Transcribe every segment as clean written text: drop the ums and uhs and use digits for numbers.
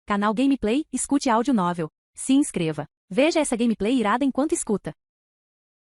Canal Gameplay, escute áudio novel. Se inscreva. Veja essa gameplay irada enquanto escuta.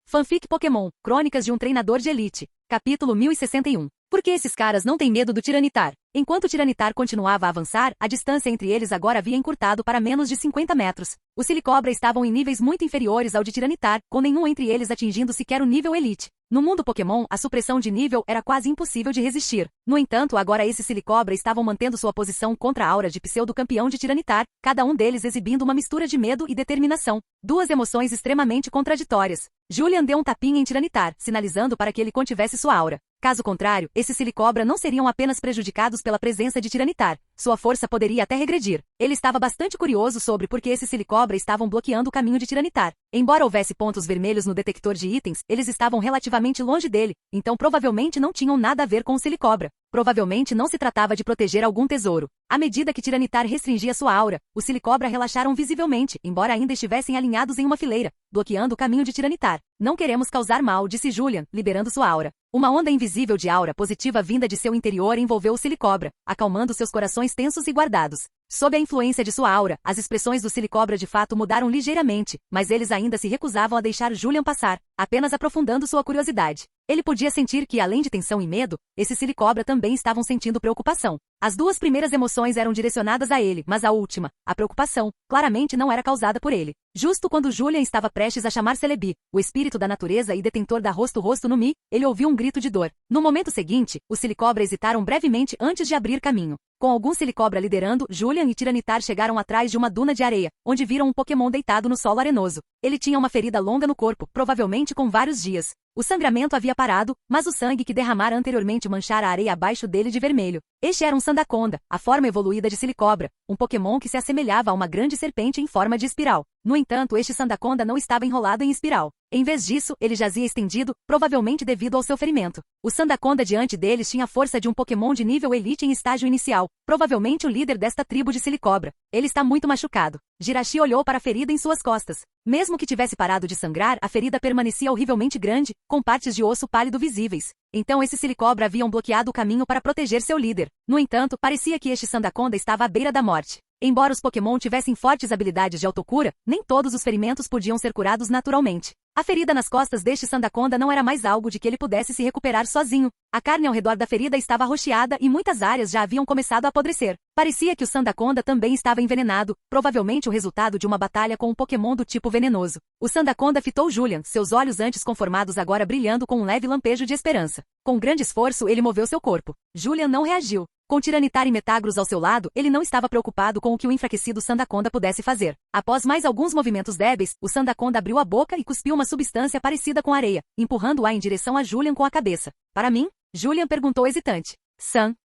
Fanfic Pokémon, Crônicas de um Treinador de Elite. Capítulo 1061. Por que esses caras não têm medo do Tiranitar? Enquanto o Tiranitar continuava a avançar, a distância entre eles agora havia encurtado para menos de 50 metros. Os Silicobra estavam em níveis muito inferiores ao de Tiranitar, com nenhum entre eles atingindo sequer o nível Elite. No mundo Pokémon, a supressão de nível era quase impossível de resistir. No entanto, agora esses Silicobra estavam mantendo sua posição contra a aura de pseudo-campeão de Tiranitar, cada um deles exibindo uma mistura de medo e determinação. Duas emoções extremamente contraditórias. Julian deu um tapinha em Tiranitar, sinalizando para que ele contivesse sua aura. Caso contrário, esses Silicobra não seriam apenas prejudicados pela presença de Tiranitar. Sua força poderia até regredir. Ele estava bastante curioso sobre por que esses Silicobra estavam bloqueando o caminho de Tiranitar. Embora houvesse pontos vermelhos no detector de itens, eles estavam relativamente longe dele, então provavelmente não tinham nada a ver com o Silicobra. Provavelmente não se tratava de proteger algum tesouro. À medida que Tiranitar restringia sua aura, os Silicobra relaxaram visivelmente, embora ainda estivessem alinhados em uma fileira, bloqueando o caminho de Tiranitar. Não queremos causar mal, disse Julian, liberando sua aura. Uma onda invisível de aura positiva vinda de seu interior envolveu o Silicobra, acalmando seus corações tensos e guardados. Sob a influência de sua aura, as expressões do Silicobra de fato mudaram ligeiramente, mas eles ainda se recusavam a deixar Julian passar, apenas aprofundando sua curiosidade. Ele podia sentir que, além de tensão e medo, esses Silicobra também estavam sentindo preocupação. As duas primeiras emoções eram direcionadas a ele, mas a última, a preocupação, claramente não era causada por ele. Justo quando Julian estava prestes a chamar Celebi, o espírito da natureza e detentor da rosto no Mi, ele ouviu um grito de dor. No momento seguinte, os Silicobra hesitaram brevemente antes de abrir caminho. Com alguns Silicobra liderando, Julian e Tiranitar chegaram atrás de uma duna de areia, onde viram um Pokémon deitado no solo arenoso. Ele tinha uma ferida longa no corpo, provavelmente com vários dias. O sangramento havia parado, mas o sangue que derramara anteriormente manchara a areia abaixo dele de vermelho. Este era um Sandaconda, a forma evoluída de Silicobra, um Pokémon que se assemelhava a uma grande serpente em forma de espiral. No entanto, este Sandaconda não estava enrolado em espiral. Em vez disso, ele jazia estendido, provavelmente devido ao seu ferimento. O Sandaconda diante deles tinha a força de um Pokémon de nível Elite em estágio inicial, provavelmente o líder desta tribo de Silicobra. Ele está muito machucado. Jirachi olhou para a ferida em suas costas. Mesmo que tivesse parado de sangrar, a ferida permanecia horrivelmente grande, com partes de osso pálido visíveis. Então esses Silicobra haviam bloqueado o caminho para proteger seu líder. No entanto, parecia que este Sandaconda estava à beira da morte. Embora os Pokémon tivessem fortes habilidades de autocura, nem todos os ferimentos podiam ser curados naturalmente. A ferida nas costas deste Sandaconda não era mais algo de que ele pudesse se recuperar sozinho. A carne ao redor da ferida estava arroxeada e muitas áreas já haviam começado a apodrecer. Parecia que o Sandaconda também estava envenenado, provavelmente o resultado de uma batalha com um Pokémon do tipo venenoso. O Sandaconda fitou Julian, seus olhos antes conformados agora brilhando com um leve lampejo de esperança. Com grande esforço ele moveu seu corpo. Julian não reagiu. Com Tiranitar e Metagross ao seu lado, ele não estava preocupado com o que o enfraquecido Sandaconda pudesse fazer. Após mais alguns movimentos débeis, o Sandaconda abriu a boca e cuspiu uma substância parecida com areia, empurrando-a em direção a Julian com a cabeça. Para mim? Julian perguntou hesitante.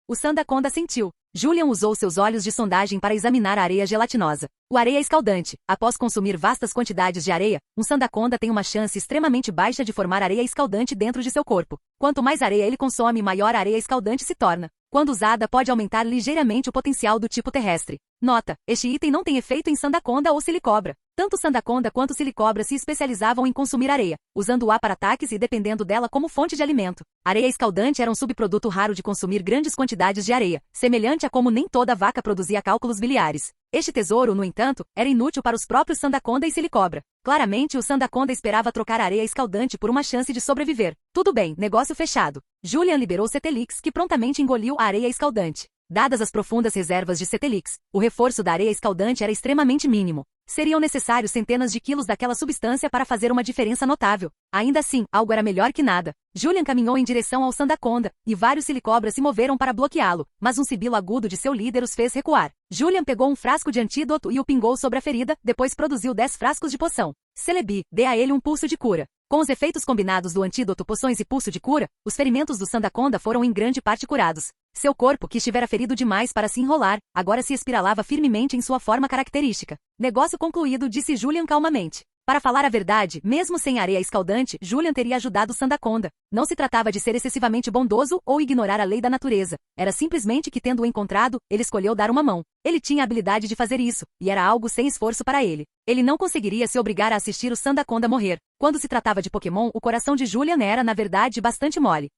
O Sandaconda sentiu. Julian usou seus olhos de sondagem para examinar a areia gelatinosa. O areia escaldante. Após consumir vastas quantidades de areia, um Sandaconda tem uma chance extremamente baixa de formar areia escaldante dentro de seu corpo. Quanto mais areia ele consome, maior a areia escaldante se torna. Quando usada, pode aumentar ligeiramente o potencial do tipo terrestre. Nota: este item não tem efeito em Sandaconda ou Silicobra. Tanto Sandaconda quanto Silicobra se especializavam em consumir areia, usando-a para ataques e dependendo dela como fonte de alimento. Areia escaldante era um subproduto raro de consumir grandes quantidades de areia, semelhante a como nem toda vaca produzia cálculos biliares. Este tesouro, no entanto, era inútil para os próprios Sandaconda e Silicobra. Claramente, o Sandaconda esperava trocar a areia escaldante por uma chance de sobreviver. Tudo bem, negócio fechado. Julian liberou Cetelix, que prontamente engoliu a areia escaldante. Dadas as profundas reservas de Cetelix, o reforço da areia escaldante era extremamente mínimo. Seriam necessários centenas de quilos daquela substância para fazer uma diferença notável. Ainda assim, algo era melhor que nada. Julian caminhou em direção ao Sandaconda, e vários Silicobra se moveram para bloqueá-lo, mas um sibilo agudo de seu líder os fez recuar. Julian pegou um frasco de antídoto e o pingou sobre a ferida, depois produziu 10 frascos de poção. Celebi, dê a ele um pulso de cura. Com os efeitos combinados do antídoto, poções e pulso de cura, os ferimentos do Sandaconda foram em grande parte curados. Seu corpo, que estivera ferido demais para se enrolar, agora se espiralava firmemente em sua forma característica. Negócio concluído, disse Julian calmamente. Para falar a verdade, mesmo sem areia escaldante, Julian teria ajudado Sandaconda. Não se tratava de ser excessivamente bondoso ou ignorar a lei da natureza. Era simplesmente que, tendo-o encontrado, ele escolheu dar uma mão. Ele tinha a habilidade de fazer isso, e era algo sem esforço para ele. Ele não conseguiria se obrigar a assistir o Sandaconda morrer. Quando se tratava de Pokémon, o coração de Julian era, na verdade, bastante mole.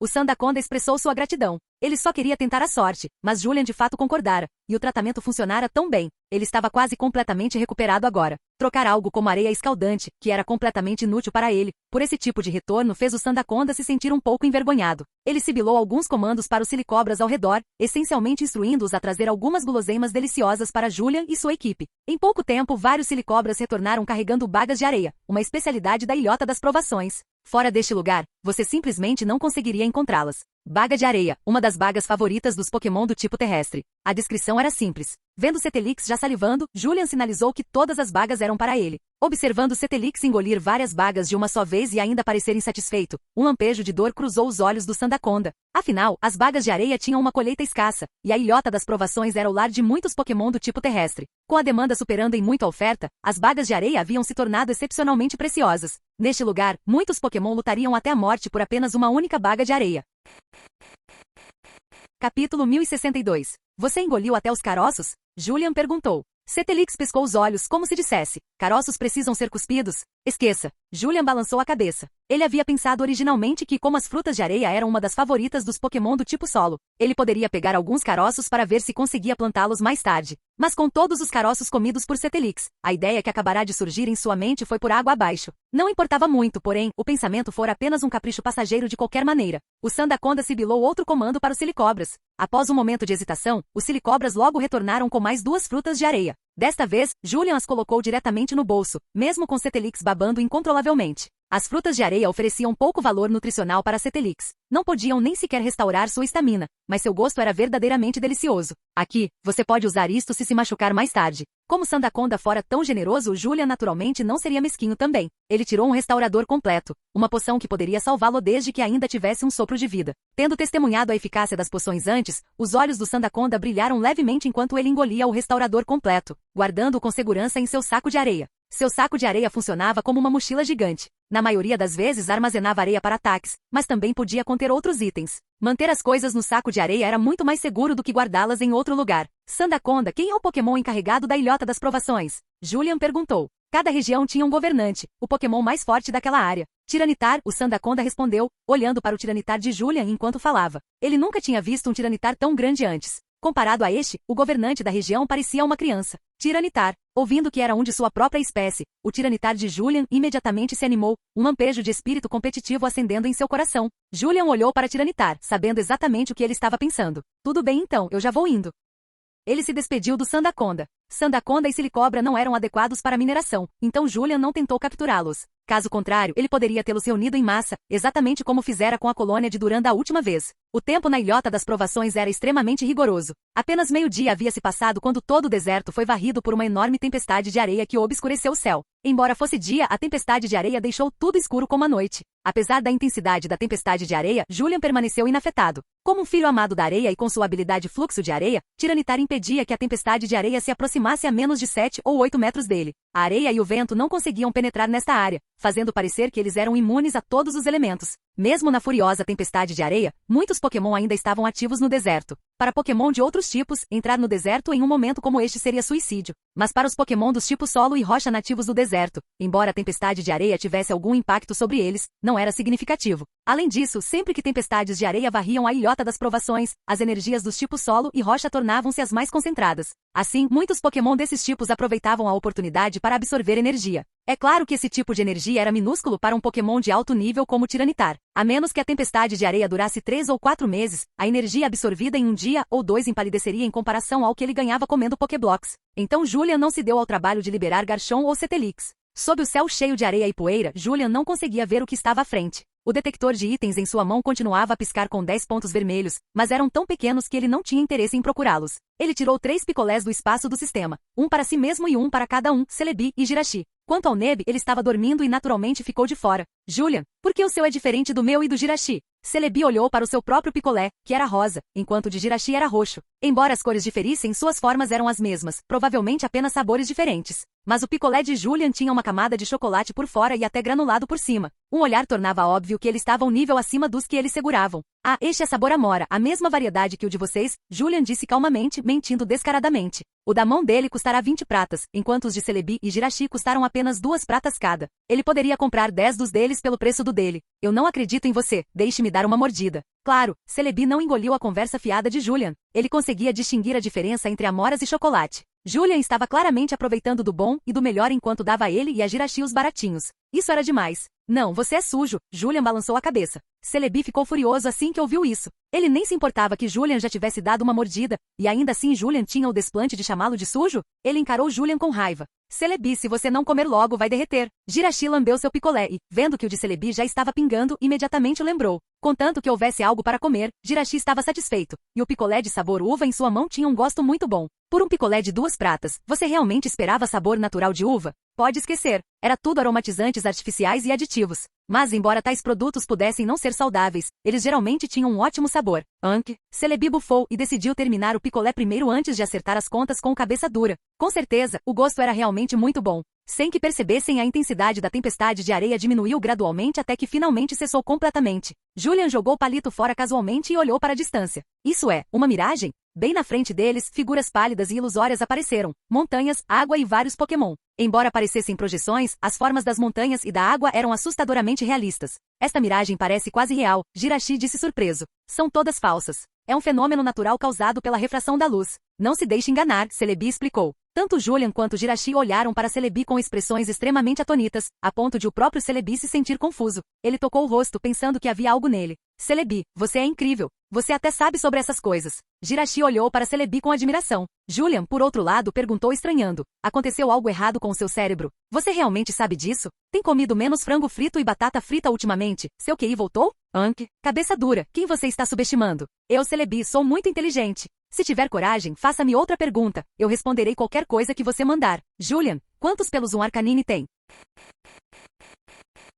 O Sandaconda expressou sua gratidão. Ele só queria tentar a sorte, mas Julian de fato concordara, e o tratamento funcionara tão bem. Ele estava quase completamente recuperado agora. Trocar algo como areia escaldante, que era completamente inútil para ele, por esse tipo de retorno fez o Sandaconda se sentir um pouco envergonhado. Ele sibilou alguns comandos para os silicobras ao redor, essencialmente instruindo-os a trazer algumas guloseimas deliciosas para Julian e sua equipe. Em pouco tempo, vários silicobras retornaram carregando bagas de areia, uma especialidade da Ilhota das Provações. Fora deste lugar, você simplesmente não conseguiria encontrá-las. Baga de areia, uma das bagas favoritas dos Pokémon do tipo terrestre. A descrição era simples. Vendo Cetelix já salivando, Julian sinalizou que todas as bagas eram para ele. Observando Cetelix engolir várias bagas de uma só vez e ainda parecer insatisfeito, um lampejo de dor cruzou os olhos do Sandaconda. Afinal, as bagas de areia tinham uma colheita escassa, e a Ilhota das Provações era o lar de muitos Pokémon do tipo terrestre. Com a demanda superando em muito a oferta, as bagas de areia haviam se tornado excepcionalmente preciosas. Neste lugar, muitos Pokémon lutariam até a morte por apenas uma única baga de areia. Capítulo 1062. Você engoliu até os caroços? Julian perguntou. Cetelix piscou os olhos como se dissesse, caroços precisam ser cuspidos? Esqueça. Julian balançou a cabeça. Ele havia pensado originalmente que, como as frutas de areia eram uma das favoritas dos Pokémon do tipo solo, ele poderia pegar alguns caroços para ver se conseguia plantá-los mais tarde. Mas com todos os caroços comidos por Cetelix, a ideia que acabará de surgir em sua mente foi por água abaixo. Não importava muito, porém, o pensamento fora apenas um capricho passageiro de qualquer maneira. O Sandaconda sibilou outro comando para os silicobras. Após um momento de hesitação, os silicobras logo retornaram com mais 2 frutas de areia. Desta vez, Julian as colocou diretamente no bolso, mesmo com Cetelix babando incontrolavelmente. As frutas de areia ofereciam pouco valor nutricional para Cetelix. Não podiam nem sequer restaurar sua estamina, mas seu gosto era verdadeiramente delicioso. Aqui, você pode usar isto se machucar mais tarde. Como Sandaconda fora tão generoso, Julian naturalmente não seria mesquinho também. Ele tirou um restaurador completo, uma poção que poderia salvá-lo desde que ainda tivesse um sopro de vida. Tendo testemunhado a eficácia das poções antes, os olhos do Sandaconda brilharam levemente enquanto ele engolia o restaurador completo, guardando-o com segurança em seu saco de areia. Seu saco de areia funcionava como uma mochila gigante. Na maioria das vezes armazenava areia para ataques, mas também podia conter outros itens. Manter as coisas no saco de areia era muito mais seguro do que guardá-las em outro lugar. Sandaconda, quem é o Pokémon encarregado da Ilhota das Provações? Julian perguntou. Cada região tinha um governante, o Pokémon mais forte daquela área. Tiranitar, o Sandaconda respondeu, olhando para o Tiranitar de Julian enquanto falava. Ele nunca tinha visto um Tiranitar tão grande antes. Comparado a este, o governante da região parecia uma criança. Tiranitar. Ouvindo que era um de sua própria espécie, o Tiranitar de Julian imediatamente se animou, um lampejo de espírito competitivo acendendo em seu coração. Julian olhou para Tiranitar, sabendo exatamente o que ele estava pensando. Tudo bem então, eu já vou indo. Ele se despediu do Sandaconda. Sandaconda e Silicobra não eram adequados para mineração, então Julian não tentou capturá-los. Caso contrário, ele poderia tê-los reunido em massa, exatamente como fizera com a colônia de Duran da última vez. O tempo na Ilhota das Provações era extremamente rigoroso. Apenas meio-dia havia se passado quando todo o deserto foi varrido por uma enorme tempestade de areia que obscureceu o céu. Embora fosse dia, a tempestade de areia deixou tudo escuro como a noite. Apesar da intensidade da tempestade de areia, Julian permaneceu inafetado. Como um filho amado da areia e com sua habilidade fluxo de areia, Tiranitar impedia que a tempestade de areia se aproximasse a menos de 7 ou 8 metros dele. A areia e o vento não conseguiam penetrar nesta área, fazendo parecer que eles eram imunes a todos os elementos. Mesmo na furiosa tempestade de areia, muitos Pokémon ainda estavam ativos no deserto. Para Pokémon de outros tipos, entrar no deserto em um momento como este seria suicídio. Mas para os Pokémon dos tipos solo e rocha nativos do deserto, embora a tempestade de areia tivesse algum impacto sobre eles, não era significativo. Além disso, sempre que tempestades de areia varriam a Ilhota das Provações, as energias dos tipos solo e rocha tornavam-se as mais concentradas. Assim, muitos Pokémon desses tipos aproveitavam a oportunidade para absorver energia. É claro que esse tipo de energia era minúsculo para um Pokémon de alto nível como Tiranitar. A menos que a tempestade de areia durasse 3 ou 4 meses, a energia absorvida em um dia ou 2 empalideceria em comparação ao que ele ganhava comendo Pokéblocks. Então Julian não se deu ao trabalho de liberar Garchomp ou Cetelix. Sob o céu cheio de areia e poeira, Julian não conseguia ver o que estava à frente. O detector de itens em sua mão continuava a piscar com 10 pontos vermelhos, mas eram tão pequenos que ele não tinha interesse em procurá-los. Ele tirou 3 picolés do espaço do sistema, um para si mesmo e um para cada um, Celebi e Jirachi. Quanto ao Neb, ele estava dormindo e naturalmente ficou de fora. Julian, por que o seu é diferente do meu e do Jirachi? Celebi olhou para o seu próprio picolé, que era rosa, enquanto o de Jirachi era roxo. Embora as cores diferissem, suas formas eram as mesmas, provavelmente apenas sabores diferentes. Mas o picolé de Julian tinha uma camada de chocolate por fora e até granulado por cima. Um olhar tornava óbvio que ele estava um nível acima dos que eles seguravam. Ah, este é sabor amora, a mesma variedade que o de vocês, Julian disse calmamente, mentindo descaradamente. O da mão dele custará 20 pratas, enquanto os de Celebi e Jirachi custaram apenas 2 pratas cada. Ele poderia comprar 10 dos deles pelo preço do dele. Eu não acredito em você, deixe-me dar uma mordida. Claro, Celebi não engoliu a conversa fiada de Julian. Ele conseguia distinguir a diferença entre amoras e chocolate. Julian estava claramente aproveitando do bom e do melhor enquanto dava a ele e a Jirachi os baratinhos. Isso era demais. Não, você é sujo, Julian balançou a cabeça. Celebi ficou furioso assim que ouviu isso. Ele nem se importava que Julian já tivesse dado uma mordida, e ainda assim Julian tinha o desplante de chamá-lo de sujo? Ele encarou Julian com raiva. Celebi, se você não comer logo vai derreter. Jirachi lambeu seu picolé e, vendo que o de Celebi já estava pingando, imediatamente o lembrou. Contanto que houvesse algo para comer, Jirachi estava satisfeito, e o picolé de sabor uva em sua mão tinha um gosto muito bom. Por um picolé de 2 pratas, você realmente esperava sabor natural de uva? Pode esquecer. Era tudo aromatizantes artificiais e aditivos. Mas embora tais produtos pudessem não ser saudáveis, eles geralmente tinham um ótimo sabor. Celebi bufou e decidiu terminar o picolé primeiro antes de acertar as contas com cabeça dura. Com certeza, o gosto era realmente muito bom. Sem que percebessem, a intensidade da tempestade de areia diminuiu gradualmente até que finalmente cessou completamente. Julian jogou o palito fora casualmente e olhou para a distância. Isso é, uma miragem? Bem na frente deles, figuras pálidas e ilusórias apareceram. Montanhas, água e vários Pokémon. Embora parecessem projeções, as formas das montanhas e da água eram assustadoramente realistas. Esta miragem parece quase real, Jirachi disse surpreso. São todas falsas. É um fenômeno natural causado pela refração da luz. Não se deixe enganar, Celebi explicou. Tanto Julian quanto Jirachi olharam para Celebi com expressões extremamente atônitas, a ponto de o próprio Celebi se sentir confuso. Ele tocou o rosto pensando que havia algo nele. Celebi, você é incrível. Você até sabe sobre essas coisas. Jirachi olhou para Celebi com admiração. Julian, por outro lado, perguntou estranhando. Aconteceu algo errado com o seu cérebro? Você realmente sabe disso? Tem comido menos frango frito e batata frita ultimamente? Seu QI voltou? Cabeça dura, quem você está subestimando? Eu, Celebi, sou muito inteligente. Se tiver coragem, faça-me outra pergunta. Eu responderei qualquer coisa que você mandar. Julian, quantos pelos um Arcanine tem?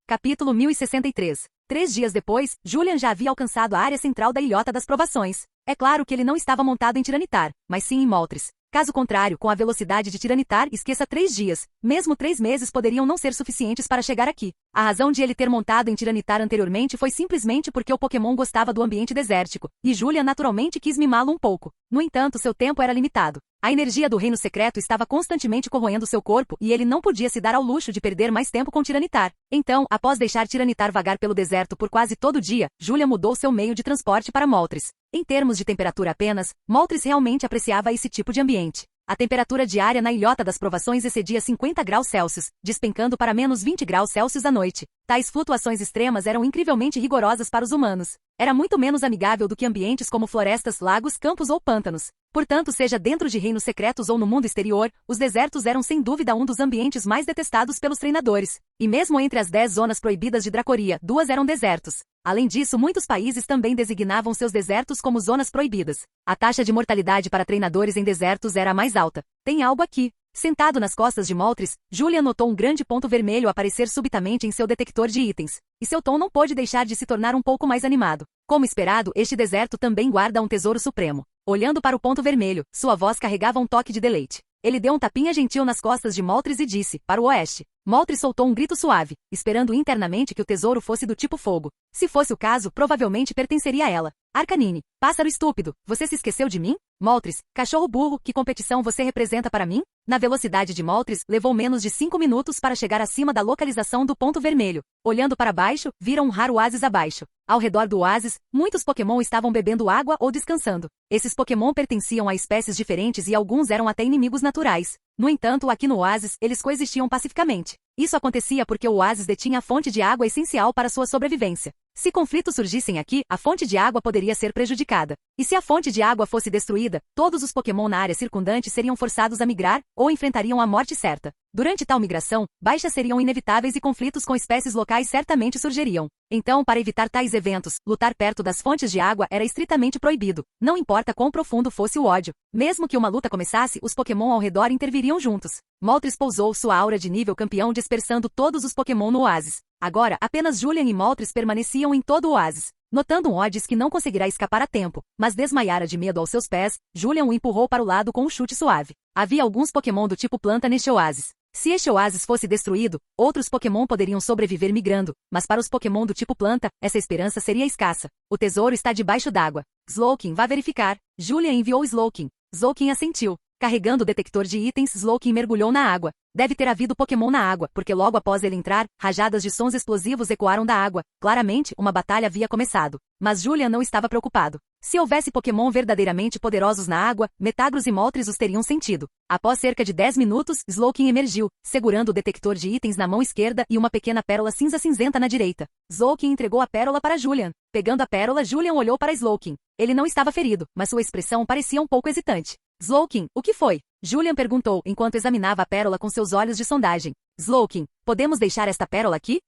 Capítulo 1063. 3 dias depois, Julian já havia alcançado a área central da Ilhota das Provações. É claro que ele não estava montado em Tiranitar, mas sim em Moltres. Caso contrário, com a velocidade de Tiranitar, esqueça 3 dias. Mesmo 3 meses poderiam não ser suficientes para chegar aqui. A razão de ele ter montado em Tiranitar anteriormente foi simplesmente porque o Pokémon gostava do ambiente desértico, e Julian naturalmente quis mimá-lo um pouco. No entanto, seu tempo era limitado. A energia do Reino Secreto estava constantemente corroendo seu corpo e ele não podia se dar ao luxo de perder mais tempo com Tiranitar. Então, após deixar Tiranitar vagar pelo deserto por quase todo o dia, Julian mudou seu meio de transporte para Moltres. Em termos de temperatura apenas, Moltres realmente apreciava esse tipo de ambiente. A temperatura diária na Ilhota das Provações excedia 50 graus Celsius, despencando para menos 20 graus Celsius à noite. Tais flutuações extremas eram incrivelmente rigorosas para os humanos. Era muito menos amigável do que ambientes como florestas, lagos, campos ou pântanos. Portanto, seja dentro de reinos secretos ou no mundo exterior, os desertos eram sem dúvida um dos ambientes mais detestados pelos treinadores. E mesmo entre as 10 zonas proibidas de Dracoria, 2 eram desertos. Além disso, muitos países também designavam seus desertos como zonas proibidas. A taxa de mortalidade para treinadores em desertos era a mais alta. Tem algo aqui. Sentado nas costas de Moltres, Julian notou um grande ponto vermelho aparecer subitamente em seu detector de itens. E seu tom não pôde deixar de se tornar um pouco mais animado. Como esperado, este deserto também guarda um tesouro supremo. Olhando para o ponto vermelho, sua voz carregava um toque de deleite. Ele deu um tapinha gentil nas costas de Moltres e disse, para o oeste. Moltres soltou um grito suave, esperando internamente que o tesouro fosse do tipo fogo. Se fosse o caso, provavelmente pertenceria a ela. Arcanine, pássaro estúpido, você se esqueceu de mim? Moltres, cachorro burro, que competição você representa para mim? Na velocidade de Moltres, levou menos de 5 minutos para chegar acima da localização do ponto vermelho. Olhando para baixo, viram um raro oásis abaixo. Ao redor do oásis, muitos Pokémon estavam bebendo água ou descansando. Esses Pokémon pertenciam a espécies diferentes e alguns eram até inimigos naturais. No entanto, aqui no oásis, eles coexistiam pacificamente. Isso acontecia porque o oásis detinha a fonte de água essencial para sua sobrevivência. Se conflitos surgissem aqui, a fonte de água poderia ser prejudicada. E se a fonte de água fosse destruída, todos os Pokémon na área circundante seriam forçados a migrar, ou enfrentariam a morte certa. Durante tal migração, baixas seriam inevitáveis e conflitos com espécies locais certamente surgiriam. Então, para evitar tais eventos, lutar perto das fontes de água era estritamente proibido. Não importa quão profundo fosse o ódio. Mesmo que uma luta começasse, os Pokémon ao redor interviriam juntos. Moltres pousou sua aura de nível campeão dispersando todos os Pokémon no oásis. Agora, apenas Julian e Moltres permaneciam em todo o oásis. Notando um Odds que não conseguirá escapar a tempo, mas desmaiara de medo aos seus pés, Julian o empurrou para o lado com um chute suave. Havia alguns Pokémon do tipo planta neste oásis. Se este oásis fosse destruído, outros Pokémon poderiam sobreviver migrando, mas para os Pokémon do tipo planta, essa esperança seria escassa. O tesouro está debaixo d'água. Slowking, vá verificar. Julian enviou Slowking. Slowking assentiu. Carregando o detector de itens, Slowking mergulhou na água. Deve ter havido Pokémon na água, porque logo após ele entrar, rajadas de sons explosivos ecoaram da água. Claramente, uma batalha havia começado. Mas Julian não estava preocupado. Se houvesse Pokémon verdadeiramente poderosos na água, Metagross e Moltres os teriam sentido. Após cerca de 10 minutos, Slowking emergiu, segurando o detector de itens na mão esquerda e uma pequena pérola cinza-cinzenta na direita. Slowking entregou a pérola para Julian. Pegando a pérola, Julian olhou para Slowking. Ele não estava ferido, mas sua expressão parecia um pouco hesitante. Slowking, o que foi? Julian perguntou enquanto examinava a pérola com seus olhos de sondagem. Slowking, podemos deixar esta pérola aqui?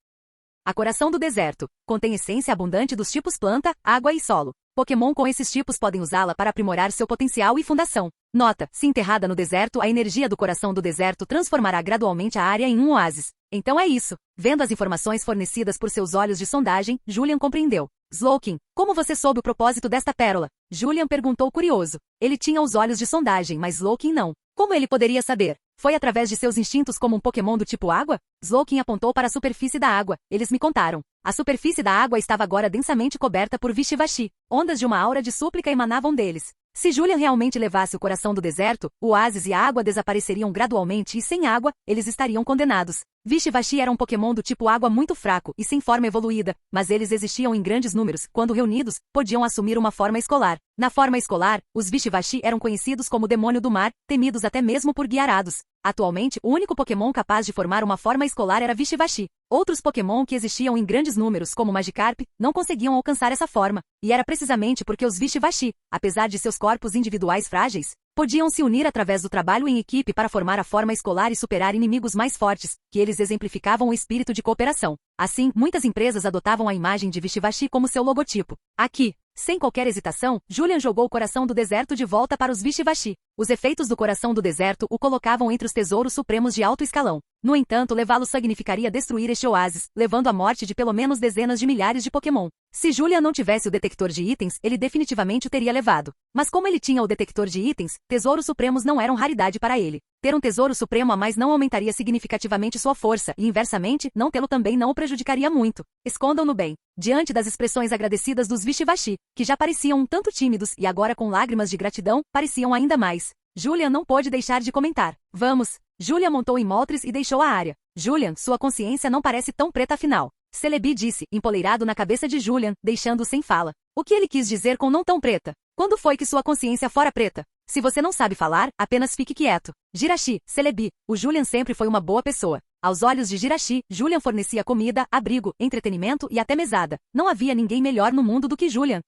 A Coração do Deserto. Contém essência abundante dos tipos planta, água e solo. Pokémon com esses tipos podem usá-la para aprimorar seu potencial e fundação. Nota, se enterrada no deserto, a energia do Coração do Deserto transformará gradualmente a área em um oásis. Então é isso. Vendo as informações fornecidas por seus olhos de sondagem, Julian compreendeu. Slowking, como você soube o propósito desta pérola? Julian perguntou curioso. Ele tinha os olhos de sondagem, mas Slowking não. Como ele poderia saber? Foi através de seus instintos como um Pokémon do tipo água? Slowking apontou para a superfície da água. Eles me contaram. A superfície da água estava agora densamente coberta por Wishiwashi. Ondas de uma aura de súplica emanavam deles. Se Julian realmente levasse o Coração do Deserto, o oásis e a água desapareceriam gradualmente e sem água, eles estariam condenados. Wishiwashi era um Pokémon do tipo água muito fraco e sem forma evoluída, mas eles existiam em grandes números. Quando reunidos, podiam assumir uma forma escolar. Na forma escolar, os Wishiwashi eram conhecidos como Demônio do Mar, temidos até mesmo por Gyarados. Atualmente, o único Pokémon capaz de formar uma forma escolar era Wishiwashi. Outros Pokémon que existiam em grandes números, como Magikarp, não conseguiam alcançar essa forma. E era precisamente porque os Wishiwashi, apesar de seus corpos individuais frágeis, podiam se unir através do trabalho em equipe para formar a forma escolar e superar inimigos mais fortes, que eles exemplificavam o espírito de cooperação. Assim, muitas empresas adotavam a imagem de Wishiwashi como seu logotipo. Aqui, sem qualquer hesitação, Julian jogou o Coração do Deserto de volta para os Wishiwashi. Os efeitos do Coração do Deserto o colocavam entre os tesouros supremos de alto escalão. No entanto, levá-lo significaria destruir este oásis, levando à morte de pelo menos dezenas de milhares de Pokémon. Se Julian não tivesse o detector de itens, ele definitivamente o teria levado. Mas como ele tinha o detector de itens, tesouros supremos não eram raridade para ele. Ter um tesouro supremo a mais não aumentaria significativamente sua força, e inversamente, não tê-lo também não o prejudicaria muito. Escondam-no bem. Diante das expressões agradecidas dos Wishiwashi, que já pareciam um tanto tímidos e agora com lágrimas de gratidão, pareciam ainda mais. Julian não pôde deixar de comentar. Vamos. Julian montou em Moltres e deixou a área. Julian, sua consciência não parece tão preta afinal. Celebi disse, empoleirado na cabeça de Julian, deixando-o sem fala. O que ele quis dizer com não tão preta? Quando foi que sua consciência fora preta? Se você não sabe falar, apenas fique quieto. Jirachi, Celebi, o Julian sempre foi uma boa pessoa. Aos olhos de Jirachi, Julian fornecia comida, abrigo, entretenimento e até mesada. Não havia ninguém melhor no mundo do que Julian.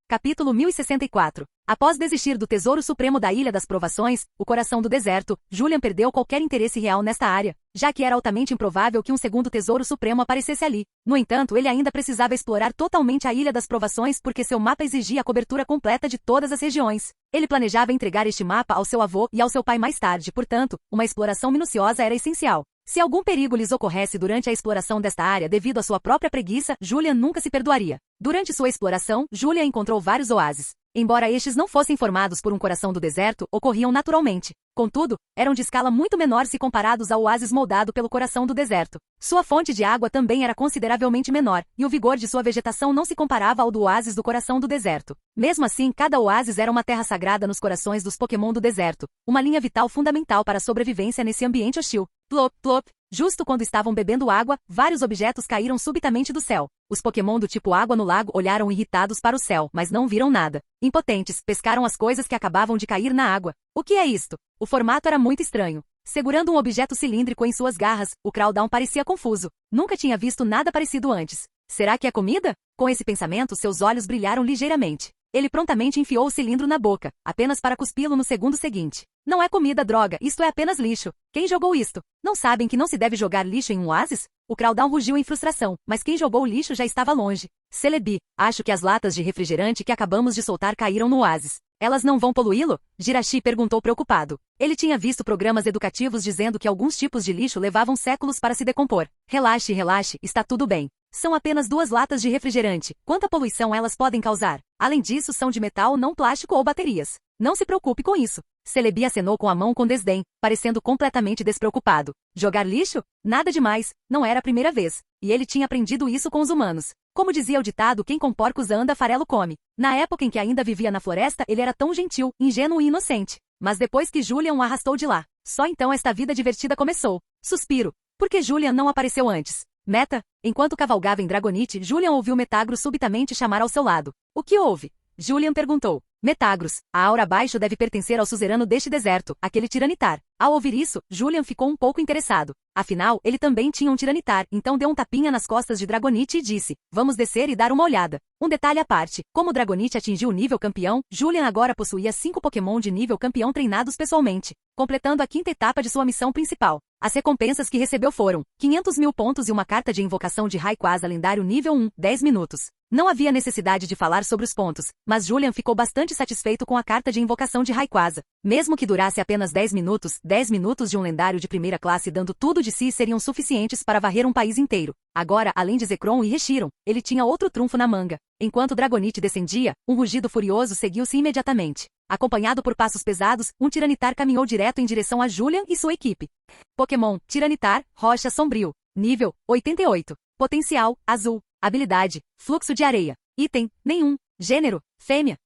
Capítulo 1064. Após desistir do Tesouro Supremo da Ilha das Provações, o Coração do Deserto, Julian perdeu qualquer interesse real nesta área, já que era altamente improvável que um segundo Tesouro Supremo aparecesse ali. No entanto, ele ainda precisava explorar totalmente a Ilha das Provações porque seu mapa exigia a cobertura completa de todas as regiões. Ele planejava entregar este mapa ao seu avô e ao seu pai mais tarde, portanto, uma exploração minuciosa era essencial. Se algum perigo lhes ocorresse durante a exploração desta área devido à sua própria preguiça, Julian nunca se perdoaria. Durante sua exploração, Julian encontrou vários oásis. Embora estes não fossem formados por um Coração do Deserto, ocorriam naturalmente. Contudo, eram de escala muito menor se comparados ao oásis moldado pelo Coração do Deserto. Sua fonte de água também era consideravelmente menor, e o vigor de sua vegetação não se comparava ao do oásis do Coração do Deserto. Mesmo assim, cada oásis era uma terra sagrada nos corações dos Pokémon do deserto, uma linha vital fundamental para a sobrevivência nesse ambiente hostil. Plop, plop. Justo quando estavam bebendo água, vários objetos caíram subitamente do céu. Os Pokémon do tipo água no lago olharam irritados para o céu, mas não viram nada. Impotentes, pescaram as coisas que acabavam de cair na água. O que é isto? O formato era muito estranho. Segurando um objeto cilíndrico em suas garras, o Crawdown parecia confuso. Nunca tinha visto nada parecido antes. Será que é comida? Com esse pensamento, seus olhos brilharam ligeiramente. Ele prontamente enfiou o cilindro na boca, apenas para cuspi-lo no segundo seguinte. Não é comida, droga, isto é apenas lixo. Quem jogou isto? Não sabem que não se deve jogar lixo em um oásis? O Crawdown rugiu em frustração, mas quem jogou o lixo já estava longe. Celebi, acho que as latas de refrigerante que acabamos de soltar caíram no oásis. Elas não vão poluí-lo? Jirachi perguntou preocupado. Ele tinha visto programas educativos dizendo que alguns tipos de lixo levavam séculos para se decompor. Relaxe, relaxe, está tudo bem. São apenas 2 latas de refrigerante. Quanta poluição elas podem causar? Além disso, são de metal, não plástico ou baterias. Não se preocupe com isso. Celebi acenou com a mão com desdém, parecendo completamente despreocupado. Jogar lixo? Nada demais, não era a primeira vez. E ele tinha aprendido isso com os humanos. Como dizia o ditado, quem com porcos anda, farelo come. Na época em que ainda vivia na floresta, ele era tão gentil, ingênuo e inocente. Mas depois que Julian o arrastou de lá, só então esta vida divertida começou. Suspiro. Por que Julian não apareceu antes? Meta? Enquanto cavalgava em Dragonite, Julian ouviu Metagros subitamente chamar ao seu lado. O que houve? Julian perguntou. Metagros, a aura abaixo deve pertencer ao suzerano deste deserto, aquele tiranitar. Ao ouvir isso, Julian ficou um pouco interessado. Afinal, ele também tinha um tiranitar, então deu um tapinha nas costas de Dragonite e disse, vamos descer e dar uma olhada. Um detalhe à parte, como Dragonite atingiu o nível campeão, Julian agora possuía 5 Pokémon de nível campeão treinados pessoalmente, completando a 5ª etapa de sua missão principal. As recompensas que recebeu foram 500 mil pontos e uma carta de invocação de Rayquaza lendário nível 1, 10 minutos. Não havia necessidade de falar sobre os pontos, mas Julian ficou bastante satisfeito com a carta de invocação de Rayquaza. Mesmo que durasse apenas 10 minutos de um lendário de primeira classe dando tudo de si seriam suficientes para varrer um país inteiro. Agora, além de Zekrom e Reshiram, ele tinha outro trunfo na manga. Enquanto Dragonite descendia, um rugido furioso seguiu-se imediatamente. Acompanhado por passos pesados, um Tiranitar caminhou direto em direção a Julian e sua equipe. Pokémon, Tiranitar, Rocha Sombrio. Nível, 88. Potencial, azul. Habilidade, fluxo de areia. Item, nenhum. Gênero, fêmea.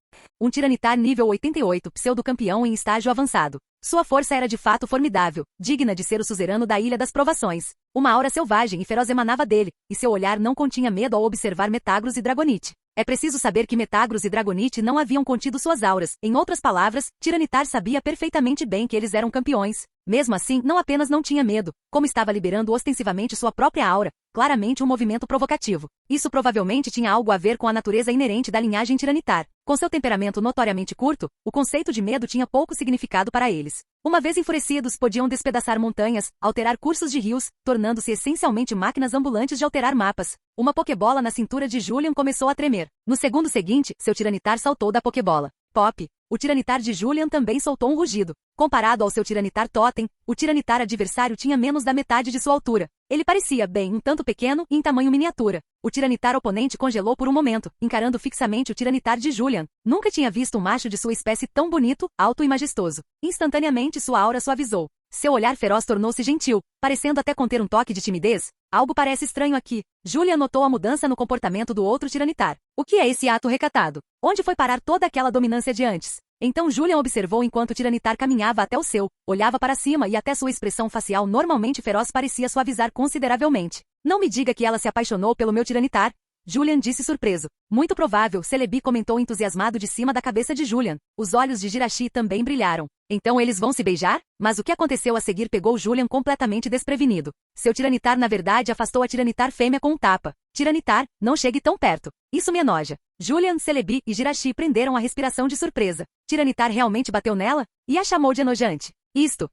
Um Tiranitar nível 88, pseudo-campeão em estágio avançado. Sua força era de fato formidável, digna de ser o suzerano da Ilha das Provações. Uma aura selvagem e feroz emanava dele, e seu olhar não continha medo ao observar Metagros e Dragonite. É preciso saber que Metagros e Dragonite não haviam contido suas auras. Em outras palavras, Tiranitar sabia perfeitamente bem que eles eram campeões. Mesmo assim, não apenas não tinha medo, como estava liberando ostensivamente sua própria aura, claramente um movimento provocativo. Isso provavelmente tinha algo a ver com a natureza inerente da linhagem Tiranitar. Com seu temperamento notoriamente curto, o conceito de medo tinha pouco significado para eles. Uma vez enfurecidos, podiam despedaçar montanhas, alterar cursos de rios, tornando-se essencialmente máquinas ambulantes de alterar mapas. Uma Pokébola na cintura de Julian começou a tremer. No segundo seguinte, seu Tiranitar saltou da Pokébola. Pop! O Tiranitar de Julian também soltou um rugido. Comparado ao seu Tiranitar Totem, o Tiranitar adversário tinha menos da metade de sua altura. Ele parecia, bem, um tanto pequeno e em tamanho miniatura. O Tiranitar oponente congelou por um momento, encarando fixamente o Tiranitar de Julian. Nunca tinha visto um macho de sua espécie tão bonito, alto e majestoso. Instantaneamente sua aura suavizou. Seu olhar feroz tornou-se gentil, parecendo até conter um toque de timidez. Algo parece estranho aqui. Julian notou a mudança no comportamento do outro Tiranitar. O que é esse ato recatado? Onde foi parar toda aquela dominância de antes? Então Julian observou enquanto o Tiranitar caminhava até o seu, olhava para cima e até sua expressão facial normalmente feroz parecia suavizar consideravelmente. Não me diga que ela se apaixonou pelo meu Tiranitar. Julian disse surpreso. Muito provável, Celebi comentou entusiasmado de cima da cabeça de Julian. Os olhos de Jirachi também brilharam. Então eles vão se beijar? Mas o que aconteceu a seguir pegou Julian completamente desprevenido. Seu Tiranitar na verdade afastou a Tiranitar fêmea com um tapa. Tiranitar, não chegue tão perto. Isso me enoja. Julian, Celebi e Jirachi prenderam a respiração de surpresa. Tiranitar realmente bateu nela? E a chamou de enojante. Isto.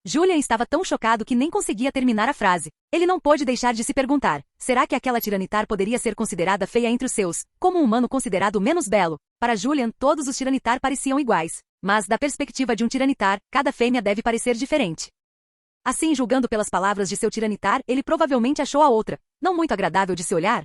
Julian estava tão chocado que nem conseguia terminar a frase. Ele não pôde deixar de se perguntar, será que aquela Tiranitar poderia ser considerada feia entre os seus, como um humano considerado menos belo? Para Julian, todos os Tiranitar pareciam iguais. Mas, da perspectiva de um Tiranitar, cada fêmea deve parecer diferente. Assim, julgando pelas palavras de seu Tiranitar, ele provavelmente achou a outra, não muito agradável de se olhar.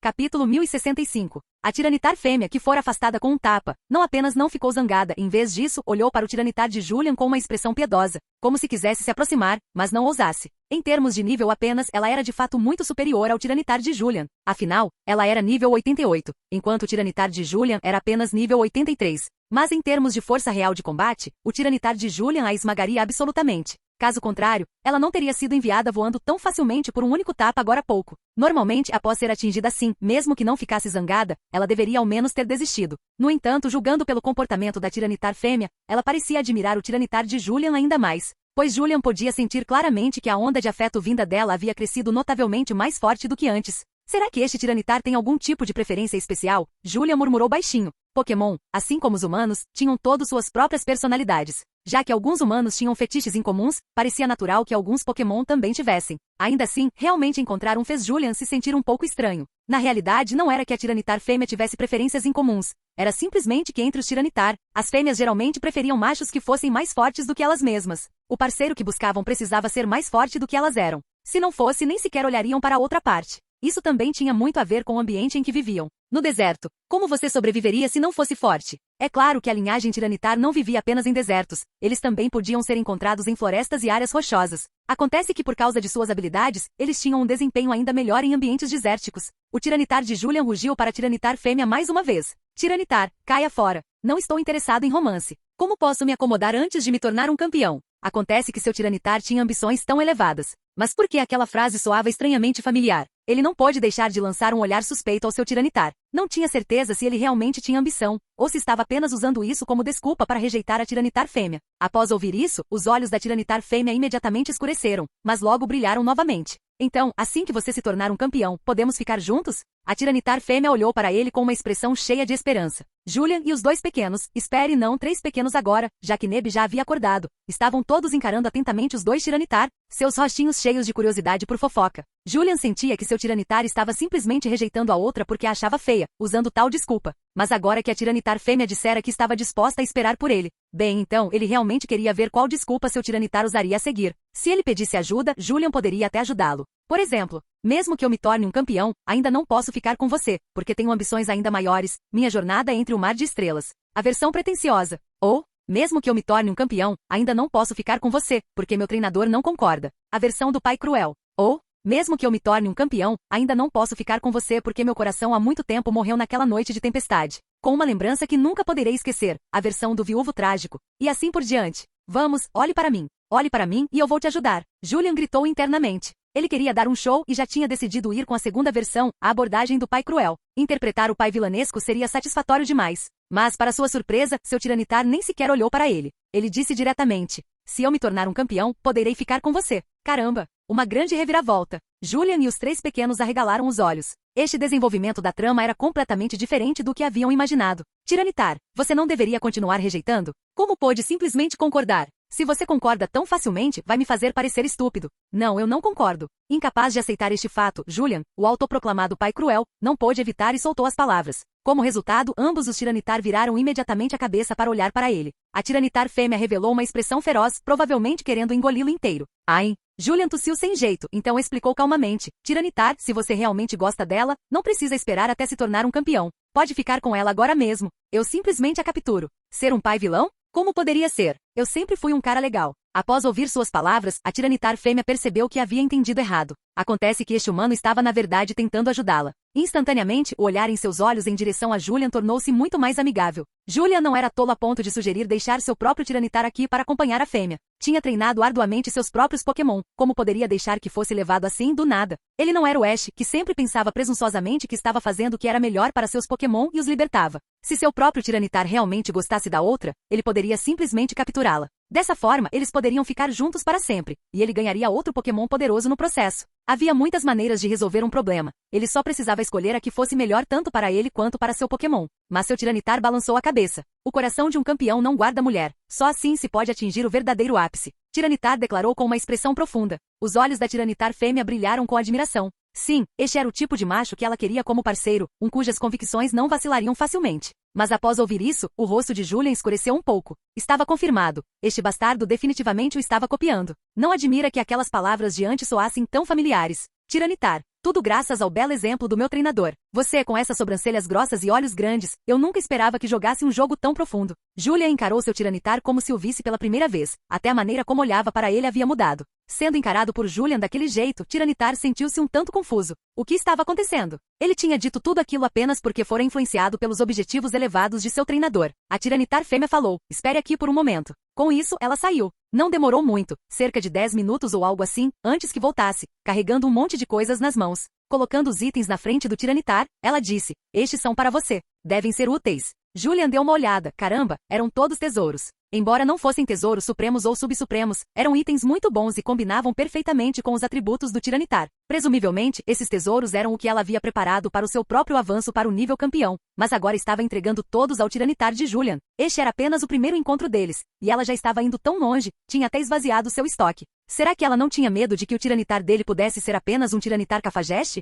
Capítulo 1065. A Tiranitar fêmea que fora afastada com um tapa, não apenas não ficou zangada, em vez disso, olhou para o Tiranitar de Julian com uma expressão piedosa, como se quisesse se aproximar, mas não ousasse. Em termos de nível apenas, ela era de fato muito superior ao Tiranitar de Julian. Afinal, ela era nível 88, enquanto o Tiranitar de Julian era apenas nível 83. Mas em termos de força real de combate, o Tiranitar de Julian a esmagaria absolutamente. Caso contrário, ela não teria sido enviada voando tão facilmente por um único tapa agora há pouco. Normalmente, após ser atingida assim, mesmo que não ficasse zangada, ela deveria ao menos ter desistido. No entanto, julgando pelo comportamento da Tiranitar fêmea, ela parecia admirar o Tiranitar de Julian ainda mais, pois Julian podia sentir claramente que a onda de afeto vinda dela havia crescido notavelmente mais forte do que antes. Será que este Tiranitar tem algum tipo de preferência especial? Julian murmurou baixinho. Pokémon, assim como os humanos, tinham todos suas próprias personalidades. Já que alguns humanos tinham fetiches incomuns, parecia natural que alguns Pokémon também tivessem. Ainda assim, realmente encontrar um fez Julian se sentir um pouco estranho. Na realidade, não era que a Tiranitar fêmea tivesse preferências incomuns. Era simplesmente que entre os Tiranitar, as fêmeas geralmente preferiam machos que fossem mais fortes do que elas mesmas. O parceiro que buscavam precisava ser mais forte do que elas eram. Se não fosse, nem sequer olhariam para a outra parte. Isso também tinha muito a ver com o ambiente em que viviam. No deserto, como você sobreviveria se não fosse forte? É claro que a linhagem tiranitar não vivia apenas em desertos, eles também podiam ser encontrados em florestas e áreas rochosas. Acontece que por causa de suas habilidades, eles tinham um desempenho ainda melhor em ambientes desérticos. O tiranitar de Julian rugiu para a tiranitar fêmea mais uma vez. Tiranitar, caia fora. Não estou interessado em romance. Como posso me acomodar antes de me tornar um campeão? Acontece que seu tiranitar tinha ambições tão elevadas. Mas por que aquela frase soava estranhamente familiar? Ele não pôde deixar de lançar um olhar suspeito ao seu tiranitar. Não tinha certeza se ele realmente tinha ambição, ou se estava apenas usando isso como desculpa para rejeitar a tiranitar fêmea. Após ouvir isso, os olhos da tiranitar fêmea imediatamente escureceram, mas logo brilharam novamente. Então, assim que você se tornar um campeão, podemos ficar juntos? A tiranitar fêmea olhou para ele com uma expressão cheia de esperança. Julian e os dois pequenos, espere não 3 pequenos agora, já que Neb já havia acordado. Estavam todos encarando atentamente os dois tiranitar, seus rostinhos cheios de curiosidade por fofoca. Julian sentia que seu tiranitar estava simplesmente rejeitando a outra porque a achava feia, usando tal desculpa. Mas agora que a tiranitar fêmea dissera que estava disposta a esperar por ele, bem, então ele realmente queria ver qual desculpa seu tiranitar usaria a seguir. Se ele pedisse ajuda, Julian poderia até ajudá-lo. Por exemplo, mesmo que eu me torne um campeão, ainda não posso ficar com você, porque tenho ambições ainda maiores, minha jornada é entre o mar de estrelas. A versão pretensiosa. Ou, mesmo que eu me torne um campeão, ainda não posso ficar com você, porque meu treinador não concorda. A versão do pai cruel. Ou, mesmo que eu me torne um campeão, ainda não posso ficar com você porque meu coração há muito tempo morreu naquela noite de tempestade. Com uma lembrança que nunca poderei esquecer, a versão do viúvo trágico. E assim por diante. Vamos, olhe para mim. Olhe para mim e eu vou te ajudar. Julian gritou internamente. Ele queria dar um show e já tinha decidido ir com a segunda versão, a abordagem do pai cruel. Interpretar o pai vilanesco seria satisfatório demais. Mas, para sua surpresa, seu tiranitar nem sequer olhou para ele. Ele disse diretamente: se eu me tornar um campeão, poderei ficar com você. Caramba! Uma grande reviravolta. Julian e os 3 pequenos arregalaram os olhos. Este desenvolvimento da trama era completamente diferente do que haviam imaginado. Tiranitar, você não deveria continuar rejeitando? Como pôde simplesmente concordar? Se você concorda tão facilmente, vai me fazer parecer estúpido. Não, eu não concordo. Incapaz de aceitar este fato, Julian, o autoproclamado pai cruel, não pôde evitar e soltou as palavras. Como resultado, ambos os tiranitar viraram imediatamente a cabeça para olhar para ele. A tiranitar fêmea revelou uma expressão feroz, provavelmente querendo engoli-lo inteiro. Ai! Julian tossiu sem jeito, então explicou calmamente. Tiranitar, se você realmente gosta dela, não precisa esperar até se tornar um campeão. Pode ficar com ela agora mesmo. Eu simplesmente a capturo. Ser um pai vilão? Como poderia ser? Eu sempre fui um cara legal. Após ouvir suas palavras, a tiranitar fêmea percebeu que havia entendido errado. Acontece que este humano estava na verdade tentando ajudá-la. Instantaneamente, o olhar em seus olhos em direção a Julian tornou-se muito mais amigável. Julian não era tolo a ponto de sugerir deixar seu próprio tiranitar aqui para acompanhar a fêmea. Tinha treinado arduamente seus próprios Pokémon. Como poderia deixar que fosse levado assim do nada? Ele não era o Ash, que sempre pensava presunçosamente que estava fazendo o que era melhor para seus Pokémon e os libertava. Se seu próprio tiranitar realmente gostasse da outra, ele poderia simplesmente capturá-la. Dessa forma, eles poderiam ficar juntos para sempre, e ele ganharia outro Pokémon poderoso no processo. Havia muitas maneiras de resolver um problema. Ele só precisava escolher a que fosse melhor tanto para ele quanto para seu Pokémon. Mas seu tiranitar balançou a cabeça. O coração de um campeão não guarda mulher. Só assim se pode atingir o verdadeiro ápice. Tiranitar declarou com uma expressão profunda. Os olhos da tiranitar fêmea brilharam com admiração. Sim, este era o tipo de macho que ela queria como parceiro, um cujas convicções não vacilariam facilmente. Mas após ouvir isso, o rosto de Julian escureceu um pouco. Estava confirmado. Este bastardo definitivamente o estava copiando. Não admira que aquelas palavras de antes soassem tão familiares. Tiranitar. Tudo graças ao belo exemplo do meu treinador. Você com essas sobrancelhas grossas e olhos grandes, eu nunca esperava que jogasse um jogo tão profundo. Julia encarou seu tiranitar como se o visse pela primeira vez. Até a maneira como olhava para ele havia mudado. Sendo encarado por Julian daquele jeito, Tiranitar sentiu-se um tanto confuso. O que estava acontecendo? Ele tinha dito tudo aquilo apenas porque fora influenciado pelos objetivos elevados de seu treinador. A Tiranitar fêmea falou: espere aqui por um momento. Com isso, ela saiu. Não demorou muito, cerca de 10 minutos ou algo assim, antes que voltasse, carregando um monte de coisas nas mãos. Colocando os itens na frente do Tiranitar, ela disse: estes são para você. Devem ser úteis. Julian deu uma olhada. Caramba, eram todos tesouros. Embora não fossem tesouros supremos ou subsupremos, eram itens muito bons e combinavam perfeitamente com os atributos do Tiranitar. Presumivelmente, esses tesouros eram o que ela havia preparado para o seu próprio avanço para o nível campeão, mas agora estava entregando todos ao Tiranitar de Julian. Este era apenas o primeiro encontro deles, e ela já estava indo tão longe, tinha até esvaziado seu estoque. Será que ela não tinha medo de que o Tiranitar dele pudesse ser apenas um Tiranitar cafajeste?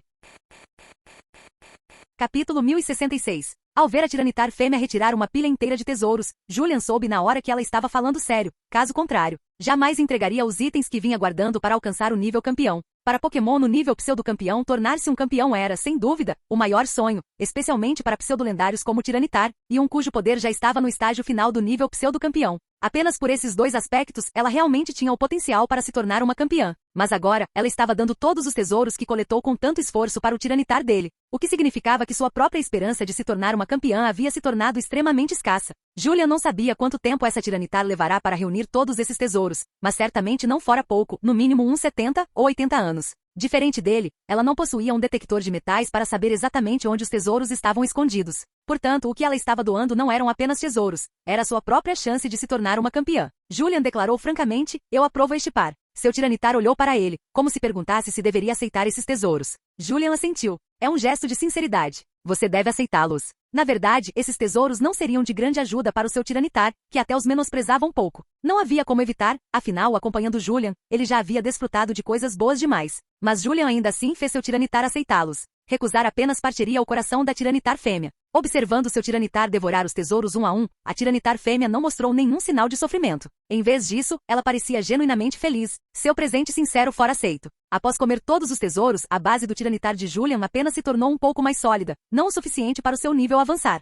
Capítulo 1066. Ao ver a Tiranitar fêmea retirar uma pilha inteira de tesouros, Julian soube na hora que ela estava falando sério. Caso contrário, jamais entregaria os itens que vinha guardando para alcançar o nível campeão. Para Pokémon no nível pseudo-campeão, tornar-se um campeão era, sem dúvida, o maior sonho, especialmente para pseudo-lendários como Tiranitar, e um cujo poder já estava no estágio final do nível pseudo-campeão. Apenas por esses dois aspectos, ela realmente tinha o potencial para se tornar uma campeã. Mas agora, ela estava dando todos os tesouros que coletou com tanto esforço para o Tiranitar dele, o que significava que sua própria esperança de se tornar uma campeã havia se tornado extremamente escassa. Julian não sabia quanto tempo essa Tiranitar levará para reunir todos esses tesouros, mas certamente não fora pouco, no mínimo uns 70 ou 80 anos. Diferente dele, ela não possuía um detector de metais para saber exatamente onde os tesouros estavam escondidos. Portanto, o que ela estava doando não eram apenas tesouros, era sua própria chance de se tornar uma campeã. Julian declarou francamente, eu aprovo este par. Seu Tiranitar olhou para ele, como se perguntasse se deveria aceitar esses tesouros. Julian assentiu. É um gesto de sinceridade. Você deve aceitá-los. Na verdade, esses tesouros não seriam de grande ajuda para o seu Tiranitar, que até os menosprezava um pouco. Não havia como evitar, afinal, acompanhando Julian, ele já havia desfrutado de coisas boas demais. Mas Julian ainda assim fez seu Tiranitar aceitá-los. Recusar apenas partiria o coração da Tiranitar fêmea. Observando seu Tiranitar devorar os tesouros um a um, a Tiranitar fêmea não mostrou nenhum sinal de sofrimento. Em vez disso, ela parecia genuinamente feliz. Seu presente sincero fora aceito. Após comer todos os tesouros, a base do Tiranitar de Julian apenas se tornou um pouco mais sólida, não o suficiente para o seu nível avançar.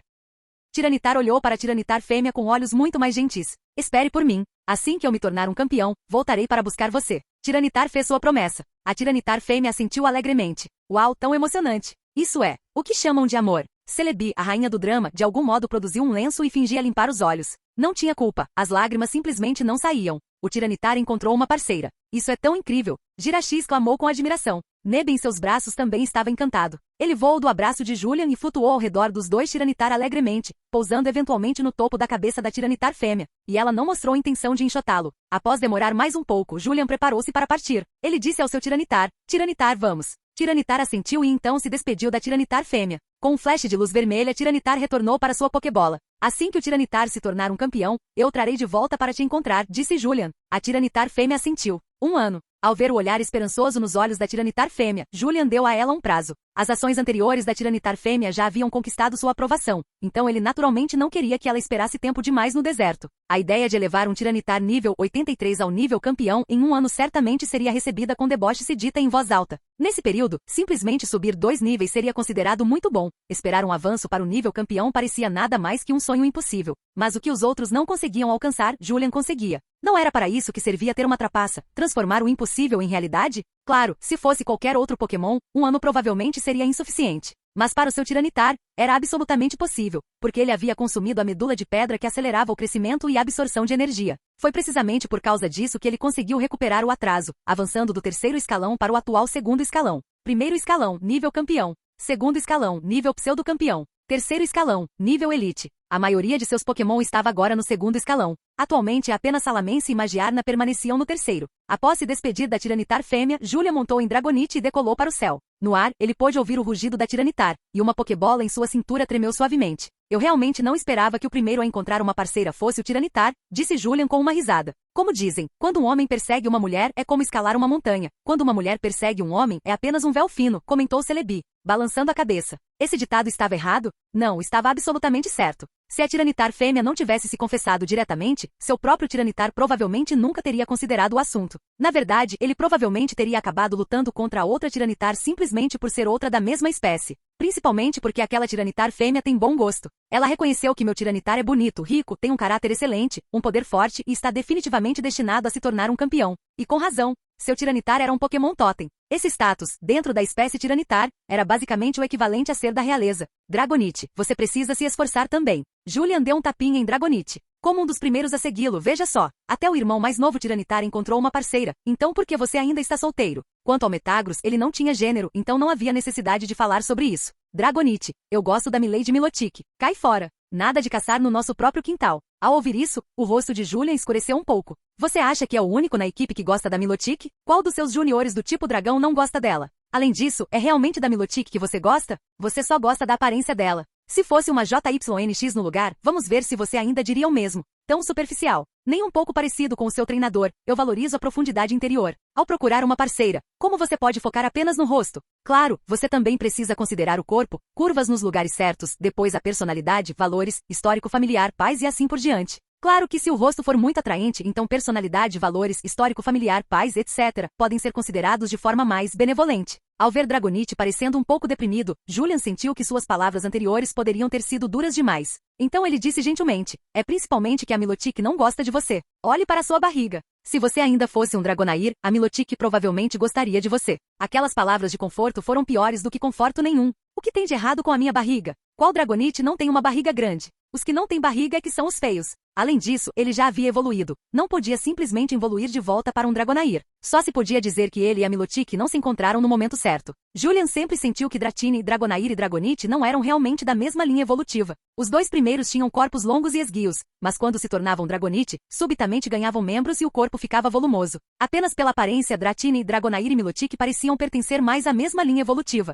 Tiranitar olhou para a Tiranitar fêmea com olhos muito mais gentis. Espere por mim. Assim que eu me tornar um campeão, voltarei para buscar você. Tiranitar fez sua promessa. A Tiranitar fêmea assentiu alegremente. Uau, tão emocionante. Isso é, o que chamam de amor. Celebi, a rainha do drama, de algum modo produziu um lenço e fingia limpar os olhos. Não tinha culpa, as lágrimas simplesmente não saíam. O Tiranitar encontrou uma parceira. Isso é tão incrível. Jirachi exclamou com admiração. Nebe em seus braços também estava encantado. Ele voou do abraço de Julian e flutuou ao redor dos dois Tiranitar alegremente, pousando eventualmente no topo da cabeça da Tiranitar fêmea, e ela não mostrou intenção de enxotá-lo. Após demorar mais um pouco, Julian preparou-se para partir. Ele disse ao seu Tiranitar, Tiranitar, vamos. Tiranitar assentiu e então se despediu da Tiranitar fêmea. Com um flash de luz vermelha, Tiranitar retornou para sua Pokébola. Assim que o Tiranitar se tornar um campeão, eu trarei de volta para te encontrar, disse Julian. A Tiranitar fêmea assentiu. 1 ano. Ao ver o olhar esperançoso nos olhos da Tiranitar fêmea, Julian deu a ela um prazo. As ações anteriores da Tiranitar fêmea já haviam conquistado sua aprovação, então ele naturalmente não queria que ela esperasse tempo demais no deserto. A ideia de elevar um Tiranitar nível 83 ao nível campeão em 1 ano certamente seria recebida com deboche se dita em voz alta. Nesse período, simplesmente subir 2 níveis seria considerado muito bom. Esperar um avanço para o nível campeão parecia nada mais que um sonho impossível. Mas o que os outros não conseguiam alcançar, Julian conseguia. Não era para isso que servia ter uma trapaça, transformar o impossível em realidade? Claro, se fosse qualquer outro Pokémon, 1 ano provavelmente seria insuficiente. Mas para o seu Tiranitar, era absolutamente possível, porque ele havia consumido a medula de pedra que acelerava o crescimento e a absorção de energia. Foi precisamente por causa disso que ele conseguiu recuperar o atraso, avançando do 3º escalão para o atual 2º escalão. 1º escalão, nível campeão. 2º escalão, nível pseudo-campeão. 3º escalão, nível elite. A maioria de seus Pokémon estava agora no 2º escalão. Atualmente apenas Salamence e Magiarna permaneciam no 3º. Após se despedir da Tiranitar fêmea, Julian montou em Dragonite e decolou para o céu. No ar, ele pôde ouvir o rugido da Tiranitar, e uma Pokébola em sua cintura tremeu suavemente. Eu realmente não esperava que o primeiro a encontrar uma parceira fosse o Tiranitar, disse Julian com uma risada. Como dizem, quando um homem persegue uma mulher é como escalar uma montanha. Quando uma mulher persegue um homem é apenas um véu fino, comentou Celebi, balançando a cabeça. Esse ditado estava errado? Não, estava absolutamente certo. Se a Tiranitar fêmea não tivesse se confessado diretamente, seu próprio Tiranitar provavelmente nunca teria considerado o assunto. Na verdade, ele provavelmente teria acabado lutando contra a outra Tiranitar simplesmente por ser outra da mesma espécie. Principalmente porque aquela Tiranitar fêmea tem bom gosto. Ela reconheceu que meu Tiranitar é bonito, rico, tem um caráter excelente, um poder forte e está definitivamente destinado a se tornar um campeão. E com razão. Seu Tiranitar era um Pokémon Totem. Esse status, dentro da espécie Tiranitar, era basicamente o equivalente a ser da realeza. Dragonite, você precisa se esforçar também. Julian deu um tapinha em Dragonite. Como um dos primeiros a segui-lo, veja só. Até o irmão mais novo Tiranitar encontrou uma parceira, então por que você ainda está solteiro? Quanto ao Metagross, ele não tinha gênero, então não havia necessidade de falar sobre isso. Dragonite, eu gosto da Milady Milotic. Cai fora. Nada de caçar no nosso próprio quintal. Ao ouvir isso, o rosto de Julian escureceu um pouco. Você acha que é o único na equipe que gosta da Milotic? Qual dos seus juniores do tipo dragão não gosta dela? Além disso, é realmente da Milotic que você gosta? Você só gosta da aparência dela. Se fosse uma JYNX no lugar, vamos ver se você ainda diria o mesmo. Tão superficial. Nem um pouco parecido com o seu treinador, eu valorizo a profundidade interior. Ao procurar uma parceira, como você pode focar apenas no rosto? Claro, você também precisa considerar o corpo, curvas nos lugares certos, depois a personalidade, valores, histórico familiar, paz e assim por diante. Claro que se o rosto for muito atraente, então personalidade, valores, histórico familiar, pais, etc., podem ser considerados de forma mais benevolente. Ao ver Dragonite parecendo um pouco deprimido, Julian sentiu que suas palavras anteriores poderiam ter sido duras demais. Então ele disse gentilmente, é principalmente que a Milotic não gosta de você. Olhe para sua barriga. Se você ainda fosse um Dragonair, a Milotic provavelmente gostaria de você. Aquelas palavras de conforto foram piores do que conforto nenhum. O que tem de errado com a minha barriga? Qual Dragonite não tem uma barriga grande? Os que não têm barriga é que são os feios. Além disso, ele já havia evoluído. Não podia simplesmente evoluir de volta para um Dragonair. Só se podia dizer que ele e a Milotic não se encontraram no momento certo. Julian sempre sentiu que Dratini, Dragonair e Dragonite não eram realmente da mesma linha evolutiva. Os dois primeiros tinham corpos longos e esguios, mas quando se tornavam Dragonite, subitamente ganhavam membros e o corpo ficava volumoso. Apenas pela aparência, Dratini, Dragonair e Milotic pareciam pertencer mais à mesma linha evolutiva.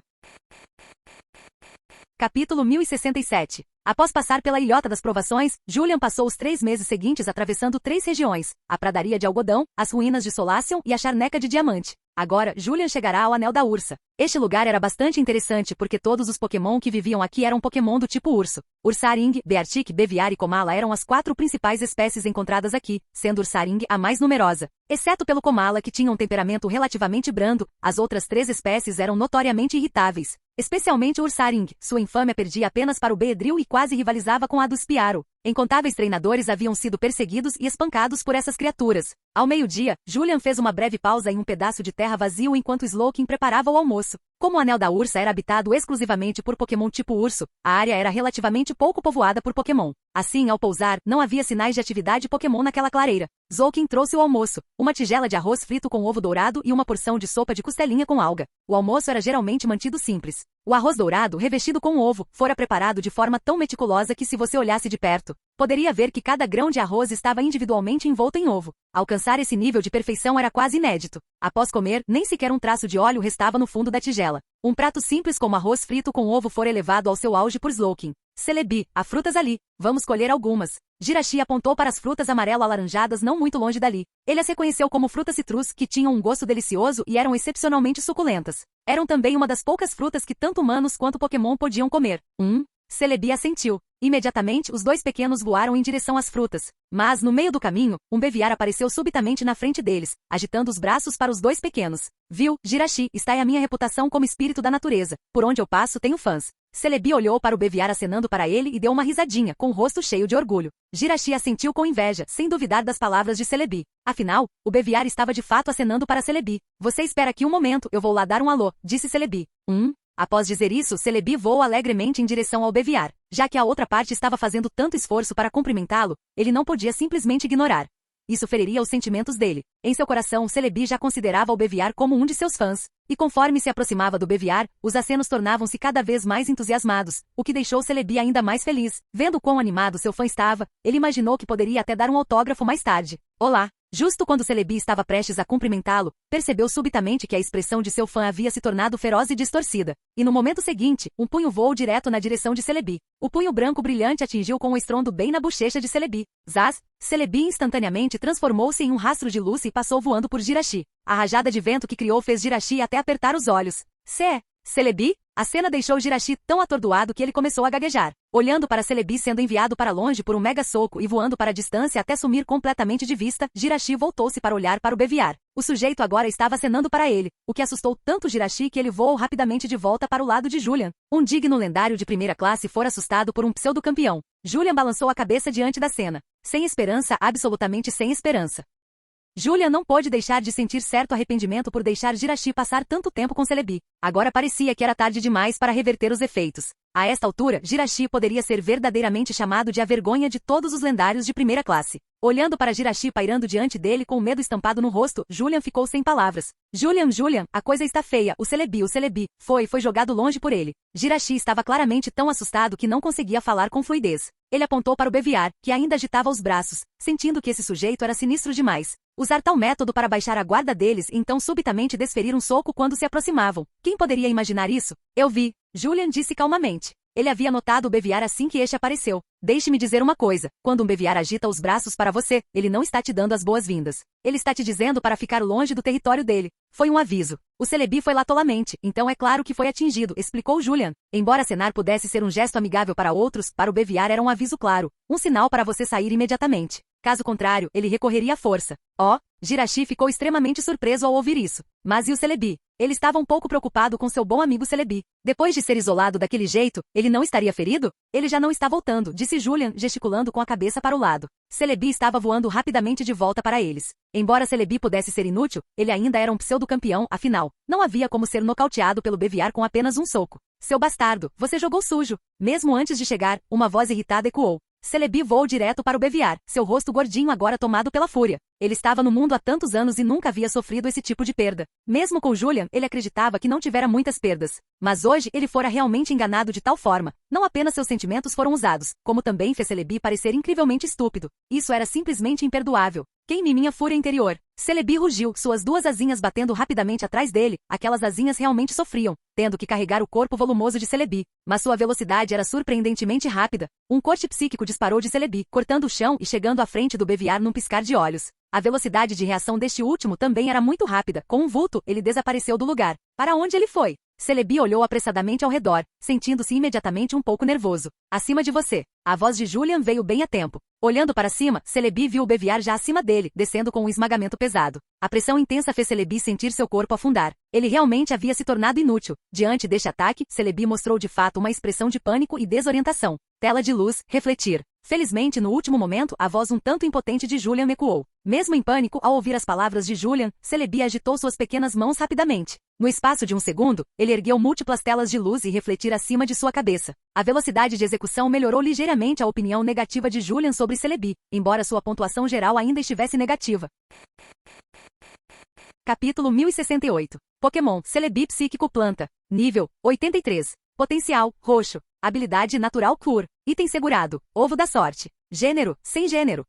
Capítulo 1067. Após passar pela ilhota das provações, Julian passou os 3 meses seguintes atravessando 3 regiões, a pradaria de algodão, as ruínas de Solacion e a charneca de diamante. Agora, Julian chegará ao Anel da Ursa. Este lugar era bastante interessante porque todos os Pokémon que viviam aqui eram Pokémon do tipo urso. Ursaring, Beartic, Beviar e Komala eram as 4 principais espécies encontradas aqui, sendo Ursaring a mais numerosa. Exceto pelo Komala que tinha um temperamento relativamente brando, as outras 3 espécies eram notoriamente irritáveis. Especialmente o Ursaring, sua infâmia perdia apenas para o Beedrill e quase rivalizava com a do Spiaro. Incontáveis treinadores haviam sido perseguidos e espancados por essas criaturas. Ao meio-dia, Julian fez uma breve pausa em um pedaço de terra vazio enquanto Slowking preparava o almoço. Como o Anel da Ursa era habitado exclusivamente por Pokémon tipo urso, a área era relativamente pouco povoada por Pokémon. Assim, ao pousar, não havia sinais de atividade Pokémon naquela clareira. Zolkin trouxe o almoço, uma tigela de arroz frito com ovo dourado e uma porção de sopa de costelinha com alga. O almoço era geralmente mantido simples. O arroz dourado, revestido com ovo, fora preparado de forma tão meticulosa que se você olhasse de perto, poderia ver que cada grão de arroz estava individualmente envolto em ovo. Alcançar esse nível de perfeição era quase inédito. Após comer, nem sequer um traço de óleo restava no fundo da tigela. Um prato simples como arroz frito com ovo fora elevado ao seu auge por Slowking. Celebi, há frutas ali. Vamos colher algumas. Jirachi apontou para as frutas amarelo-alaranjadas não muito longe dali. Ele as reconheceu como frutas citrus que tinham um gosto delicioso e eram excepcionalmente suculentas. Eram também uma das poucas frutas que tanto humanos quanto Pokémon podiam comer. Celebi assentiu. Imediatamente, os 2 pequenos voaram em direção às frutas. Mas, no meio do caminho, um Beviar apareceu subitamente na frente deles, agitando os braços para os 2 pequenos. Viu, Jirachi, está aí a minha reputação como espírito da natureza. Por onde eu passo, tenho fãs. Celebi olhou para o Beviar acenando para ele e deu uma risadinha, com o rosto cheio de orgulho. Jirachi assentiu com inveja, sem duvidar das palavras de Celebi. Afinal, o Beviar estava de fato acenando para Celebi. Você espera aqui um momento, eu vou lá dar um alô, disse Celebi. Após dizer isso, Celebi voou alegremente em direção ao Beviar. Já que a outra parte estava fazendo tanto esforço para cumprimentá-lo, ele não podia simplesmente ignorar. Isso feriria os sentimentos dele. Em seu coração, Celebi já considerava o Beviar como um de seus fãs. E conforme se aproximava do Beviar, os acenos tornavam-se cada vez mais entusiasmados, o que deixou Celebi ainda mais feliz. Vendo quão animado seu fã estava, ele imaginou que poderia até dar um autógrafo mais tarde. Olá! Justo quando Celebi estava prestes a cumprimentá-lo, percebeu subitamente que a expressão de seu fã havia se tornado feroz e distorcida. E no momento seguinte, um punho voou direto na direção de Celebi. O punho branco brilhante atingiu com um estrondo bem na bochecha de Celebi. Zaz! Celebi instantaneamente transformou-se em um rastro de luz e passou voando por Jirachi. A rajada de vento que criou fez Jirachi até apertar os olhos. Celebi? A cena deixou Jirachi tão atordoado que ele começou a gaguejar. Olhando para Celebi sendo enviado para longe por um mega soco e voando para a distância até sumir completamente de vista, Jirachi voltou-se para olhar para o Beviar. O sujeito agora estava acenando para ele, o que assustou tanto Jirachi que ele voou rapidamente de volta para o lado de Julian. Um digno lendário de primeira classe fora assustado por um pseudo-campeão. Julian balançou a cabeça diante da cena. Sem esperança, absolutamente sem esperança. Julian não pôde deixar de sentir certo arrependimento por deixar Jirachi passar tanto tempo com Celebi. Agora parecia que era tarde demais para reverter os efeitos. A esta altura, Jirachi poderia ser verdadeiramente chamado de a vergonha de todos os lendários de primeira classe. Olhando para Jirachi pairando diante dele com o medo estampado no rosto, Julian ficou sem palavras. Julian, a coisa está feia, o Celebi, foi jogado longe por ele. Jirachi estava claramente tão assustado que não conseguia falar com fluidez. Ele apontou para o Beviar, que ainda agitava os braços, sentindo que esse sujeito era sinistro demais. Usar tal método para baixar a guarda deles e então subitamente desferir um soco quando se aproximavam. Quem poderia imaginar isso? Eu vi, Julian disse calmamente. Ele havia notado o Beviar assim que este apareceu. Deixe-me dizer uma coisa, quando um Beviar agita os braços para você, ele não está te dando as boas-vindas. Ele está te dizendo para ficar longe do território dele. Foi um aviso. O Celebi foi lá tolamente, então é claro que foi atingido, explicou Julian. Embora acenar pudesse ser um gesto amigável para outros, para o Beviar era um aviso claro, um sinal para você sair imediatamente. Caso contrário, ele recorreria à força. Jirachi ficou extremamente surpreso ao ouvir isso. Mas e o Celebi? Ele estava um pouco preocupado com seu bom amigo Celebi. Depois de ser isolado daquele jeito, ele não estaria ferido? Ele já não está voltando, disse Julian, gesticulando com a cabeça para o lado. Celebi estava voando rapidamente de volta para eles. Embora Celebi pudesse ser inútil, ele ainda era um pseudo-campeão, afinal, não havia como ser nocauteado pelo Beviar com apenas um soco. Seu bastardo, você jogou sujo. Mesmo antes de chegar, uma voz irritada ecoou. Celebi voou direto para o Beviar, seu rosto gordinho agora tomado pela fúria. Ele estava no mundo há tantos anos e nunca havia sofrido esse tipo de perda. Mesmo com Julian, ele acreditava que não tivera muitas perdas. Mas hoje ele fora realmente enganado de tal forma. Não apenas seus sentimentos foram usados, como também fez Celebi parecer incrivelmente estúpido. Isso era simplesmente imperdoável. Queime minha fúria interior. Celebi rugiu, suas duas asinhas batendo rapidamente atrás dele, aquelas asinhas realmente sofriam, tendo que carregar o corpo volumoso de Celebi. Mas sua velocidade era surpreendentemente rápida. Um corte psíquico disparou de Celebi, cortando o chão e chegando à frente do Beviar num piscar de olhos. A velocidade de reação deste último também era muito rápida. Com um vulto, ele desapareceu do lugar. Para onde ele foi? Celebi olhou apressadamente ao redor, sentindo-se imediatamente um pouco nervoso. Acima de você. A voz de Julian veio bem a tempo. Olhando para cima, Celebi viu o Beviar já acima dele, descendo com um esmagamento pesado. A pressão intensa fez Celebi sentir seu corpo afundar. Ele realmente havia se tornado inútil. Diante deste ataque, Celebi mostrou de fato uma expressão de pânico e desorientação. Tela de luz, refletir. Felizmente, no último momento, a voz um tanto impotente de Julian ecoou. Mesmo em pânico, ao ouvir as palavras de Julian, Celebi agitou suas pequenas mãos rapidamente. No espaço de um segundo, ele ergueu múltiplas telas de luz e refletir acima de sua cabeça. A velocidade de execução melhorou ligeiramente a opinião negativa de Julian sobre Celebi, embora sua pontuação geral ainda estivesse negativa. Capítulo 1068. Pokémon Celebi Psíquico Planta. Nível 83. Potencial roxo. Habilidade natural Cure. Item segurado. Ovo da sorte. Gênero sem gênero.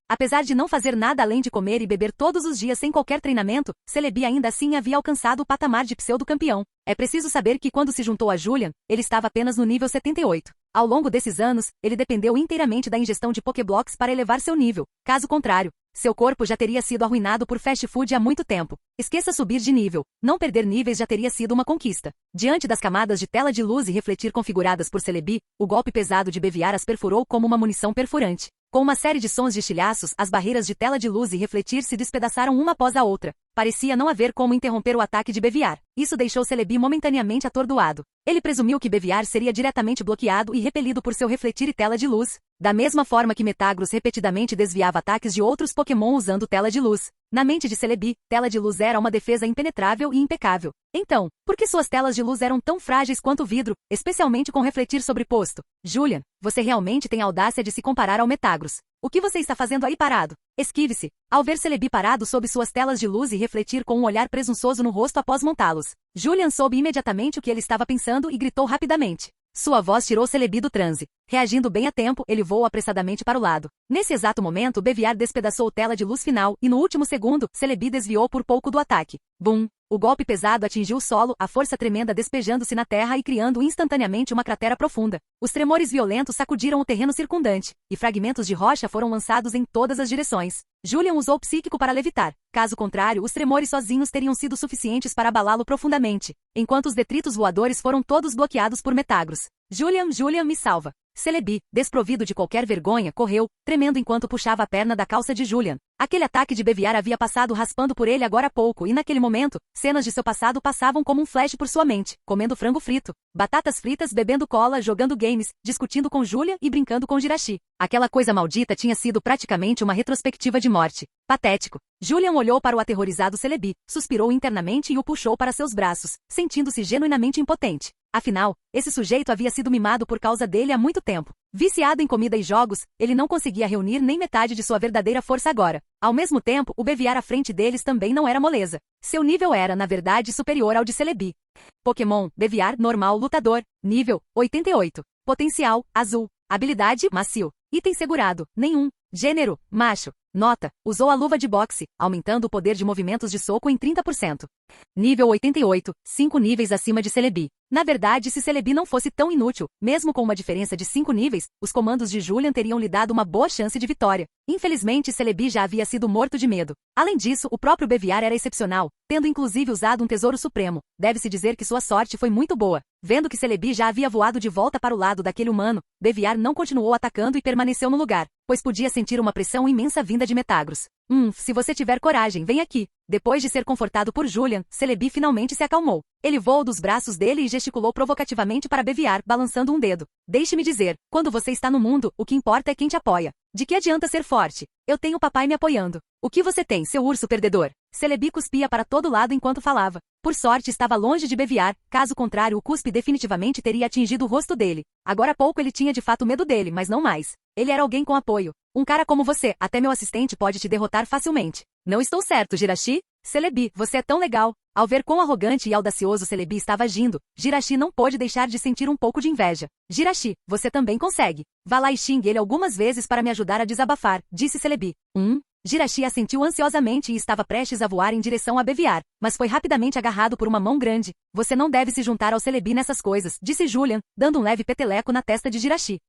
Apesar de não fazer nada além de comer e beber todos os dias sem qualquer treinamento, Celebi ainda assim havia alcançado o patamar de pseudo-campeão. É preciso saber que quando se juntou a Julian, ele estava apenas no nível 78. Ao longo desses anos, ele dependeu inteiramente da ingestão de Pokéblocks para elevar seu nível. Caso contrário, seu corpo já teria sido arruinado por fast food há muito tempo. Esqueça subir de nível. Não perder níveis já teria sido uma conquista. Diante das camadas de tela de luz e refletir configuradas por Celebi, o golpe pesado de Beviar as perfurou como uma munição perfurante. Com uma série de sons de estilhaços, as barreiras de tela de luz e refletir se despedaçaram uma após a outra. Parecia não haver como interromper o ataque de Beviar. Isso deixou Celebi momentaneamente atordoado. Ele presumiu que Beviar seria diretamente bloqueado e repelido por seu refletir e tela de luz. Da mesma forma que Metagross repetidamente desviava ataques de outros Pokémon usando tela de luz. Na mente de Celebi, tela de luz era uma defesa impenetrável e impecável. Então, por que suas telas de luz eram tão frágeis quanto vidro, especialmente com refletir sobreposto? Julian, você realmente tem a audácia de se comparar ao Metagross. O que você está fazendo aí parado? Esquive-se. Ao ver Celebi parado sob suas telas de luz e refletir com um olhar presunçoso no rosto após montá-los, Julian soube imediatamente o que ele estava pensando e gritou rapidamente. Sua voz tirou Celebi do transe. Reagindo bem a tempo, ele voou apressadamente para o lado. Nesse exato momento, Beviar despedaçou tela de luz final e no último segundo, Celebi desviou por pouco do ataque. Bum! O golpe pesado atingiu o solo, a força tremenda despejando-se na terra e criando instantaneamente uma cratera profunda. Os tremores violentos sacudiram o terreno circundante, e fragmentos de rocha foram lançados em todas as direções. Julian usou o psíquico para levitar. Caso contrário, os tremores sozinhos teriam sido suficientes para abalá-lo profundamente, enquanto os detritos voadores foram todos bloqueados por Metagross. Julian, me salva. Celebi, desprovido de qualquer vergonha, correu, tremendo enquanto puxava a perna da calça de Julian. Aquele ataque de Beviar havia passado raspando por ele agora há pouco e naquele momento, cenas de seu passado passavam como um flash por sua mente, comendo frango frito, batatas fritas, bebendo cola, jogando games, discutindo com Julian e brincando com Jirachi. Aquela coisa maldita tinha sido praticamente uma retrospectiva de morte. Patético. Julian olhou para o aterrorizado Celebi, suspirou internamente e o puxou para seus braços, sentindo-se genuinamente impotente. Afinal, esse sujeito havia sido mimado por causa dele há muito tempo. Viciado em comida e jogos, ele não conseguia reunir nem metade de sua verdadeira força agora. Ao mesmo tempo, o Beviar à frente deles também não era moleza. Seu nível era, na verdade, superior ao de Celebi. Pokémon, Beviar, normal, lutador, nível 88. Potencial, azul. Habilidade, macio. Item segurado, nenhum. Gênero, macho. Nota, usou a luva de boxe, aumentando o poder de movimentos de soco em 30%. Nível 88, 5 níveis acima de Celebi. Na verdade, se Celebi não fosse tão inútil, mesmo com uma diferença de 5 níveis, os comandos de Julian teriam lhe dado uma boa chance de vitória. Infelizmente, Celebi já havia sido morto de medo. Além disso, o próprio Beviar era excepcional, tendo inclusive usado um tesouro supremo. Deve-se dizer que sua sorte foi muito boa. Vendo que Celebi já havia voado de volta para o lado daquele humano, Beviar não continuou atacando e permaneceu no lugar, pois podia sentir uma pressão imensa vinda de Metagros. Se você tiver coragem, vem aqui. Depois de ser confortado por Julian, Celebi finalmente se acalmou. Ele voou dos braços dele e gesticulou provocativamente para Beviar, balançando um dedo. Deixe-me dizer, quando você está no mundo, o que importa é quem te apoia. De que adianta ser forte? Eu tenho papai me apoiando. O que você tem, seu urso perdedor? Celebi cuspia para todo lado enquanto falava. Por sorte estava longe de Beviar, caso contrário o cuspe definitivamente teria atingido o rosto dele. Agora há pouco ele tinha de fato medo dele, mas não mais. Ele era alguém com apoio. Um cara como você, até meu assistente pode te derrotar facilmente. Não estou certo, Jirachi? Celebi, você é tão legal. Ao ver quão arrogante e audacioso Celebi estava agindo, Jirachi não pôde deixar de sentir um pouco de inveja. Jirachi, você também consegue. Vá lá e xingue ele algumas vezes para me ajudar a desabafar, disse Celebi. Jirachi assentiu ansiosamente e estava prestes a voar em direção a Beviar, mas foi rapidamente agarrado por uma mão grande. Você não deve se juntar ao Celebi nessas coisas, disse Julian, dando um leve peteleco na testa de Jirachi.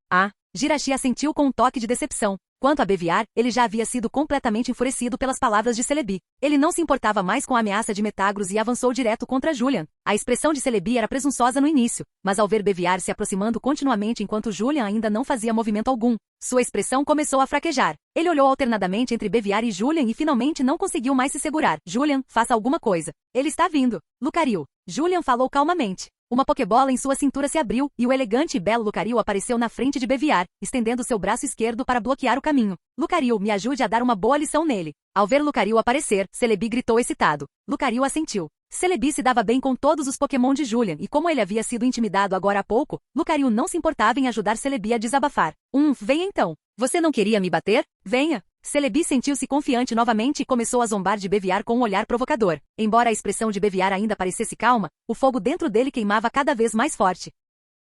Jirachi assentiu com um toque de decepção. Quanto a Beviar, ele já havia sido completamente enfurecido pelas palavras de Celebi. Ele não se importava mais com a ameaça de Metagros e avançou direto contra Julian. A expressão de Celebi era presunçosa no início, mas ao ver Beviar se aproximando continuamente enquanto Julian ainda não fazia movimento algum, sua expressão começou a fraquejar. Ele olhou alternadamente entre Beviar e Julian e finalmente não conseguiu mais se segurar. Julian, faça alguma coisa. Ele está vindo. Lucario. Julian falou calmamente. Uma pokebola em sua cintura se abriu, e o elegante e belo Lucario apareceu na frente de Beviar, estendendo seu braço esquerdo para bloquear o caminho. Lucario, me ajude a dar uma boa lição nele. Ao ver Lucario aparecer, Celebi gritou excitado. Lucario assentiu. Celebi se dava bem com todos os Pokémon de Julian e como ele havia sido intimidado agora há pouco, Lucario não se importava em ajudar Celebi a desabafar. Venha então. Você não queria me bater? Venha. Celebi sentiu-se confiante novamente e começou a zombar de Beviar com um olhar provocador. Embora a expressão de Beviar ainda parecesse calma, o fogo dentro dele queimava cada vez mais forte.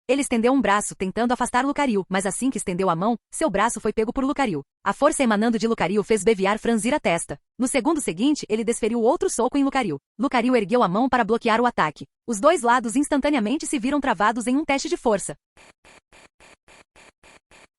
Ele estendeu um braço, tentando afastar Lucario, mas assim que estendeu a mão, seu braço foi pego por Lucario. A força emanando de Lucario fez Beviar franzir a testa. No segundo seguinte, ele desferiu outro soco em Lucario. Lucario ergueu a mão para bloquear o ataque. Os dois lados instantaneamente se viram travados em um teste de força.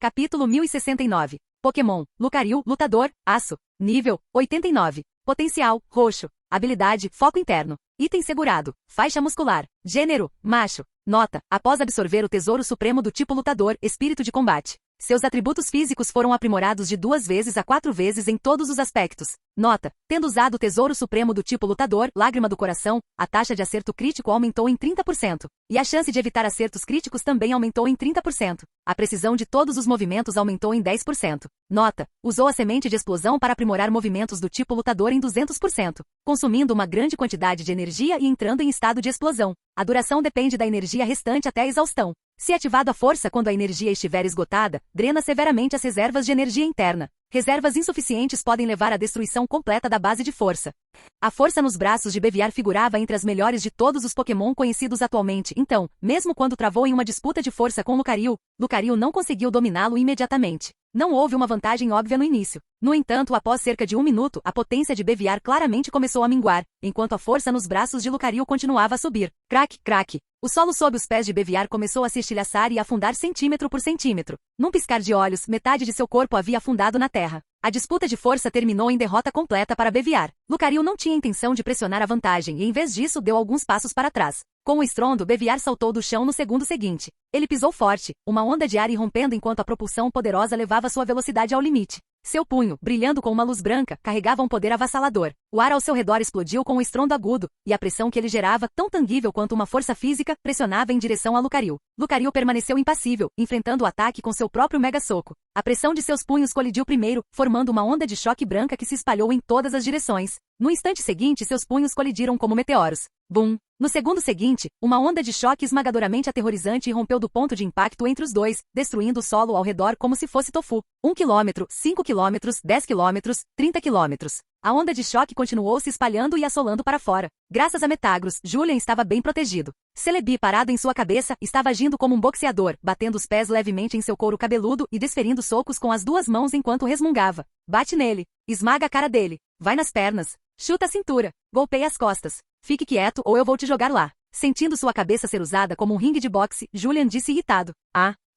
Capítulo 1069. Pokémon, Lucario, Lutador, Aço. Nível, 89. Potencial, Roxo. Habilidade, Foco Interno. Item segurado, Faixa Muscular. Gênero, Macho. Nota, após absorver o Tesouro Supremo do tipo Lutador, Espírito de Combate. Seus atributos físicos foram aprimorados de 2 vezes a 4 vezes em todos os aspectos. Nota, tendo usado o Tesouro Supremo do tipo Lutador, Lágrima do Coração, a taxa de acerto crítico aumentou em 30%. E a chance de evitar acertos críticos também aumentou em 30%. A precisão de todos os movimentos aumentou em 10%. Nota, usou a semente de explosão para aprimorar movimentos do tipo Lutador em 200%, consumindo uma grande quantidade de energia e entrando em estado de explosão. A duração depende da energia restante até a exaustão. Se ativado a força quando a energia estiver esgotada, drena severamente as reservas de energia interna. Reservas insuficientes podem levar à destruição completa da base de força. A força nos braços de Beviar figurava entre as melhores de todos os Pokémon conhecidos atualmente, então, mesmo quando travou em uma disputa de força com Lucario, Lucario não conseguiu dominá-lo imediatamente. Não houve uma vantagem óbvia no início. No entanto, após cerca de 1 minuto, a potência de Beviar claramente começou a minguar, enquanto a força nos braços de Lucario continuava a subir. Crack, crack. O solo sob os pés de Beviar começou a se estilhaçar e afundar centímetro por centímetro. Num piscar de olhos, metade de seu corpo havia afundado na terra. A disputa de força terminou em derrota completa para Beviar. Lucario não tinha intenção de pressionar a vantagem e em vez disso deu alguns passos para trás. Com o estrondo, Beviar saltou do chão no segundo seguinte. Ele pisou forte, uma onda de ar irrompendo enquanto a propulsão poderosa levava sua velocidade ao limite. Seu punho, brilhando com uma luz branca, carregava um poder avassalador. O ar ao seu redor explodiu com um estrondo agudo, e a pressão que ele gerava, tão tangível quanto uma força física, pressionava em direção a Lucario. Lucario permaneceu impassível, enfrentando o ataque com seu próprio mega soco. A pressão de seus punhos colidiu primeiro, formando uma onda de choque branca que se espalhou em todas as direções. No instante seguinte, seus punhos colidiram como meteoros. Bum! No segundo seguinte, uma onda de choque esmagadoramente aterrorizante irrompeu do ponto de impacto entre os dois, destruindo o solo ao redor como se fosse tofu. 1 quilômetro, 5 quilômetros, 10 quilômetros, 30 quilômetros. A onda de choque continuou se espalhando e assolando para fora. Graças a Metagros, Julian estava bem protegido. Celebi, parado em sua cabeça, estava agindo como um boxeador, batendo os pés levemente em seu couro cabeludo e desferindo socos com as 2 mãos enquanto resmungava. Bate nele. Esmaga a cara dele. Vai nas pernas. Chuta a cintura. Golpeia as costas. Fique quieto ou eu vou te jogar lá. Sentindo sua cabeça ser usada como um ringue de boxe, Julian disse irritado.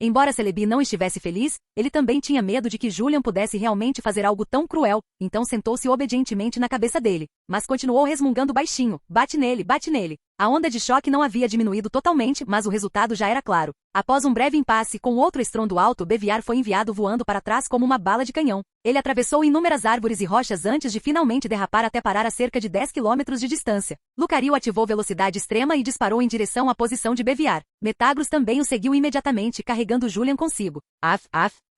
Embora Celebi não estivesse feliz, ele também tinha medo de que Julian pudesse realmente fazer algo tão cruel, então sentou-se obedientemente na cabeça dele, mas continuou resmungando baixinho, bate nele, bate nele. A onda de choque não havia diminuído totalmente, mas o resultado já era claro. Após um breve impasse com outro estrondo alto, Beviar foi enviado voando para trás como uma bala de canhão. Ele atravessou inúmeras árvores e rochas antes de finalmente derrapar até parar a cerca de 10 quilômetros de distância. Lucario ativou velocidade extrema e disparou em direção à posição de Beviar. Metagross também o seguiu imediatamente, carregando Julian consigo.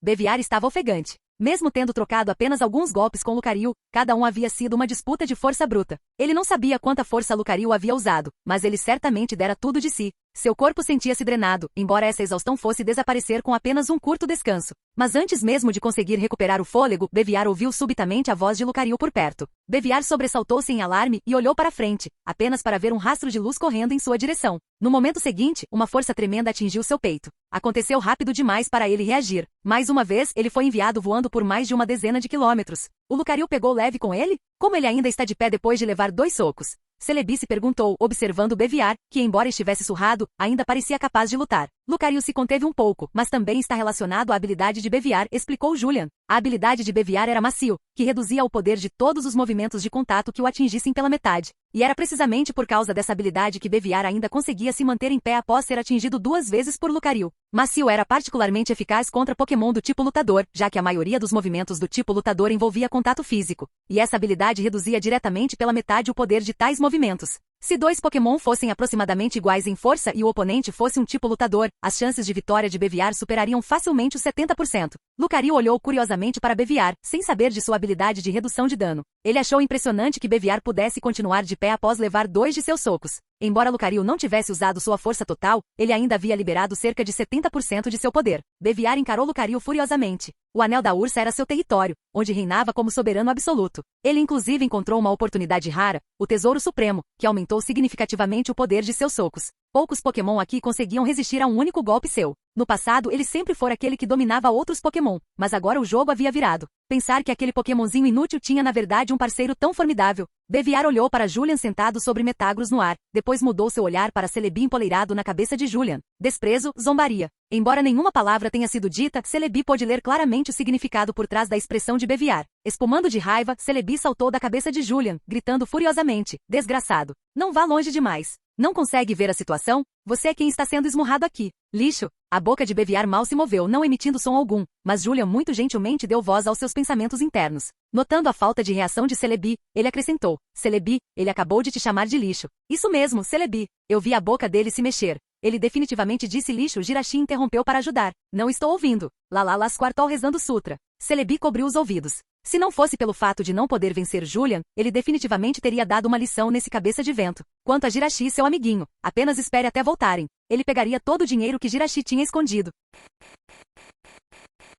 Beviar estava ofegante. Mesmo tendo trocado apenas alguns golpes com Lucario, cada um havia sido uma disputa de força bruta. Ele não sabia quanta força Lucario havia usado, mas ele certamente dera tudo de si. Seu corpo sentia-se drenado, embora essa exaustão fosse desaparecer com apenas um curto descanso. Mas antes mesmo de conseguir recuperar o fôlego, Beviar ouviu subitamente a voz de Lucario por perto. Beviar sobressaltou-se em alarme e olhou para frente, apenas para ver um rastro de luz correndo em sua direção. No momento seguinte, uma força tremenda atingiu seu peito. Aconteceu rápido demais para ele reagir. Mais uma vez, ele foi enviado voando por mais de uma dezena de quilômetros. O Lucario pegou leve com ele? Como ele ainda está de pé depois de levar 2 socos? Celebi se perguntou, observando Beviar, que embora estivesse surrado, ainda parecia capaz de lutar. Lucario se conteve um pouco, mas também está relacionado à habilidade de Beviar, explicou Julian. A habilidade de Beviar era macio, que reduzia o poder de todos os movimentos de contato que o atingissem pela metade. E era precisamente por causa dessa habilidade que Beviar ainda conseguia se manter em pé após ser atingido 2 vezes por Lucario. Macio era particularmente eficaz contra Pokémon do tipo lutador, já que a maioria dos movimentos do tipo lutador envolvia contato físico. E essa habilidade reduzia diretamente pela metade o poder de tais movimentos. Se 2 Pokémon fossem aproximadamente iguais em força e o oponente fosse um tipo lutador, as chances de vitória de Beviar superariam facilmente os 70%. Lucario olhou curiosamente para Beviar, sem saber de sua habilidade de redução de dano. Ele achou impressionante que Beviar pudesse continuar de pé após levar 2 de seus socos. Embora Lucario não tivesse usado sua força total, ele ainda havia liberado cerca de 70% de seu poder. Beviar encarou Lucario furiosamente. O Anel da Ursa era seu território, onde reinava como soberano absoluto. Ele inclusive encontrou uma oportunidade rara, o Tesouro Supremo, que aumentou significativamente o poder de seus socos. Poucos Pokémon aqui conseguiam resistir a um único golpe seu. No passado, ele sempre fora aquele que dominava outros Pokémon, mas agora o jogo havia virado. Pensar que aquele Pokémonzinho inútil tinha na verdade um parceiro tão formidável. Beviar olhou para Julian sentado sobre Metagross no ar, depois mudou seu olhar para Celebi empoleirado na cabeça de Julian. Desprezo, zombaria. Embora nenhuma palavra tenha sido dita, Celebi pôde ler claramente o significado por trás da expressão de Beviar. Espumando de raiva, Celebi saltou da cabeça de Julian, gritando furiosamente, desgraçado. Não vá longe demais. Não consegue ver a situação? Você é quem está sendo esmurrado aqui. Lixo. A boca de Beviar mal se moveu, não emitindo som algum, mas Julian muito gentilmente deu voz aos seus pensamentos internos. Notando a falta de reação de Celebi, ele acrescentou, Celebi, ele acabou de te chamar de lixo. Isso mesmo, Celebi. Eu vi a boca dele se mexer. Ele definitivamente disse lixo. Jirachi interrompeu para ajudar. Não estou ouvindo. Lalalas quartou rezando sutra. Celebi cobriu os ouvidos. Se não fosse pelo fato de não poder vencer Julian, ele definitivamente teria dado uma lição nesse cabeça de vento. Quanto a Jirachi, seu amiguinho, apenas espere até voltarem. Ele pegaria todo o dinheiro que Jirachi tinha escondido.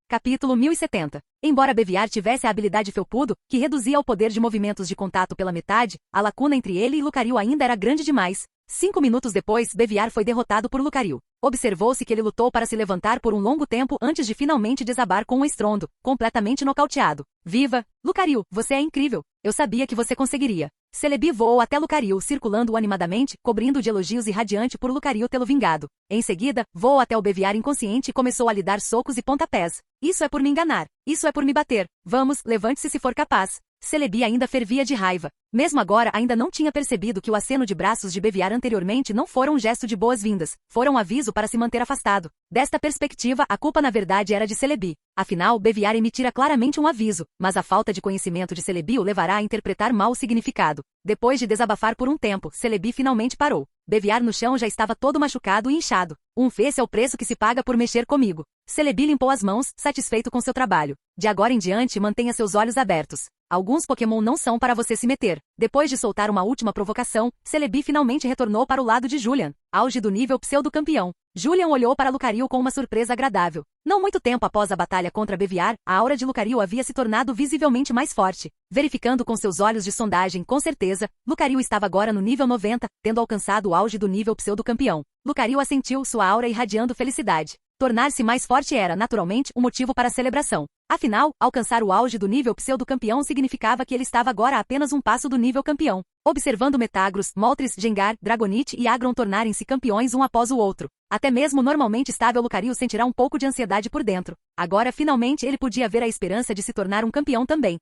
Capítulo 1070. Embora Beviar tivesse a habilidade Felpudo, que reduzia o poder de movimentos de contato pela metade, a lacuna entre ele e Lucario ainda era grande demais. 5 minutos depois, Beviar foi derrotado por Lucario. Observou-se que ele lutou para se levantar por um longo tempo antes de finalmente desabar com um estrondo, completamente nocauteado. Viva! Lucario, você é incrível! Eu sabia que você conseguiria. Celebi voou até Lucario, circulando-o animadamente, cobrindo de elogios e radiante por Lucario tê-lo vingado. Em seguida, voou até o Beviar inconsciente e começou a lhe dar socos e pontapés. Isso é por me enganar. Isso é por me bater. Vamos, levante-se se for capaz. Celebi ainda fervia de raiva. Mesmo agora ainda não tinha percebido que o aceno de braços de Beviar anteriormente não fora um gesto de boas-vindas, fora um aviso para se manter afastado. Desta perspectiva, a culpa na verdade era de Celebi. Afinal, Beviar emitira claramente um aviso, mas a falta de conhecimento de Celebi o levará a interpretar mal o significado. Depois de desabafar por um tempo, Celebi finalmente parou. Beviar no chão já estava todo machucado e inchado. Esse é o preço que se paga por mexer comigo. Celebi limpou as mãos, satisfeito com seu trabalho. De agora em diante, mantenha seus olhos abertos. Alguns Pokémon não são para você se meter. Depois de soltar uma última provocação, Celebi finalmente retornou para o lado de Julian. Auge do nível pseudo-campeão. Julian olhou para Lucario com uma surpresa agradável. Não muito tempo após a batalha contra Beviar, a aura de Lucario havia se tornado visivelmente mais forte. Verificando com seus olhos de sondagem com certeza, Lucario estava agora no nível 90, tendo alcançado o auge do nível pseudo-campeão. Lucario assentiu, sua aura irradiando felicidade. Tornar-se mais forte era, naturalmente, um motivo para celebração. Afinal, alcançar o auge do nível pseudo-campeão significava que ele estava agora a apenas um passo do nível campeão. observando Metagross, Moltres, Gengar, Dragonite e Aggron tornarem-se campeões um após o outro. Até mesmo o normalmente estável Lucario sentirá um pouco de ansiedade por dentro. Agora finalmente ele podia ver a esperança de se tornar um campeão também.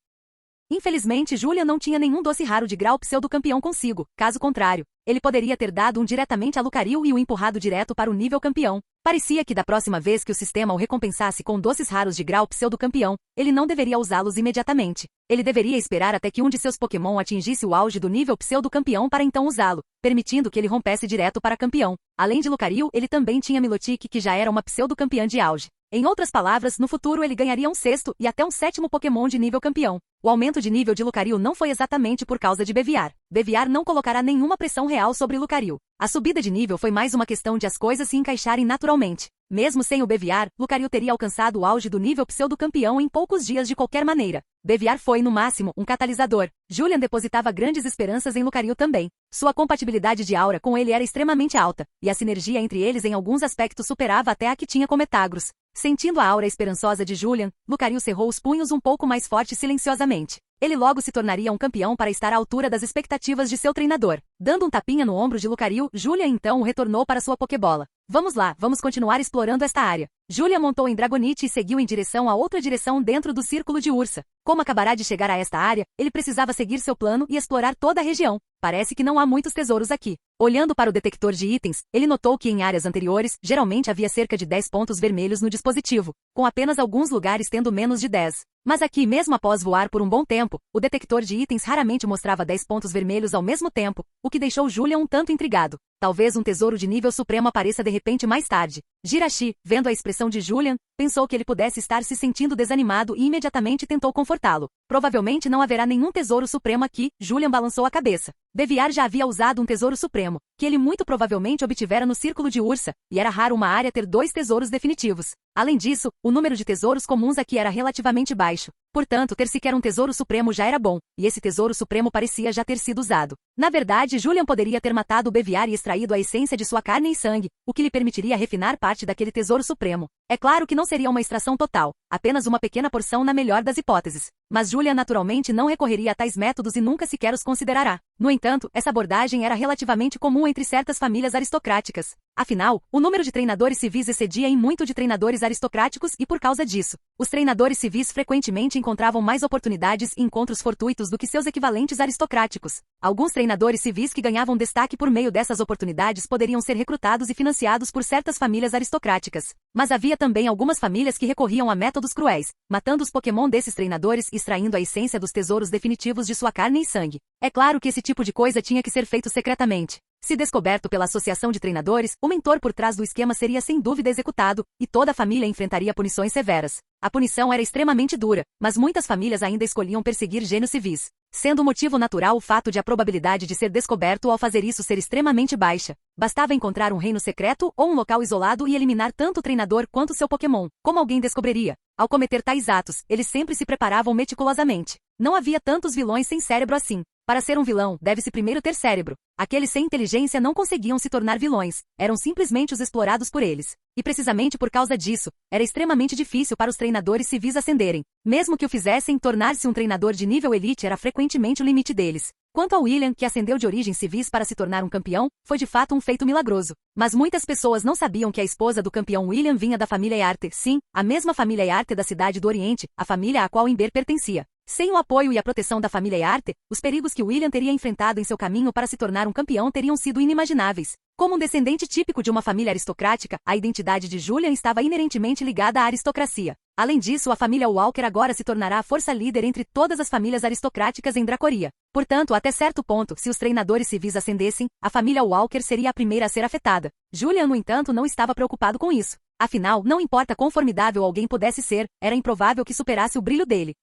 Infelizmente, Julian não tinha nenhum doce raro de grau pseudo-campeão consigo. Caso contrário, ele poderia ter dado um diretamente a Lucario e o empurrado direto para o nível campeão. Parecia que da próxima vez que o sistema o recompensasse com doces raros de grau pseudo-campeão, ele não deveria usá-los imediatamente. Ele deveria esperar até que um de seus Pokémon atingisse o auge do nível pseudo-campeão para então usá-lo, permitindo que ele rompesse direto para campeão. Além de Lucario, ele também tinha Milotic, que já era uma pseudo-campeã de auge. Em outras palavras, no futuro ele ganharia um sexto e até um sétimo Pokémon de nível campeão. O aumento de nível de Lucario não foi exatamente por causa de Beviar. Beviar não colocará nenhuma pressão real sobre Lucario. A subida de nível foi mais uma questão de as coisas se encaixarem naturalmente. Mesmo sem o Beviar, Lucario teria alcançado o auge do nível pseudo-campeão em poucos dias de qualquer maneira. Beviar foi, no máximo, um catalisador. Julian depositava grandes esperanças em Lucario também. Sua compatibilidade de aura com ele era extremamente alta, e a sinergia entre eles em alguns aspectos superava até a que tinha com Metagross. Sentindo a aura esperançosa de Julian, Lucario cerrou os punhos um pouco mais forte silenciosamente. Ele logo se tornaria um campeão para estar à altura das expectativas de seu treinador. Dando um tapinha no ombro de Lucario, Julian então o retornou para sua Pokébola. Vamos lá, vamos continuar explorando esta área. Julian montou em Dragonite e seguiu em direção a outra direção dentro do círculo de Ursa. Como acabará de chegar a esta área, ele precisava seguir seu plano e explorar toda a região. Parece que não há muitos tesouros aqui. Olhando para o detector de itens, ele notou que em áreas anteriores, geralmente havia cerca de 10 pontos vermelhos no dispositivo, com apenas alguns lugares tendo menos de 10. Mas aqui, mesmo após voar por um bom tempo, o detector de itens raramente mostrava 10 pontos vermelhos ao mesmo tempo, o que deixou Julian um tanto intrigado. Talvez um tesouro de nível supremo apareça de repente mais tarde. Jirachi, vendo a expressão de Julian, pensou que ele pudesse estar se sentindo desanimado e imediatamente tentou confortá-lo. Provavelmente não haverá nenhum tesouro supremo aqui, Julian balançou a cabeça. Beviar já havia usado um tesouro supremo, que ele muito provavelmente obtivera no círculo de Ursa, e era raro uma área ter 2 tesouros definitivos. Além disso, o número de tesouros comuns aqui era relativamente baixo. Portanto, ter sequer um tesouro supremo já era bom, e esse tesouro supremo parecia já ter sido usado. Na verdade, Julian poderia ter matado o Beviar e extraído a essência de sua carne e sangue, o que lhe permitiria refinar parte daquele tesouro supremo. É claro que não seria uma extração total, apenas uma pequena porção na melhor das hipóteses. Mas Julian naturalmente não recorreria a tais métodos e nunca sequer os considerará. No entanto, essa abordagem era relativamente comum entre certas famílias aristocráticas. Afinal, o número de treinadores civis excedia em muito de treinadores aristocráticos e por causa disso, os treinadores civis frequentemente encontravam mais oportunidades e encontros fortuitos do que seus equivalentes aristocráticos. Alguns treinadores civis que ganhavam destaque por meio dessas oportunidades poderiam ser recrutados e financiados por certas famílias aristocráticas. Mas havia também algumas famílias que recorriam a métodos cruéis, matando os Pokémon desses treinadores e extraindo a essência dos tesouros definitivos de sua carne e sangue. É claro que esse tipo de coisa tinha que ser feito secretamente. Se descoberto pela associação de treinadores, o mentor por trás do esquema seria sem dúvida executado, e toda a família enfrentaria punições severas. A punição era extremamente dura, mas muitas famílias ainda escolhiam perseguir gênios civis, sendo motivo natural o fato de a probabilidade de ser descoberto ao fazer isso ser extremamente baixa. Bastava encontrar um reino secreto ou um local isolado e eliminar tanto o treinador quanto seu Pokémon. Como alguém descobriria? Ao cometer tais atos, eles sempre se preparavam meticulosamente. Não havia tantos vilões sem cérebro assim. Para ser um vilão, deve-se primeiro ter cérebro. Aqueles sem inteligência não conseguiam se tornar vilões, eram simplesmente os explorados por eles. E precisamente por causa disso, era extremamente difícil para os treinadores civis ascenderem. Mesmo que o fizessem, tornar-se um treinador de nível elite era frequentemente o limite deles. Quanto a William, que ascendeu de origens civis para se tornar um campeão, foi de fato um feito milagroso. Mas muitas pessoas não sabiam que a esposa do campeão William vinha da família Earte, sim, a mesma família Earte da cidade do Oriente, a família a qual Ember pertencia. Sem o apoio e a proteção da família Earte, os perigos que William teria enfrentado em seu caminho para se tornar um campeão teriam sido inimagináveis. Como um descendente típico de uma família aristocrática, a identidade de Julian estava inerentemente ligada à aristocracia. Além disso, a família Walker agora se tornará a força líder entre todas as famílias aristocráticas em Dracoria. Portanto, até certo ponto, se os treinadores civis ascendessem, a família Walker seria a primeira a ser afetada. Julian, no entanto, não estava preocupado com isso. Afinal, não importa quão formidável alguém pudesse ser, era improvável que superasse o brilho dele.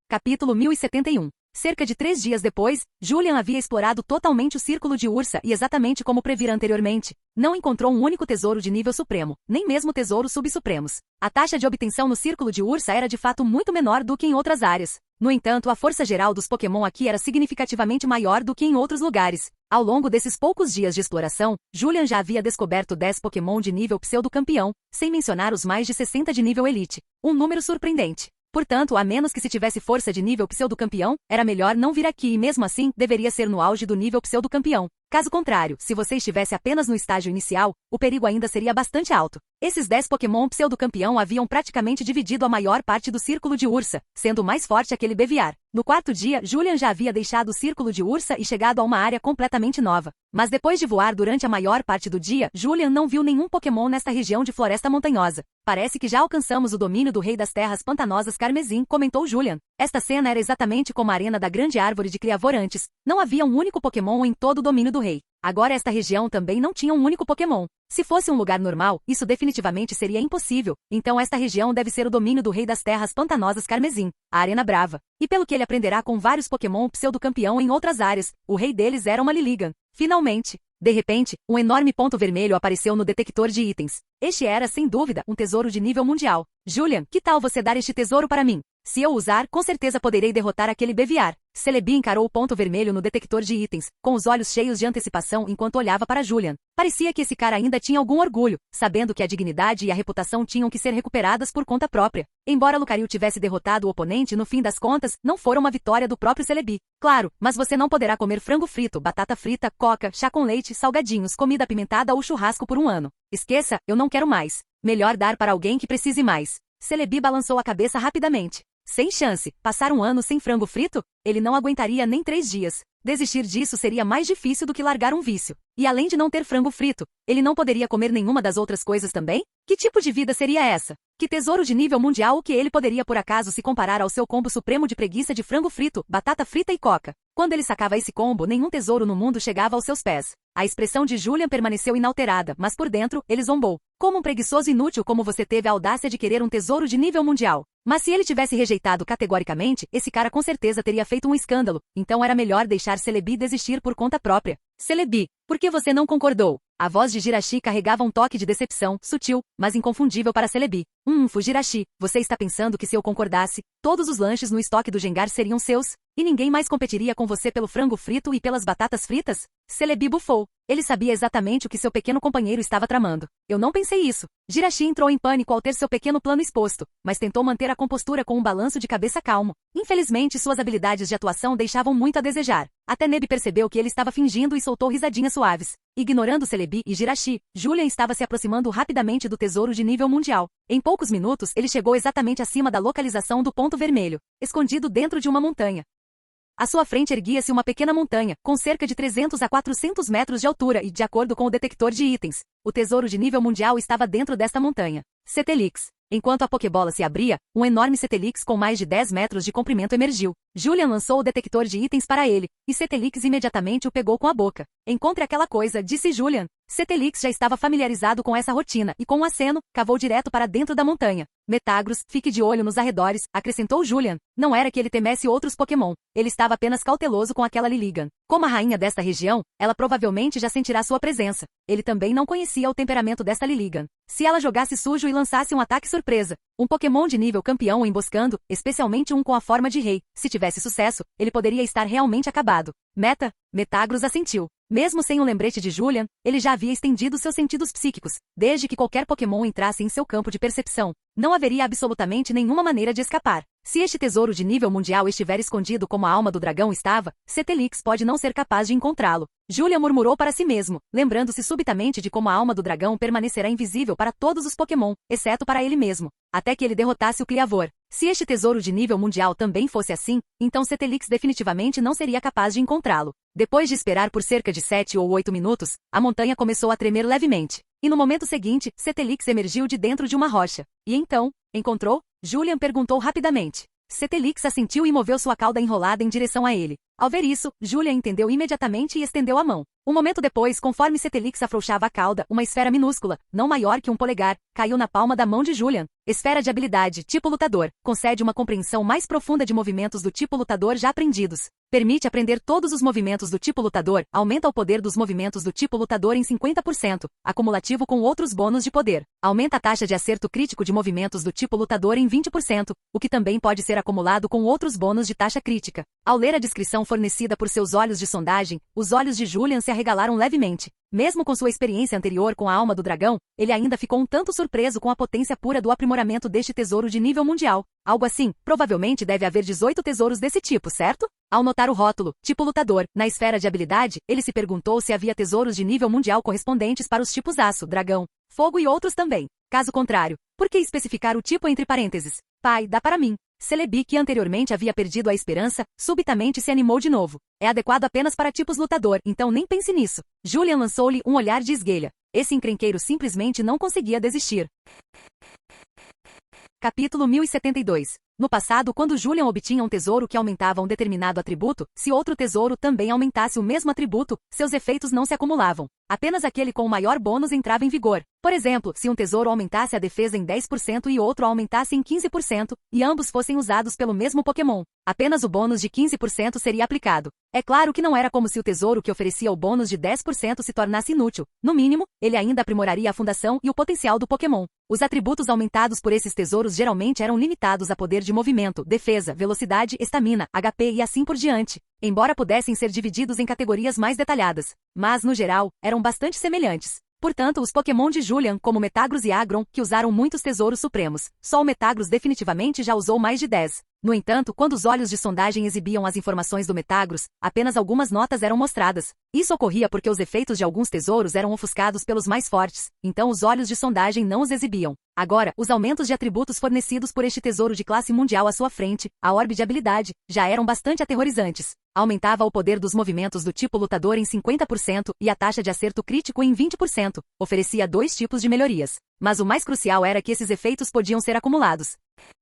Capítulo 1071. Cerca de 3 dias depois, Julian havia explorado totalmente o círculo de Ursa e exatamente como previra anteriormente, não encontrou um único tesouro de nível supremo, nem mesmo tesouros subsupremos. A taxa de obtenção no círculo de Ursa era de fato muito menor do que em outras áreas. No entanto, a força geral dos Pokémon aqui era significativamente maior do que em outros lugares. Ao longo desses poucos dias de exploração, Julian já havia descoberto 10 Pokémon de nível pseudo-campeão, sem mencionar os mais de 60 de nível elite. Um número surpreendente. Portanto, a menos que se tivesse força de nível pseudo-campeão, era melhor não vir aqui e mesmo assim, deveria ser no auge do nível pseudo-campeão. Caso contrário, se você estivesse apenas no estágio inicial, o perigo ainda seria bastante alto. Esses 10 Pokémon pseudo-campeão haviam praticamente dividido a maior parte do círculo de Ursa, sendo o mais forte aquele Beviar. No quarto dia, Julian já havia deixado o círculo de Ursa e chegado a uma área completamente nova. Mas depois de voar durante a maior parte do dia, Julian não viu nenhum Pokémon nesta região de floresta montanhosa. Parece que já alcançamos o domínio do Rei das Terras Pantanosas Carmesim, comentou Julian. Esta cena era exatamente como a arena da grande árvore de Criavor antes. Não havia um único Pokémon em todo o domínio do rei. Agora esta região também não tinha um único Pokémon. Se fosse um lugar normal, isso definitivamente seria impossível. Então esta região deve ser o domínio do Rei das Terras Pantanosas Carmesim, a Arena Brava. E pelo que ele aprenderá com vários Pokémon pseudo-campeão em outras áreas, o rei deles era uma Liligan. Finalmente, de repente, um enorme ponto vermelho apareceu no detector de itens. Este era, sem dúvida, um tesouro de nível mundial. Julian, que tal você dar este tesouro para mim? Se eu usar, com certeza poderei derrotar aquele Beviar. Celebi encarou o ponto vermelho no detector de itens, com os olhos cheios de antecipação enquanto olhava para Julian. Parecia que esse cara ainda tinha algum orgulho, sabendo que a dignidade e a reputação tinham que ser recuperadas por conta própria. Embora Lucario tivesse derrotado o oponente, no fim das contas, não fora uma vitória do próprio Celebi. Claro, mas você não poderá comer frango frito, batata frita, coca, chá com leite, salgadinhos, comida apimentada ou churrasco por um ano. Esqueça, eu não quero mais. Melhor dar para alguém que precise mais. Celebi balançou a cabeça rapidamente. Sem chance. Passar um ano sem frango frito? Ele não aguentaria nem 3 dias. Desistir disso seria mais difícil do que largar um vício. E além de não ter frango frito, ele não poderia comer nenhuma das outras coisas também? Que tipo de vida seria essa? Que tesouro de nível mundial o que ele poderia por acaso se comparar ao seu combo supremo de preguiça de frango frito, batata frita e coca? Quando ele sacava esse combo, nenhum tesouro no mundo chegava aos seus pés. A expressão de Julian permaneceu inalterada, mas por dentro, ele zombou. Como um preguiçoso inútil como você teve a audácia de querer um tesouro de nível mundial. Mas se ele tivesse rejeitado categoricamente, esse cara com certeza teria feito um escândalo, então era melhor deixar Celebi desistir por conta própria. Celebi, por que você não concordou? A voz de Jirachi carregava um toque de decepção, sutil, mas inconfundível para Celebi. Fujirashi, você está pensando que se eu concordasse, todos os lanches no estoque do Gengar seriam seus? E ninguém mais competiria com você pelo frango frito e pelas batatas fritas? Celebi bufou. Ele sabia exatamente o que seu pequeno companheiro estava tramando. Eu não pensei isso. Jirachi entrou em pânico ao ter seu pequeno plano exposto, mas tentou manter a compostura com um balanço de cabeça calmo. Infelizmente, suas habilidades de atuação deixavam muito a desejar. Até Nebe percebeu que ele estava fingindo e soltou risadinhas suaves. Ignorando Celebi e Jirachi, Julian estava se aproximando rapidamente do tesouro de nível mundial. Em poucos minutos, ele chegou exatamente acima da localização do ponto vermelho, escondido dentro de uma montanha. À sua frente erguia-se uma pequena montanha, com cerca de 300 a 400 metros de altura e, de acordo com o detector de itens, o tesouro de nível mundial estava dentro desta montanha. Cetelix. Enquanto a Pokébola se abria, um enorme Cetelix com mais de 10 metros de comprimento emergiu. Julian lançou o detector de itens para ele, e Cetelix imediatamente o pegou com a boca. Encontre aquela coisa, disse Julian. Cetelix já estava familiarizado com essa rotina e com um aceno, cavou direto para dentro da montanha. Metagross, fique de olho nos arredores, acrescentou Julian. Não era que ele temesse outros Pokémon, ele estava apenas cauteloso com aquela Liligan. Como a rainha desta região, ela provavelmente já sentirá sua presença. Ele também não conhecia o temperamento desta Liligan. Se ela jogasse sujo e lançasse um ataque surpresa, um Pokémon de nível campeão o emboscando, especialmente um com a forma de rei, se tivesse sucesso, ele poderia estar realmente acabado. Metagross assentiu. Mesmo sem um lembrete de Julian, ele já havia estendido seus sentidos psíquicos, desde que qualquer Pokémon entrasse em seu campo de percepção. Não haveria absolutamente nenhuma maneira de escapar. Se este tesouro de nível mundial estiver escondido como a alma do dragão estava, Cetelix pode não ser capaz de encontrá-lo. Julian murmurou para si mesmo, lembrando-se subitamente de como a alma do dragão permanecerá invisível para todos os Pokémon, exceto para ele mesmo, até que ele derrotasse o Criavor. Se este tesouro de nível mundial também fosse assim, então Cetelix definitivamente não seria capaz de encontrá-lo. Depois de esperar por cerca de 7 ou 8 minutos, a montanha começou a tremer levemente. E no momento seguinte, Cetelix emergiu de dentro de uma rocha. E então, encontrou? Julian perguntou rapidamente. Cetelix assentiu e moveu sua cauda enrolada em direção a ele. Ao ver isso, Julian entendeu imediatamente e estendeu a mão. Um momento depois, conforme Cetelix afrouxava a cauda, uma esfera minúscula, não maior que um polegar, caiu na palma da mão de Julian. Esfera de habilidade, tipo lutador, concede uma compreensão mais profunda de movimentos do tipo lutador já aprendidos. Permite aprender todos os movimentos do tipo lutador, aumenta o poder dos movimentos do tipo lutador em 50%, acumulativo com outros bônus de poder. Aumenta a taxa de acerto crítico de movimentos do tipo lutador em 20%, o que também pode ser acumulado com outros bônus de taxa crítica. Ao ler a descrição fornecida por seus olhos de sondagem, os olhos de Julian se arregalaram levemente. Mesmo com sua experiência anterior com a alma do dragão, ele ainda ficou um tanto surpreso com a potência pura do aprimoramento deste tesouro de nível mundial. Algo assim, provavelmente deve haver 18 tesouros desse tipo, certo? Ao notar o rótulo, tipo lutador, na esfera de habilidade, ele se perguntou se havia tesouros de nível mundial correspondentes para os tipos aço, dragão, fogo e outros também. Caso contrário, por que especificar o tipo entre parênteses? Pai, dá para mim. Celebi, que anteriormente havia perdido a esperança, subitamente se animou de novo. É adequado apenas para tipos lutador, então nem pense nisso. Julian lançou-lhe um olhar de esguelha. Esse encrenqueiro simplesmente não conseguia desistir. Capítulo 1072. No passado, quando Julian obtinha um tesouro que aumentava um determinado atributo, se outro tesouro também aumentasse o mesmo atributo, seus efeitos não se acumulavam. Apenas aquele com o maior bônus entrava em vigor. Por exemplo, se um tesouro aumentasse a defesa em 10% e outro aumentasse em 15%, e ambos fossem usados pelo mesmo Pokémon, apenas o bônus de 15% seria aplicado. É claro que não era como se o tesouro que oferecia o bônus de 10% se tornasse inútil. No mínimo, ele ainda aprimoraria a fundação e o potencial do Pokémon. Os atributos aumentados por esses tesouros geralmente eram limitados a poder de movimento, defesa, velocidade, estamina, HP e assim por diante, embora pudessem ser divididos em categorias mais detalhadas. Mas, no geral, eram bastante semelhantes. Portanto, os Pokémon de Julian, como Metagross e Aggron, que usaram muitos tesouros supremos. Só o Metagross definitivamente já usou mais de 10. No entanto, quando os olhos de sondagem exibiam as informações do Metagross, apenas algumas notas eram mostradas. Isso ocorria porque os efeitos de alguns tesouros eram ofuscados pelos mais fortes, então os olhos de sondagem não os exibiam. Agora, os aumentos de atributos fornecidos por este tesouro de classe mundial à sua frente, a orbe de habilidade, já eram bastante aterrorizantes. Aumentava o poder dos movimentos do tipo lutador em 50% e a taxa de acerto crítico em 20%. Oferecia 2 tipos de melhorias. Mas o mais crucial era que esses efeitos podiam ser acumulados.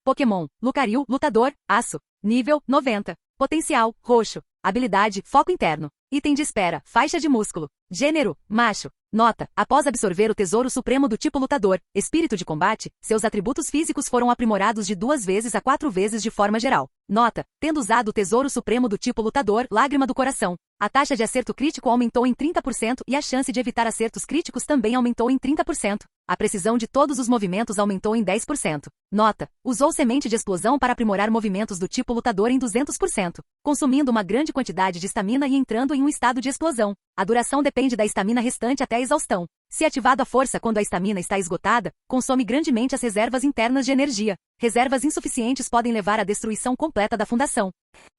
Pokémon, Lucario, lutador, aço, nível 90, potencial, roxo, habilidade, foco interno, item de espera, faixa de músculo, gênero, macho. Nota, após absorver o tesouro supremo do tipo lutador, espírito de combate, seus atributos físicos foram aprimorados de 2 vezes a 4 vezes de forma geral. Nota, tendo usado o tesouro supremo do tipo lutador, lágrima do coração, a taxa de acerto crítico aumentou em 30% e a chance de evitar acertos críticos também aumentou em 30%. A precisão de todos os movimentos aumentou em 10%. Nota, usou semente de explosão para aprimorar movimentos do tipo lutador em 200%, consumindo uma grande quantidade de estamina e entrando em um estado de explosão. A duração depende da estamina restante até a exaustão. Se ativado à força quando a estamina está esgotada, consome grandemente as reservas internas de energia. Reservas insuficientes podem levar à destruição completa da fundação.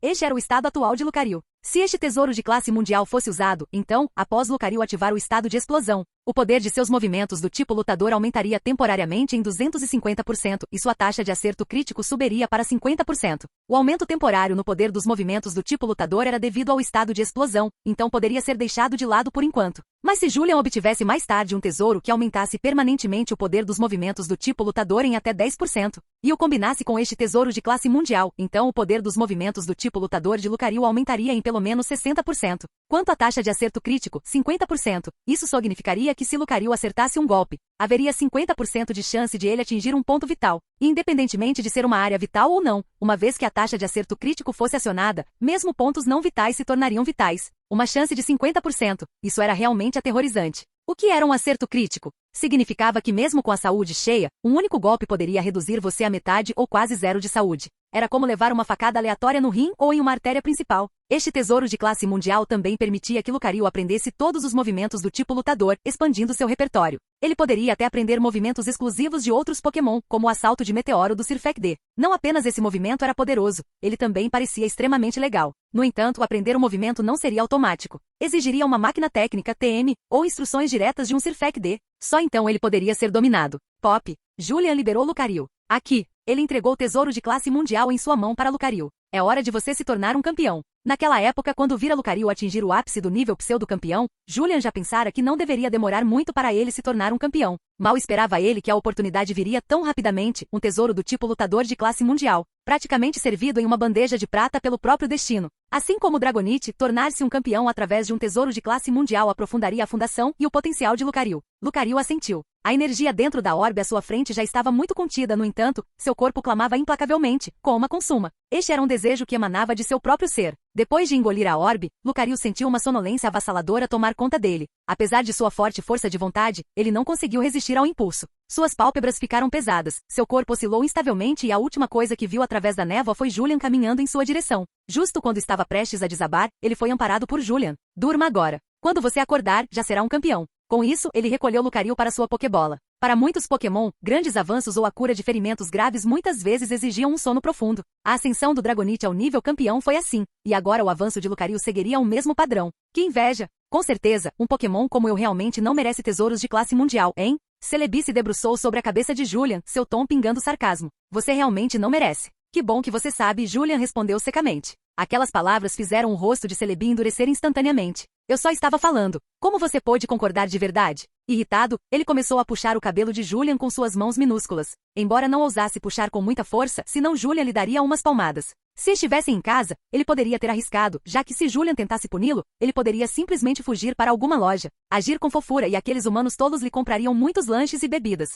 Este era o estado atual de Lucario. Se este tesouro de classe mundial fosse usado, então, após Lucario ativar o estado de explosão, o poder de seus movimentos do tipo lutador aumentaria temporariamente em 250% e sua taxa de acerto crítico subiria para 50%. O aumento temporário no poder dos movimentos do tipo lutador era devido ao estado de explosão, então poderia ser deixado de lado por enquanto. Mas se Julian obtivesse mais tarde um tesouro que aumentasse permanentemente o poder dos movimentos do tipo lutador em até 10%, e o combinasse com este tesouro de classe mundial, então o poder dos movimentos do tipo lutador de Lucario aumentaria em pelo menos 60%. Quanto à taxa de acerto crítico, 50%, isso significaria que se Lucario acertasse um golpe, haveria 50% de chance de ele atingir um ponto vital, independentemente de ser uma área vital ou não, uma vez que a taxa de acerto crítico fosse acionada, mesmo pontos não vitais se tornariam vitais. Uma chance de 50%, isso era realmente aterrorizante. O que era um acerto crítico? Significava que mesmo com a saúde cheia, um único golpe poderia reduzir você a metade ou quase zero de saúde. Era como levar uma facada aleatória no rim ou em uma artéria principal. Este tesouro de classe mundial também permitia que Lucario aprendesse todos os movimentos do tipo lutador, expandindo seu repertório. Ele poderia até aprender movimentos exclusivos de outros Pokémon, como o assalto de meteoro do Sirfecd. Não apenas esse movimento era poderoso, ele também parecia extremamente legal. No entanto, aprender o movimento não seria automático. Exigiria uma máquina técnica, TM, ou instruções diretas de um Sirfecd. Só então ele poderia ser dominado. Pop. Julian liberou Lucario. Aqui. Ele entregou o tesouro de classe mundial em sua mão para Lucario. É hora de você se tornar um campeão. Naquela época, quando vira Lucario atingir o ápice do nível pseudo-campeão, Julian já pensara que não deveria demorar muito para ele se tornar um campeão. Mal esperava ele que a oportunidade viria tão rapidamente, um tesouro do tipo lutador de classe mundial, praticamente servido em uma bandeja de prata pelo próprio destino. Assim como o Dragonite, tornar-se um campeão através de um tesouro de classe mundial aprofundaria a fundação e o potencial de Lucario. Lucario assentiu. A energia dentro da orbe à sua frente já estava muito contida, no entanto, seu corpo clamava implacavelmente, coma, consuma. Este era um desejo que emanava de seu próprio ser. Depois de engolir a orbe, Lucario sentiu uma sonolência avassaladora tomar conta dele. Apesar de sua forte força de vontade, ele não conseguiu resistir ao impulso. Suas pálpebras ficaram pesadas, seu corpo oscilou instavelmente e a última coisa que viu através da névoa foi Julian caminhando em sua direção. Justo quando estava prestes a desabar, ele foi amparado por Julian. Durma agora. Quando você acordar, já será um campeão. Com isso, ele recolheu Lucario para sua Pokébola. Para muitos Pokémon, grandes avanços ou a cura de ferimentos graves muitas vezes exigiam um sono profundo. A ascensão do Dragonite ao nível campeão foi assim, e agora o avanço de Lucario seguiria o mesmo padrão. Que inveja! Com certeza, um Pokémon como eu realmente não merece tesouros de classe mundial, hein? Celebi se debruçou sobre a cabeça de Julian, seu tom pingando sarcasmo. Você realmente não merece. Que bom que você sabe, Julian respondeu secamente. Aquelas palavras fizeram o rosto de Celebi endurecer instantaneamente. Eu só estava falando. Como você pôde concordar de verdade? Irritado, ele começou a puxar o cabelo de Julian com suas mãos minúsculas. Embora não ousasse puxar com muita força, senão Julian lhe daria umas palmadas. Se estivesse em casa, ele poderia ter arriscado, já que se Julian tentasse puni-lo, ele poderia simplesmente fugir para alguma loja, agir com fofura e aqueles humanos tolos lhe comprariam muitos lanches e bebidas.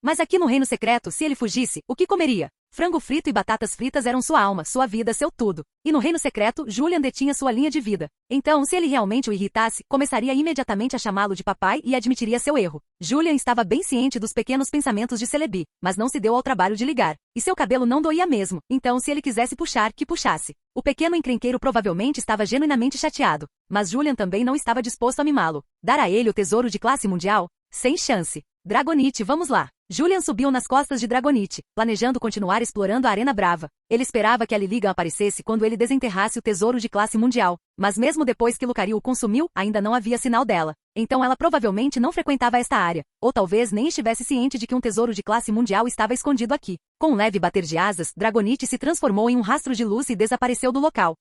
Mas aqui no Reino Secreto, se ele fugisse, o que comeria? Frango frito e batatas fritas eram sua alma, sua vida, seu tudo. E no Reino Secreto, Julian detinha sua linha de vida. Então, se ele realmente o irritasse, começaria imediatamente a chamá-lo de papai e admitiria seu erro. Julian estava bem ciente dos pequenos pensamentos de Celebi, mas não se deu ao trabalho de ligar. E seu cabelo não doía mesmo, então se ele quisesse puxar, que puxasse. O pequeno encrenqueiro provavelmente estava genuinamente chateado, mas Julian também não estava disposto a mimá-lo. Dar a ele o tesouro de classe mundial? Sem chance. Dragonite, vamos lá. Julian subiu nas costas de Dragonite, planejando continuar explorando a Arena Brava. Ele esperava que a Lilligan aparecesse quando ele desenterrasse o tesouro de classe mundial, mas mesmo depois que Lucario o consumiu, ainda não havia sinal dela. Então ela provavelmente não frequentava esta área, ou talvez nem estivesse ciente de que um tesouro de classe mundial estava escondido aqui. Com um leve bater de asas, Dragonite se transformou em um rastro de luz e desapareceu do local.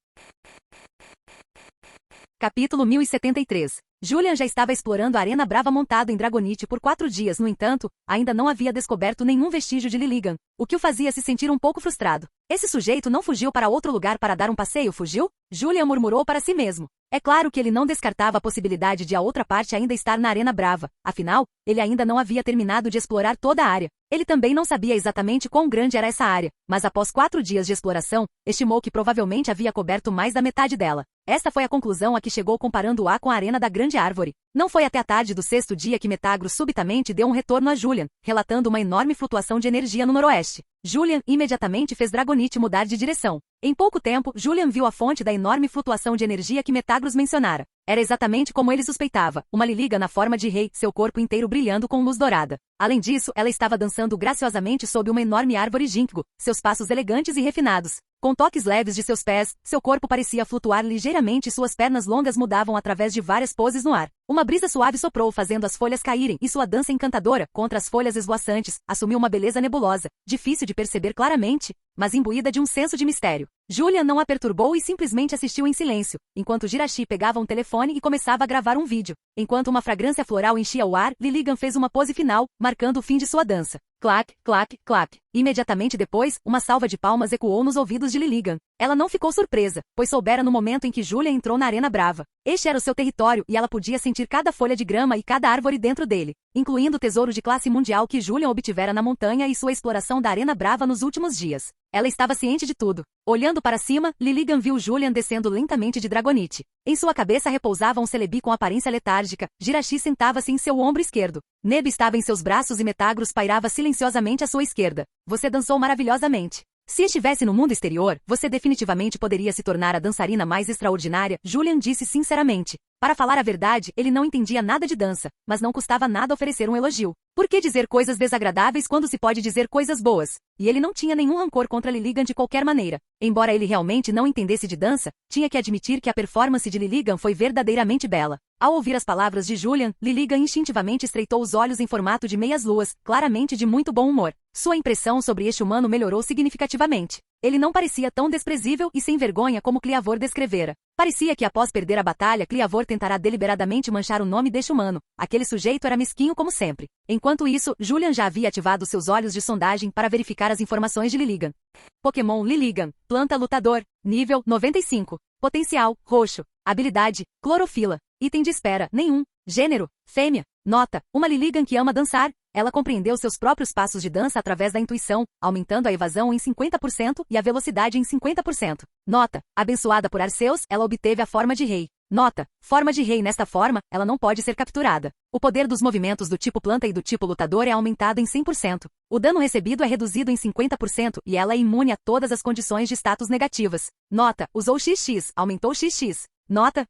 Capítulo 1073. Julian já estava explorando a Arena Brava montado em Dragonite por 4 dias, no entanto, ainda não havia descoberto nenhum vestígio de Lilligan, o que o fazia se sentir um pouco frustrado. Esse sujeito não fugiu para outro lugar para dar um passeio, fugiu? Julian murmurou para si mesmo. É claro que ele não descartava a possibilidade de a outra parte ainda estar na Arena Brava, afinal, ele ainda não havia terminado de explorar toda a área. Ele também não sabia exatamente quão grande era essa área, mas após 4 dias de exploração, estimou que provavelmente havia coberto mais da metade dela. Esta foi a conclusão a que chegou comparando-a com a Arena da Grande Árvore. Não foi até a tarde do 6º dia que Metagross subitamente deu um retorno a Julian, relatando uma enorme flutuação de energia no noroeste. Julian imediatamente fez Dragonite mudar de direção. Em pouco tempo, Julian viu a fonte da enorme flutuação de energia que Metagross mencionara. Era exatamente como ele suspeitava, uma Lilligan na forma de rei, seu corpo inteiro brilhando com luz dourada. Além disso, ela estava dançando graciosamente sob uma enorme árvore ginkgo, seus passos elegantes e refinados. Com toques leves de seus pés, seu corpo parecia flutuar ligeiramente e suas pernas longas mudavam através de várias poses no ar. Uma brisa suave soprou fazendo as folhas caírem e sua dança encantadora, contra as folhas esvoaçantes, assumiu uma beleza nebulosa, difícil de perceber claramente, mas imbuída de um senso de mistério. Julian não a perturbou e simplesmente assistiu em silêncio, enquanto Jirachi pegava um telefone e começava a gravar um vídeo. Enquanto uma fragrância floral enchia o ar, Lilligan fez uma pose final, marcando o fim de sua dança. Clac, clac, clac. Imediatamente depois, uma salva de palmas ecoou nos ouvidos de Lilligan. Ela não ficou surpresa, pois soubera no momento em que Julian entrou na Arena Brava. Este era o seu território e ela podia sentir cada folha de grama e cada árvore dentro dele, incluindo o tesouro de classe mundial que Julian obtivera na montanha e sua exploração da Arena Brava nos últimos dias. Ela estava ciente de tudo. Olhando para cima, Lilligan viu Julian descendo lentamente de Dragonite. Em sua cabeça repousava um Celebi com aparência letárgica. Jirachi sentava-se em seu ombro esquerdo. Neb estava em seus braços e Metagross pairava silenciosamente à sua esquerda. Você dançou maravilhosamente. Se estivesse no mundo exterior, você definitivamente poderia se tornar a dançarina mais extraordinária, Julian disse sinceramente. Para falar a verdade, ele não entendia nada de dança, mas não custava nada oferecer um elogio. Por que dizer coisas desagradáveis quando se pode dizer coisas boas? E ele não tinha nenhum rancor contra Lilligan de qualquer maneira. Embora ele realmente não entendesse de dança, tinha que admitir que a performance de Lilligan foi verdadeiramente bela. Ao ouvir as palavras de Julian, Lilligan instintivamente estreitou os olhos em formato de meias luas, claramente de muito bom humor. Sua impressão sobre este humano melhorou significativamente. Ele não parecia tão desprezível e sem vergonha como Cliavor descrevera. Parecia que após perder a batalha, Cliavor tentará deliberadamente manchar o nome deste humano. Aquele sujeito era mesquinho como sempre. Enquanto isso, Julian já havia ativado seus olhos de sondagem para verificar as informações de Lilligan. Pokémon Lilligan, planta lutador, nível 95. Potencial, roxo. Habilidade, clorofila. Item de espera, nenhum. Gênero, fêmea. Nota, uma Lilligan que ama dançar. Ela compreendeu seus próprios passos de dança através da intuição, aumentando a evasão em 50% e a velocidade em 50%. Nota, abençoada por Arceus, ela obteve a forma de rei. Nota, forma de rei nesta forma, ela não pode ser capturada. O poder dos movimentos do tipo planta e do tipo lutador é aumentado em 100%. O dano recebido é reduzido em 50% e ela é imune a todas as condições de status negativas. Nota, usou XX, aumentou XX. Nota,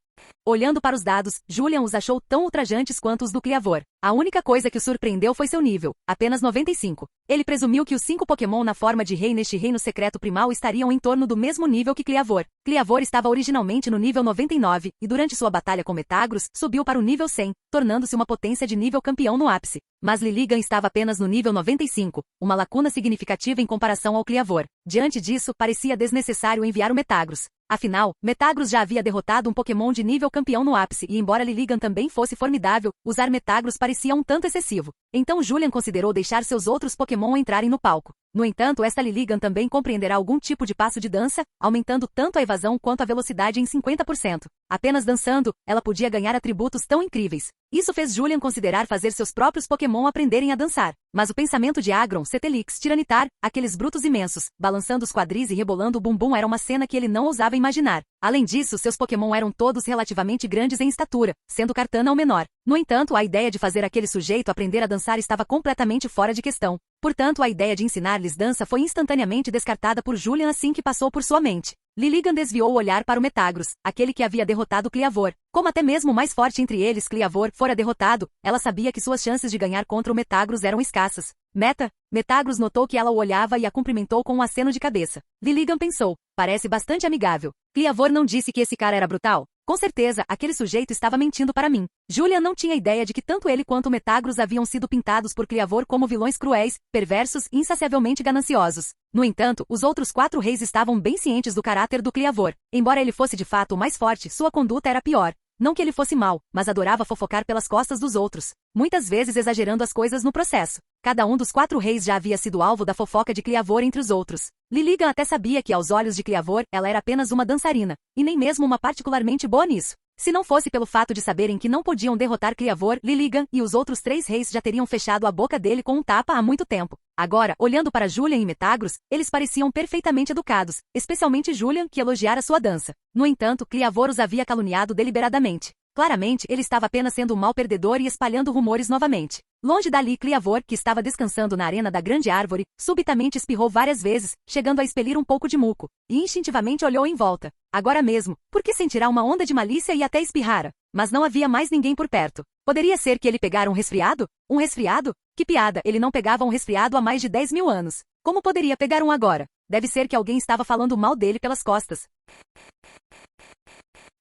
Olhando para os dados, Julian os achou tão ultrajantes quanto os do Cliavor. A única coisa que o surpreendeu foi seu nível, apenas 95. Ele presumiu que os 5 Pokémon na forma de rei neste reino secreto primal estariam em torno do mesmo nível que Cliavor. Cliavor estava originalmente no nível 99, e durante sua batalha com Metagross, subiu para o nível 100, tornando-se uma potência de nível campeão no ápice. Mas Lilligant estava apenas no nível 95, uma lacuna significativa em comparação ao Cliavor. Diante disso, parecia desnecessário enviar o Metagross. Afinal, Metagross já havia derrotado um Pokémon de nível campeão no ápice e embora Lilligant também fosse formidável, usar Metagross parecia um tanto excessivo. Então Julian considerou deixar seus outros Pokémon entrarem no palco. No entanto, esta Lilligant também compreenderá algum tipo de passo de dança, aumentando tanto a evasão quanto a velocidade em 50%. Apenas dançando, ela podia ganhar atributos tão incríveis. Isso fez Julian considerar fazer seus próprios Pokémon aprenderem a dançar. Mas o pensamento de Aggron, Cetelix, Tiranitar, aqueles brutos imensos, balançando os quadris e rebolando o bumbum era uma cena que ele não ousava imaginar. Além disso, seus Pokémon eram todos relativamente grandes em estatura, sendo Kartana o menor. No entanto, a ideia de fazer aquele sujeito aprender a dançar estava completamente fora de questão. Portanto, a ideia de ensinar-lhes dança foi instantaneamente descartada por Julian assim que passou por sua mente. Lilligant desviou o olhar para o Metagross, aquele que havia derrotado Cliavor. Como até mesmo o mais forte entre eles, Cliavor, fora derrotado, ela sabia que suas chances de ganhar contra o Metagross eram escassas. Metagross notou que ela o olhava e a cumprimentou com um aceno de cabeça. Lilligant pensou, parece bastante amigável. Cliavor não disse que esse cara era brutal? Com certeza, aquele sujeito estava mentindo para mim. Julian não tinha ideia de que tanto ele quanto o Metagross haviam sido pintados por Cliavor como vilões cruéis, perversos e insaciavelmente gananciosos. No entanto, os outros 4 reis estavam bem cientes do caráter do Cliavor. Embora ele fosse de fato o mais forte, sua conduta era pior. Não que ele fosse mau, mas adorava fofocar pelas costas dos outros, muitas vezes exagerando as coisas no processo. Cada um dos 4 reis já havia sido alvo da fofoca de Cliavor entre os outros. Lilligant até sabia que aos olhos de Cliavor, ela era apenas uma dançarina, e nem mesmo uma particularmente boa nisso. Se não fosse pelo fato de saberem que não podiam derrotar Cliavor, Lilligant e os outros 3 reis já teriam fechado a boca dele com um tapa há muito tempo. Agora, olhando para Julian e Metagross, eles pareciam perfeitamente educados, especialmente Julian, que elogiara sua dança. No entanto, Cliavor os havia caluniado deliberadamente. Claramente, ele estava apenas sendo um mau perdedor e espalhando rumores novamente. Longe dali, Cliavor, que estava descansando na arena da grande árvore, subitamente espirrou várias vezes, chegando a expelir um pouco de muco, e instintivamente olhou em volta. Agora mesmo, porque sentirá uma onda de malícia e até espirrara. Mas não havia mais ninguém por perto. Poderia ser que ele pegara um resfriado? Um resfriado? Que piada, ele não pegava um resfriado há mais de 10.000 anos. Como poderia pegar um agora? Deve ser que alguém estava falando mal dele pelas costas.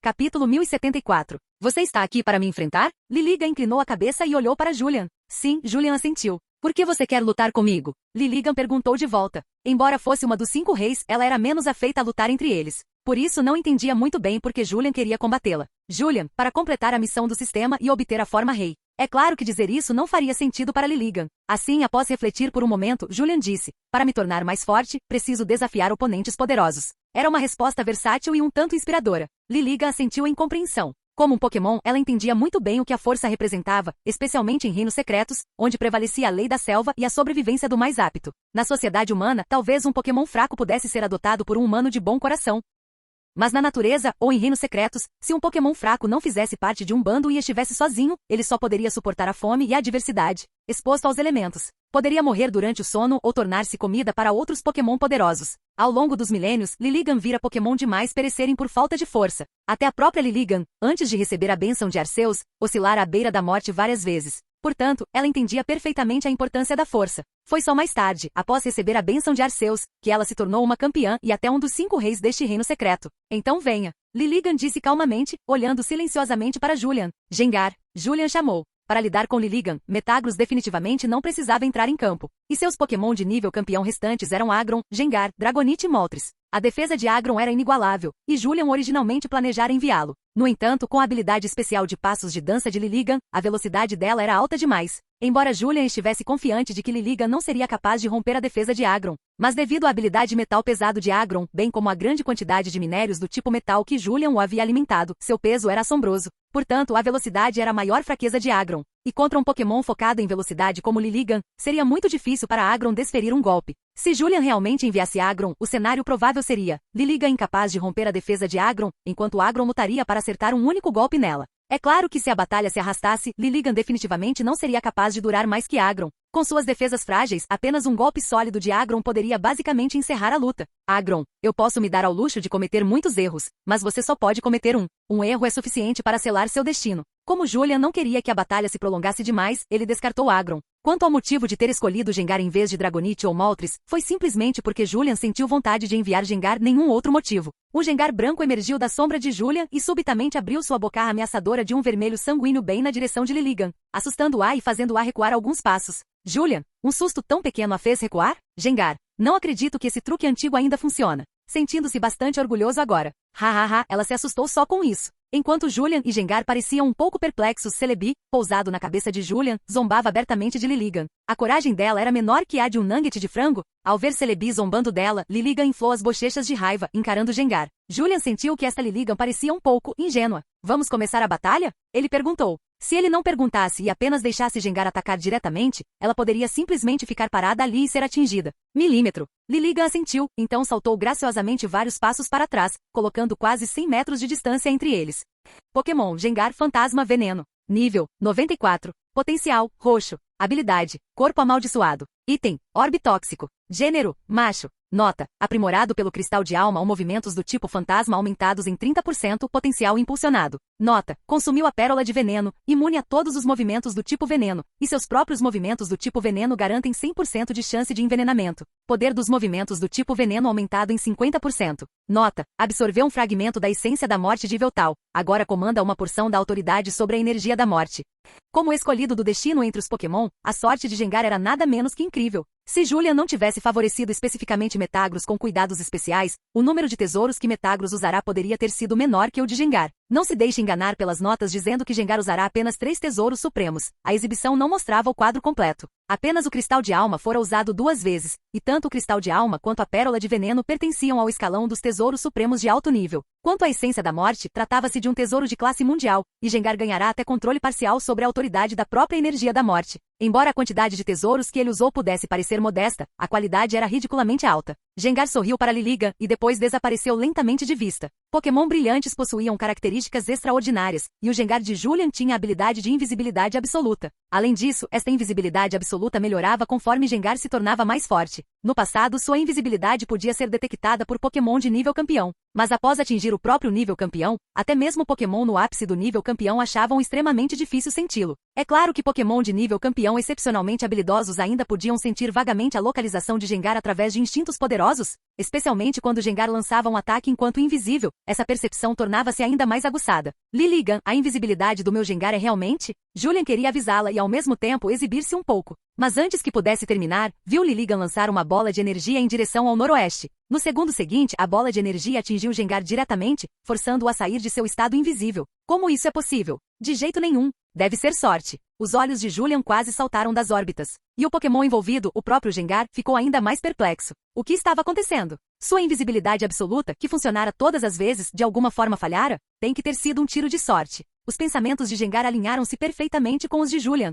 Capítulo 1074. Você está aqui para me enfrentar? Lilligant inclinou a cabeça e olhou para Julian. Sim, Julian assentiu. Por que você quer lutar comigo? Lilligant perguntou de volta. Embora fosse uma dos 5 reis, ela era menos afeita a lutar entre eles. Por isso não entendia muito bem por que Julian queria combatê-la. Julian, para completar a missão do sistema e obter a forma rei. É claro que dizer isso não faria sentido para Lilligant. Assim, após refletir por um momento, Julian disse, para me tornar mais forte, preciso desafiar oponentes poderosos. Era uma resposta versátil e um tanto inspiradora. Lilligant assentiu em compreensão. Como um Pokémon, ela entendia muito bem o que a força representava, especialmente em reinos secretos, onde prevalecia a lei da selva e a sobrevivência do mais apto. Na sociedade humana, talvez um Pokémon fraco pudesse ser adotado por um humano de bom coração. Mas na natureza, ou em reinos secretos, se um Pokémon fraco não fizesse parte de um bando e estivesse sozinho, ele só poderia suportar a fome e a adversidade, exposto aos elementos. Poderia morrer durante o sono ou tornar-se comida para outros Pokémon poderosos. Ao longo dos milênios, Lilligant vira Pokémon demais perecerem por falta de força. Até a própria Lilligant, antes de receber a bênção de Arceus, oscilara à beira da morte várias vezes. Portanto, ela entendia perfeitamente a importância da força. Foi só mais tarde, após receber a bênção de Arceus, que ela se tornou uma campeã e até um dos 5 reis deste reino secreto. Então venha. Lilligant disse calmamente, olhando silenciosamente para Julian. Gengar. Julian chamou. Para lidar com Lilligant, Metagross definitivamente não precisava entrar em campo. E seus Pokémon de nível campeão restantes eram Aggron, Gengar, Dragonite e Moltres. A defesa de Aggron era inigualável, e Julian originalmente planejara enviá-lo. No entanto, com a habilidade especial de passos de dança de Lilligant, a velocidade dela era alta demais. Embora Julian estivesse confiante de que Lilligant não seria capaz de romper a defesa de Aggron, mas devido à habilidade metal pesado de Aggron, bem como à grande quantidade de minérios do tipo metal que Julian o havia alimentado, seu peso era assombroso. Portanto, a velocidade era a maior fraqueza de Aggron. E contra um Pokémon focado em velocidade como Lilligant, seria muito difícil para Aggron desferir um golpe. Se Julian realmente enviasse Aggron, o cenário provável seria Lilligant incapaz de romper a defesa de Aggron, enquanto Aggron lutaria para acertar um único golpe nela. É claro que se a batalha se arrastasse, Liligan definitivamente não seria capaz de durar mais que Agron. Com suas defesas frágeis, apenas um golpe sólido de Agron poderia basicamente encerrar a luta. Agron, eu posso me dar ao luxo de cometer muitos erros, mas você só pode cometer um. Um erro é suficiente para selar seu destino. Como Julian não queria que a batalha se prolongasse demais, ele descartou Agron. Quanto ao motivo de ter escolhido Gengar em vez de Dragonite ou Moltres, foi simplesmente porque Julian sentiu vontade de enviar Gengar, nenhum outro motivo. Um Gengar branco emergiu da sombra de Julian e subitamente abriu sua boca ameaçadora de um vermelho sanguíneo bem na direção de Liligan, assustando-a e fazendo-a recuar alguns passos. Julian, um susto tão pequeno a fez recuar? Gengar, não acredito que esse truque antigo ainda funciona. Sentindo-se bastante orgulhoso agora. Ela se assustou só com isso. Enquanto Julian e Gengar pareciam um pouco perplexos, Celebi, pousado na cabeça de Julian, zombava abertamente de Liligan. A coragem dela era menor que a de um nugget de frango. Ao ver Celebi zombando dela, Liligan inflou as bochechas de raiva, encarando Gengar. Julian sentiu que esta Liligan parecia um pouco ingênua. Vamos começar a batalha? Ele perguntou. Se ele não perguntasse e apenas deixasse Gengar atacar diretamente, ela poderia simplesmente ficar parada ali e ser atingida. Milímetro. Liligan assentiu, então saltou graciosamente vários passos para trás, colocando quase 100 metros de distância entre eles. Pokémon Gengar Fantasma Veneno. Nível 94. Potencial roxo. Habilidade Corpo Amaldiçoado. Item Orbe Tóxico. Gênero macho. Nota, aprimorado pelo cristal de alma ou movimentos do tipo fantasma aumentados em 30%, potencial impulsionado. Nota, consumiu a pérola de veneno, imune a todos os movimentos do tipo veneno, e seus próprios movimentos do tipo veneno garantem 100% de chance de envenenamento. Poder dos movimentos do tipo veneno aumentado em 50%. Nota, absorveu um fragmento da essência da morte de Yveltal, agora comanda uma porção da autoridade sobre a energia da morte. Como escolhido do destino entre os Pokémon, a sorte de Gengar era nada menos que incrível. Se Julian não tivesse favorecido especificamente Metagross com cuidados especiais, o número de tesouros que Metagross usará poderia ter sido menor que o de Gengar. Não se deixe enganar pelas notas dizendo que Gengar usará apenas 3 tesouros supremos. A exibição não mostrava o quadro completo. Apenas o cristal de alma fora usado 2 vezes, e tanto o cristal de alma quanto a pérola de veneno pertenciam ao escalão dos tesouros supremos de alto nível. Quanto à essência da morte, tratava-se de um tesouro de classe mundial, e Gengar ganhará até controle parcial sobre a autoridade da própria energia da morte. Embora a quantidade de tesouros que ele usou pudesse parecer modesta, a qualidade era ridiculamente alta. Gengar sorriu para Liligan e depois desapareceu lentamente de vista. Pokémon brilhantes possuíam características extraordinárias, e o Gengar de Julian tinha a habilidade de invisibilidade absoluta. Além disso, esta invisibilidade absoluta melhorava conforme Gengar se tornava mais forte. No passado, sua invisibilidade podia ser detectada por Pokémon de nível campeão, mas após atingir o próprio nível campeão, até mesmo Pokémon no ápice do nível campeão achavam extremamente difícil senti-lo. É claro que Pokémon de nível campeão excepcionalmente habilidosos ainda podiam sentir vagamente a localização de Gengar através de instintos poderosos, especialmente quando Gengar lançava um ataque enquanto invisível. Essa percepção tornava-se ainda mais aguçada. Liligan, a invisibilidade do meu Gengar é realmente? Julian queria avisá-la e ao mesmo tempo exibir-se um pouco. Mas antes que pudesse terminar, viu Liligan lançar uma bola de energia em direção ao noroeste. No segundo seguinte, a bola de energia atingiu Gengar diretamente, forçando-o a sair de seu estado invisível. Como isso é possível? De jeito nenhum. Deve ser sorte. Os olhos de Julian quase saltaram das órbitas. E o Pokémon envolvido, o próprio Gengar, ficou ainda mais perplexo. O que estava acontecendo? Sua invisibilidade absoluta, que funcionara todas as vezes, de alguma forma falhara? Tem que ter sido um tiro de sorte. Os pensamentos de Gengar alinharam-se perfeitamente com os de Julian.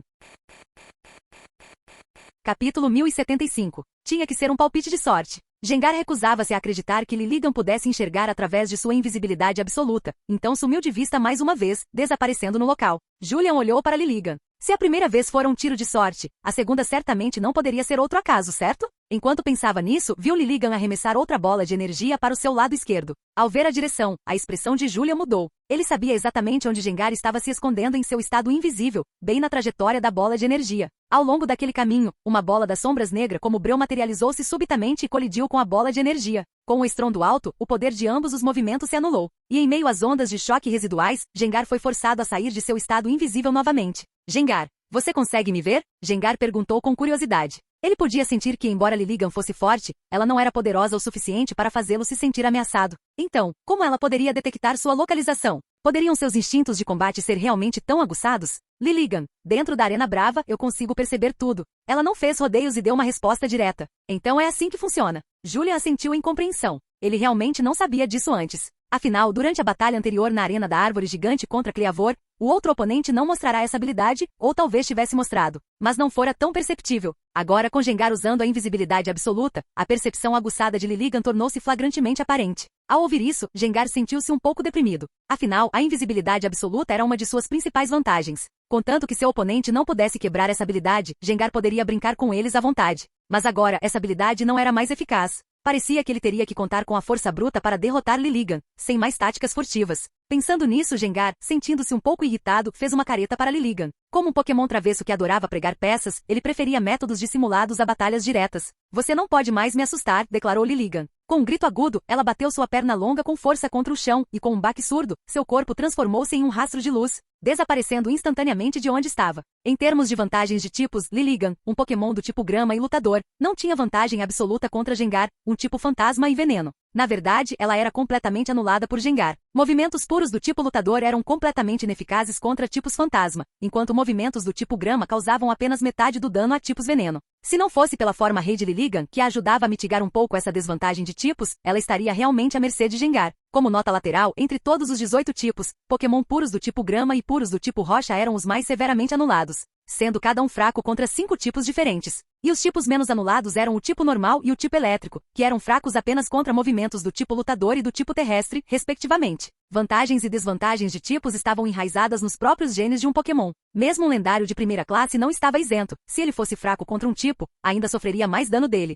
Capítulo 1075. Tinha que ser um palpite de sorte. Gengar recusava-se a acreditar que Liligan pudesse enxergar através de sua invisibilidade absoluta, então sumiu de vista mais uma vez, desaparecendo no local. Julian olhou para Liligan. Se a primeira vez fora um tiro de sorte, a segunda certamente não poderia ser outro acaso, certo? Enquanto pensava nisso, viu Liligan arremessar outra bola de energia para o seu lado esquerdo. Ao ver a direção, a expressão de Julian mudou. Ele sabia exatamente onde Gengar estava se escondendo em seu estado invisível, bem na trajetória da bola de energia. Ao longo daquele caminho, uma bola das sombras negra como breu materializou-se subitamente e colidiu com a bola de energia. Com um estrondo alto, o poder de ambos os movimentos se anulou. E em meio às ondas de choque residuais, Gengar foi forçado a sair de seu estado invisível novamente. Gengar, você consegue me ver? Gengar perguntou com curiosidade. Ele podia sentir que, embora Liligan fosse forte, ela não era poderosa o suficiente para fazê-lo se sentir ameaçado. Então, como ela poderia detectar sua localização? Poderiam seus instintos de combate ser realmente tão aguçados? Liligan, dentro da Arena Brava, eu consigo perceber tudo. Ela não fez rodeios e deu uma resposta direta. Então é assim que funciona. Julian assentiu em compreensão. Ele realmente não sabia disso antes. Afinal, durante a batalha anterior na Arena da Árvore Gigante contra Cleavor, o outro oponente não mostrará essa habilidade, ou talvez tivesse mostrado, mas não fora tão perceptível. Agora, com Gengar usando a invisibilidade absoluta, a percepção aguçada de Liligan tornou-se flagrantemente aparente. Ao ouvir isso, Gengar sentiu-se um pouco deprimido. Afinal, a invisibilidade absoluta era uma de suas principais vantagens. Contanto que seu oponente não pudesse quebrar essa habilidade, Gengar poderia brincar com eles à vontade. Mas agora, essa habilidade não era mais eficaz. Parecia que ele teria que contar com a força bruta para derrotar Liligan, sem mais táticas furtivas. Pensando nisso, Gengar, sentindo-se um pouco irritado, fez uma careta para Liligan. Como um Pokémon travesso que adorava pregar peças, ele preferia métodos dissimulados a batalhas diretas. Você não pode mais me assustar, declarou Liligan. Com um grito agudo, ela bateu sua perna longa com força contra o chão, e com um baque surdo, seu corpo transformou-se em um rastro de luz, desaparecendo instantaneamente de onde estava. Em termos de vantagens de tipos, Liligan, um Pokémon do tipo Grama e Lutador, não tinha vantagem absoluta contra Gengar, um tipo Fantasma e Veneno. Na verdade, ela era completamente anulada por Gengar. Movimentos puros do tipo Lutador eram completamente ineficazes contra tipos Fantasma, enquanto movimentos do tipo Grama causavam apenas metade do dano a tipos Veneno. Se não fosse pela forma Rei de Liligan, que a ajudava a mitigar um pouco essa desvantagem de tipos, ela estaria realmente à mercê de Gengar. Como nota lateral, entre todos os 18 tipos, Pokémon puros do tipo Grama e puros do tipo Rocha eram os mais severamente anulados, sendo cada um fraco contra 5 tipos diferentes. E os tipos menos anulados eram o tipo normal e o tipo elétrico, que eram fracos apenas contra movimentos do tipo lutador e do tipo terrestre, respectivamente. Vantagens e desvantagens de tipos estavam enraizadas nos próprios genes de um Pokémon. Mesmo um lendário de primeira classe não estava isento. Se ele fosse fraco contra um tipo, ainda sofreria mais dano dele.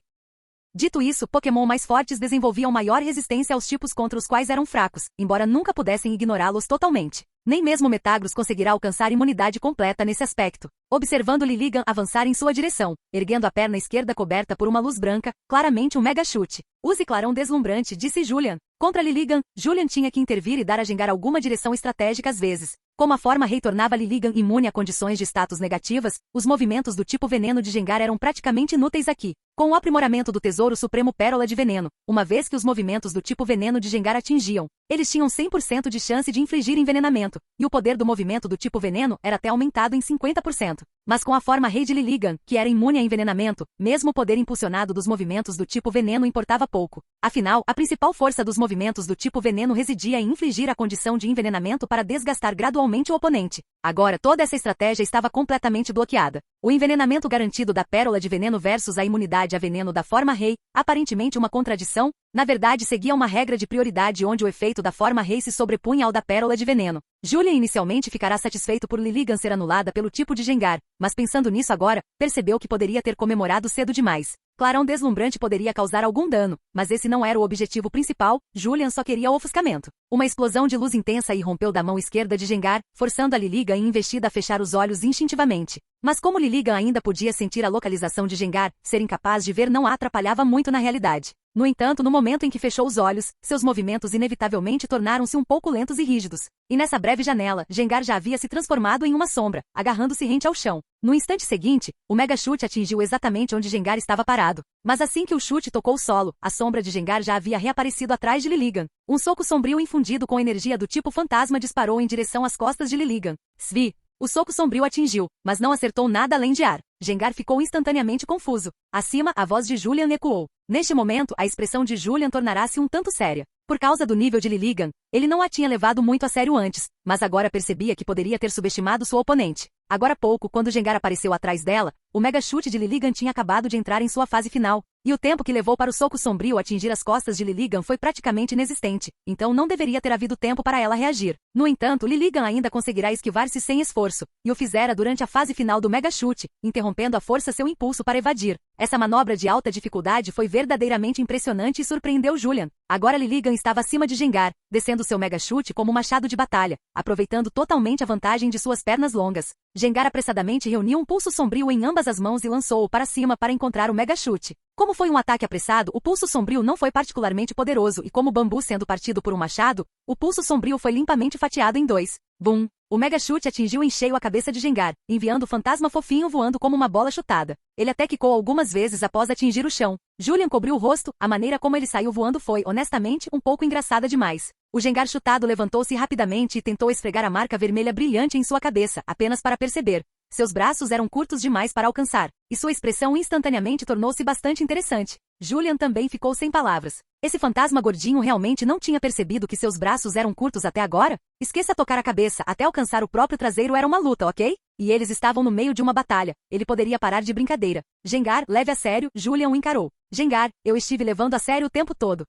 Dito isso, Pokémon mais fortes desenvolviam maior resistência aos tipos contra os quais eram fracos, embora nunca pudessem ignorá-los totalmente. Nem mesmo Metagross conseguirá alcançar imunidade completa nesse aspecto. Observando Liligan avançar em sua direção, erguendo a perna esquerda coberta por uma luz branca, claramente um mega chute. Use clarão deslumbrante, disse Julian. Contra Liligan, Julian tinha que intervir e dar a Gengar alguma direção estratégica às vezes. Como a forma Rei tornava Liligan imune a condições de status negativas, os movimentos do tipo Veneno de Gengar eram praticamente inúteis aqui. Com o aprimoramento do Tesouro Supremo Pérola de Veneno, uma vez que os movimentos do tipo Veneno de Gengar atingiam, eles tinham 100% de chance de infligir envenenamento, e o poder do movimento do tipo Veneno era até aumentado em 50%. Mas com a forma Rei de Liligan, que era imune a envenenamento, mesmo o poder impulsionado dos movimentos do tipo Veneno importava pouco. Afinal, a principal força dos movimentos do tipo Veneno residia em infligir a condição de envenenamento para desgastar gradualmente o oponente. Agora toda essa estratégia estava completamente bloqueada. O envenenamento garantido da Pérola de Veneno versus a imunidade a veneno da forma Rei, aparentemente uma contradição, na verdade seguia uma regra de prioridade onde o efeito da forma Rei se sobrepunha ao da Pérola de Veneno. Julian inicialmente ficará satisfeito por Liligan ser anulada pelo tipo de Gengar, mas pensando nisso agora, percebeu que poderia ter comemorado cedo demais. Clarão deslumbrante poderia causar algum dano, mas esse não era o objetivo principal, Julian só queria o ofuscamento. Uma explosão de luz intensa irrompeu da mão esquerda de Gengar, forçando a Liligan em investida a fechar os olhos instintivamente. Mas como Liligan ainda podia sentir a localização de Gengar, ser incapaz de ver não a atrapalhava muito na realidade. No entanto, no momento em que fechou os olhos, seus movimentos inevitavelmente tornaram-se um pouco lentos e rígidos. E nessa breve janela, Gengar já havia se transformado em uma sombra, agarrando-se rente ao chão. No instante seguinte, o mega chute atingiu exatamente onde Gengar estava parado. Mas assim que o chute tocou o solo, a sombra de Gengar já havia reaparecido atrás de Liligan. Um soco sombrio infundido com energia do tipo fantasma disparou em direção às costas de Liligan. Svi! O soco sombrio atingiu, mas não acertou nada além de ar. Gengar ficou instantaneamente confuso. Acima, a voz de Julian ecoou. Neste momento, a expressão de Julian tornará-se um tanto séria. Por causa do nível de Liligan, ele não a tinha levado muito a sério antes, mas agora percebia que poderia ter subestimado sua oponente. Agora há pouco, quando Gengar apareceu atrás dela, o mega chute de Liligan tinha acabado de entrar em sua fase final, e o tempo que levou para o soco sombrio atingir as costas de Liligan foi praticamente inexistente, então não deveria ter havido tempo para ela reagir. No entanto, Liligan ainda conseguirá esquivar-se sem esforço, e o fizera durante a fase final do mega chute, interrompendo à força seu impulso para evadir. Essa manobra de alta dificuldade foi verdadeiramente impressionante e surpreendeu Julian. Agora Liligan estava acima de Gengar, descendo seu mega chute como um machado de batalha, aproveitando totalmente a vantagem de suas pernas longas. Gengar apressadamente reuniu um pulso sombrio em ambas as mãos e lançou-o para cima para encontrar o mega chute. Como foi um ataque apressado, o pulso sombrio não foi particularmente poderoso e como o bambu sendo partido por um machado, o pulso sombrio foi limpamente fatiado em dois. Bum! O mega chute atingiu em cheio a cabeça de Gengar, enviando o fantasma fofinho voando como uma bola chutada. Ele até quicou algumas vezes após atingir o chão. Julian cobriu o rosto, a maneira como ele saiu voando foi, honestamente, um pouco engraçada demais. O Gengar chutado levantou-se rapidamente e tentou esfregar a marca vermelha brilhante em sua cabeça, apenas para perceber. Seus braços eram curtos demais para alcançar, e sua expressão instantaneamente tornou-se bastante interessante. Julian também ficou sem palavras. Esse fantasma gordinho realmente não tinha percebido que seus braços eram curtos até agora? Esqueça tocar a cabeça, até alcançar o próprio traseiro era uma luta, ok? E eles estavam no meio de uma batalha. Ele poderia parar de brincadeira. Gengar, leve a sério, Julian o encarou. Gengar, eu estive levando a sério o tempo todo.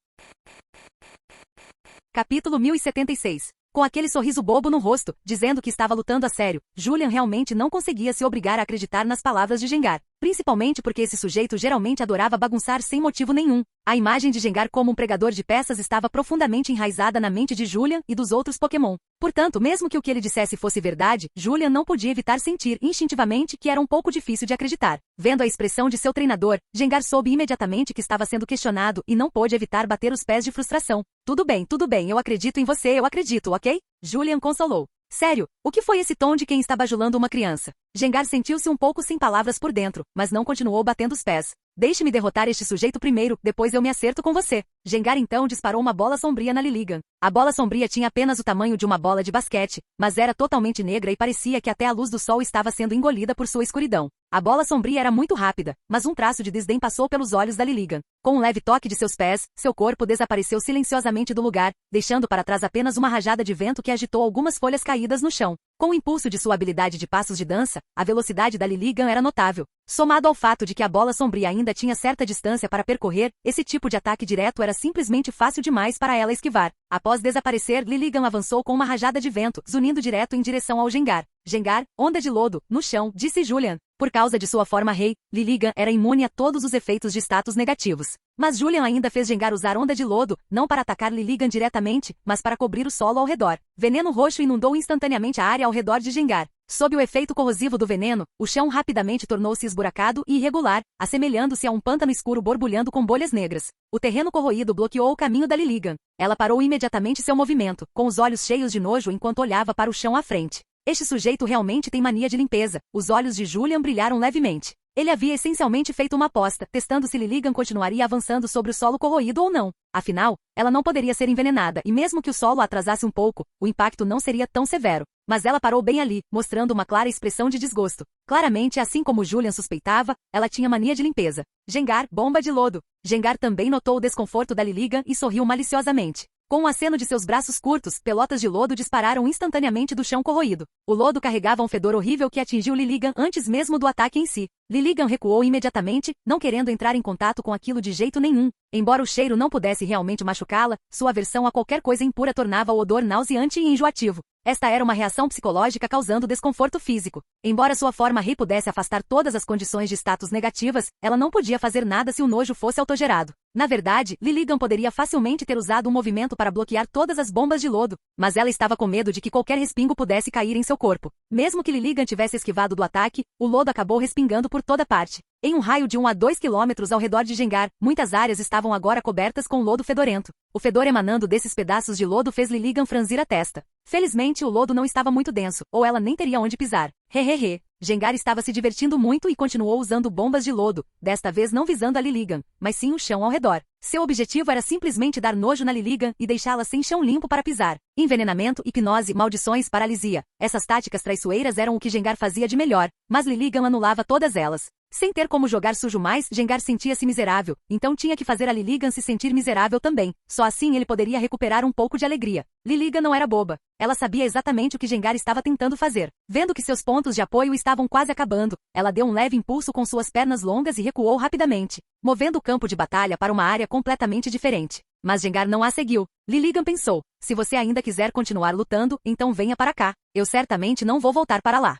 Capítulo 1076. Com aquele sorriso bobo no rosto, dizendo que estava lutando a sério, Julian realmente não conseguia se obrigar a acreditar nas palavras de Gengar. Principalmente porque esse sujeito geralmente adorava bagunçar sem motivo nenhum. A imagem de Gengar como um pregador de peças estava profundamente enraizada na mente de Julian e dos outros Pokémon. Portanto, mesmo que o que ele dissesse fosse verdade, Julian não podia evitar sentir instintivamente que era um pouco difícil de acreditar. Vendo a expressão de seu treinador, Gengar soube imediatamente que estava sendo questionado e não pôde evitar bater os pés de frustração. Tudo bem, eu acredito em você, eu acredito, ok? Julian consolou. Sério, o que foi esse tom de quem está bajulando uma criança? Gengar sentiu-se um pouco sem palavras por dentro, mas não continuou batendo os pés. Deixe-me derrotar este sujeito primeiro, depois eu me acerto com você. Gengar então disparou uma bola sombria na Liligan. A bola sombria tinha apenas o tamanho de uma bola de basquete, mas era totalmente negra e parecia que até a luz do sol estava sendo engolida por sua escuridão. A bola sombria era muito rápida, mas um traço de desdém passou pelos olhos da Liligan. Com um leve toque de seus pés, seu corpo desapareceu silenciosamente do lugar, deixando para trás apenas uma rajada de vento que agitou algumas folhas caídas no chão. Com o impulso de sua habilidade de passos de dança, a velocidade da Liligan era notável. Somado ao fato de que a bola sombria ainda tinha certa distância para percorrer, esse tipo de ataque direto era simplesmente fácil demais para ela esquivar. Após desaparecer, Liligan avançou com uma rajada de vento, zunindo direto em direção ao Gengar. Gengar, onda de lodo, no chão, disse Julian. Por causa de sua forma rei, Liligan era imune a todos os efeitos de status negativos. Mas Julian ainda fez Gengar usar onda de lodo, não para atacar Liligan diretamente, mas para cobrir o solo ao redor. Veneno roxo inundou instantaneamente a área ao redor de Gengar. Sob o efeito corrosivo do veneno, o chão rapidamente tornou-se esburacado e irregular, assemelhando-se a um pântano escuro borbulhando com bolhas negras. O terreno corroído bloqueou o caminho da Liligan. Ela parou imediatamente seu movimento, com os olhos cheios de nojo enquanto olhava para o chão à frente. Este sujeito realmente tem mania de limpeza. Os olhos de Julian brilharam levemente. Ele havia essencialmente feito uma aposta, testando se Liligan continuaria avançando sobre o solo corroído ou não. Afinal, ela não poderia ser envenenada, e mesmo que o solo a atrasasse um pouco, o impacto não seria tão severo. Mas ela parou bem ali, mostrando uma clara expressão de desgosto. Claramente, assim como Julian suspeitava, ela tinha mania de limpeza. Gengar, bomba de lodo. Gengar também notou o desconforto da Liligan e sorriu maliciosamente. Com um aceno de seus braços curtos, pelotas de lodo dispararam instantaneamente do chão corroído. O lodo carregava um fedor horrível que atingiu Liligan antes mesmo do ataque em si. Liligan recuou imediatamente, não querendo entrar em contato com aquilo de jeito nenhum. Embora o cheiro não pudesse realmente machucá-la, sua aversão a qualquer coisa impura tornava o odor nauseante e enjoativo. Esta era uma reação psicológica causando desconforto físico. Embora sua forma rei pudesse afastar todas as condições de status negativas, ela não podia fazer nada se o nojo fosse autogerado. Na verdade, Liligan poderia facilmente ter usado um movimento para bloquear todas as bombas de lodo, mas ela estava com medo de que qualquer respingo pudesse cair em seu corpo. Mesmo que Liligan tivesse esquivado do ataque, o lodo acabou respingando por toda parte. Em um raio de 1 a 2 quilômetros ao redor de Gengar, muitas áreas estavam agora cobertas com lodo fedorento. O fedor emanando desses pedaços de lodo fez Liligan franzir a testa. Felizmente o lodo não estava muito denso, ou ela nem teria onde pisar. Hehehe. Gengar estava se divertindo muito e continuou usando bombas de lodo, desta vez não visando a Liligan, mas sim o chão ao redor. Seu objetivo era simplesmente dar nojo na Liligan e deixá-la sem chão limpo para pisar. Envenenamento, hipnose, maldições, paralisia. Essas táticas traiçoeiras eram o que Gengar fazia de melhor, mas Liligan anulava todas elas. Sem ter como jogar sujo mais, Gengar sentia-se miserável, então tinha que fazer a Liligan se sentir miserável também. Só assim ele poderia recuperar um pouco de alegria. Liligan não era boba. Ela sabia exatamente o que Gengar estava tentando fazer. Vendo que seus pontos de apoio estavam quase acabando, ela deu um leve impulso com suas pernas longas e recuou rapidamente, movendo o campo de batalha para uma área completamente diferente. Mas Gengar não a seguiu. Liligan pensou, se você ainda quiser continuar lutando, então venha para cá. Eu certamente não vou voltar para lá.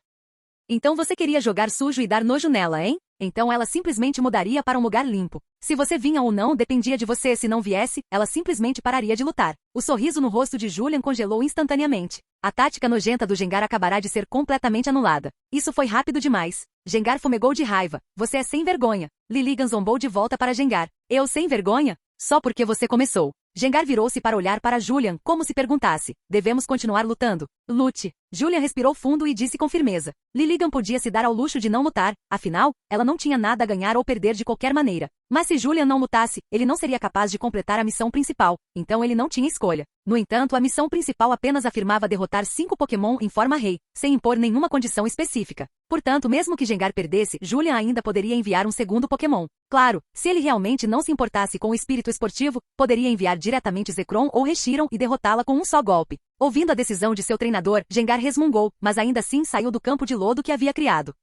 Então você queria jogar sujo e dar nojo nela, hein? Então ela simplesmente mudaria para um lugar limpo. Se você vinha ou não dependia de você, se não viesse, ela simplesmente pararia de lutar. O sorriso no rosto de Julian congelou instantaneamente. A tática nojenta do Gengar acabará de ser completamente anulada. Isso foi rápido demais. Gengar fumegou de raiva. Você é sem vergonha. Liligan zombou de volta para Gengar. Eu sem vergonha? Só porque você começou. Gengar virou-se para olhar para Julian, como se perguntasse, devemos continuar lutando? Lute. Julian respirou fundo e disse com firmeza. Lilligan podia se dar ao luxo de não lutar, afinal, ela não tinha nada a ganhar ou perder de qualquer maneira. Mas se Julian não lutasse, ele não seria capaz de completar a missão principal, então ele não tinha escolha. No entanto, a missão principal apenas afirmava derrotar 5 Pokémon em forma rei, sem impor nenhuma condição específica. Portanto, mesmo que Gengar perdesse, Julian ainda poderia enviar um segundo Pokémon. Claro, se ele realmente não se importasse com o espírito esportivo, poderia enviar diretamente Zekrom ou Reshiram e derrotá-la com um só golpe. Ouvindo a decisão de seu treinador, Gengar resmungou, mas ainda assim saiu do campo de lodo que havia criado.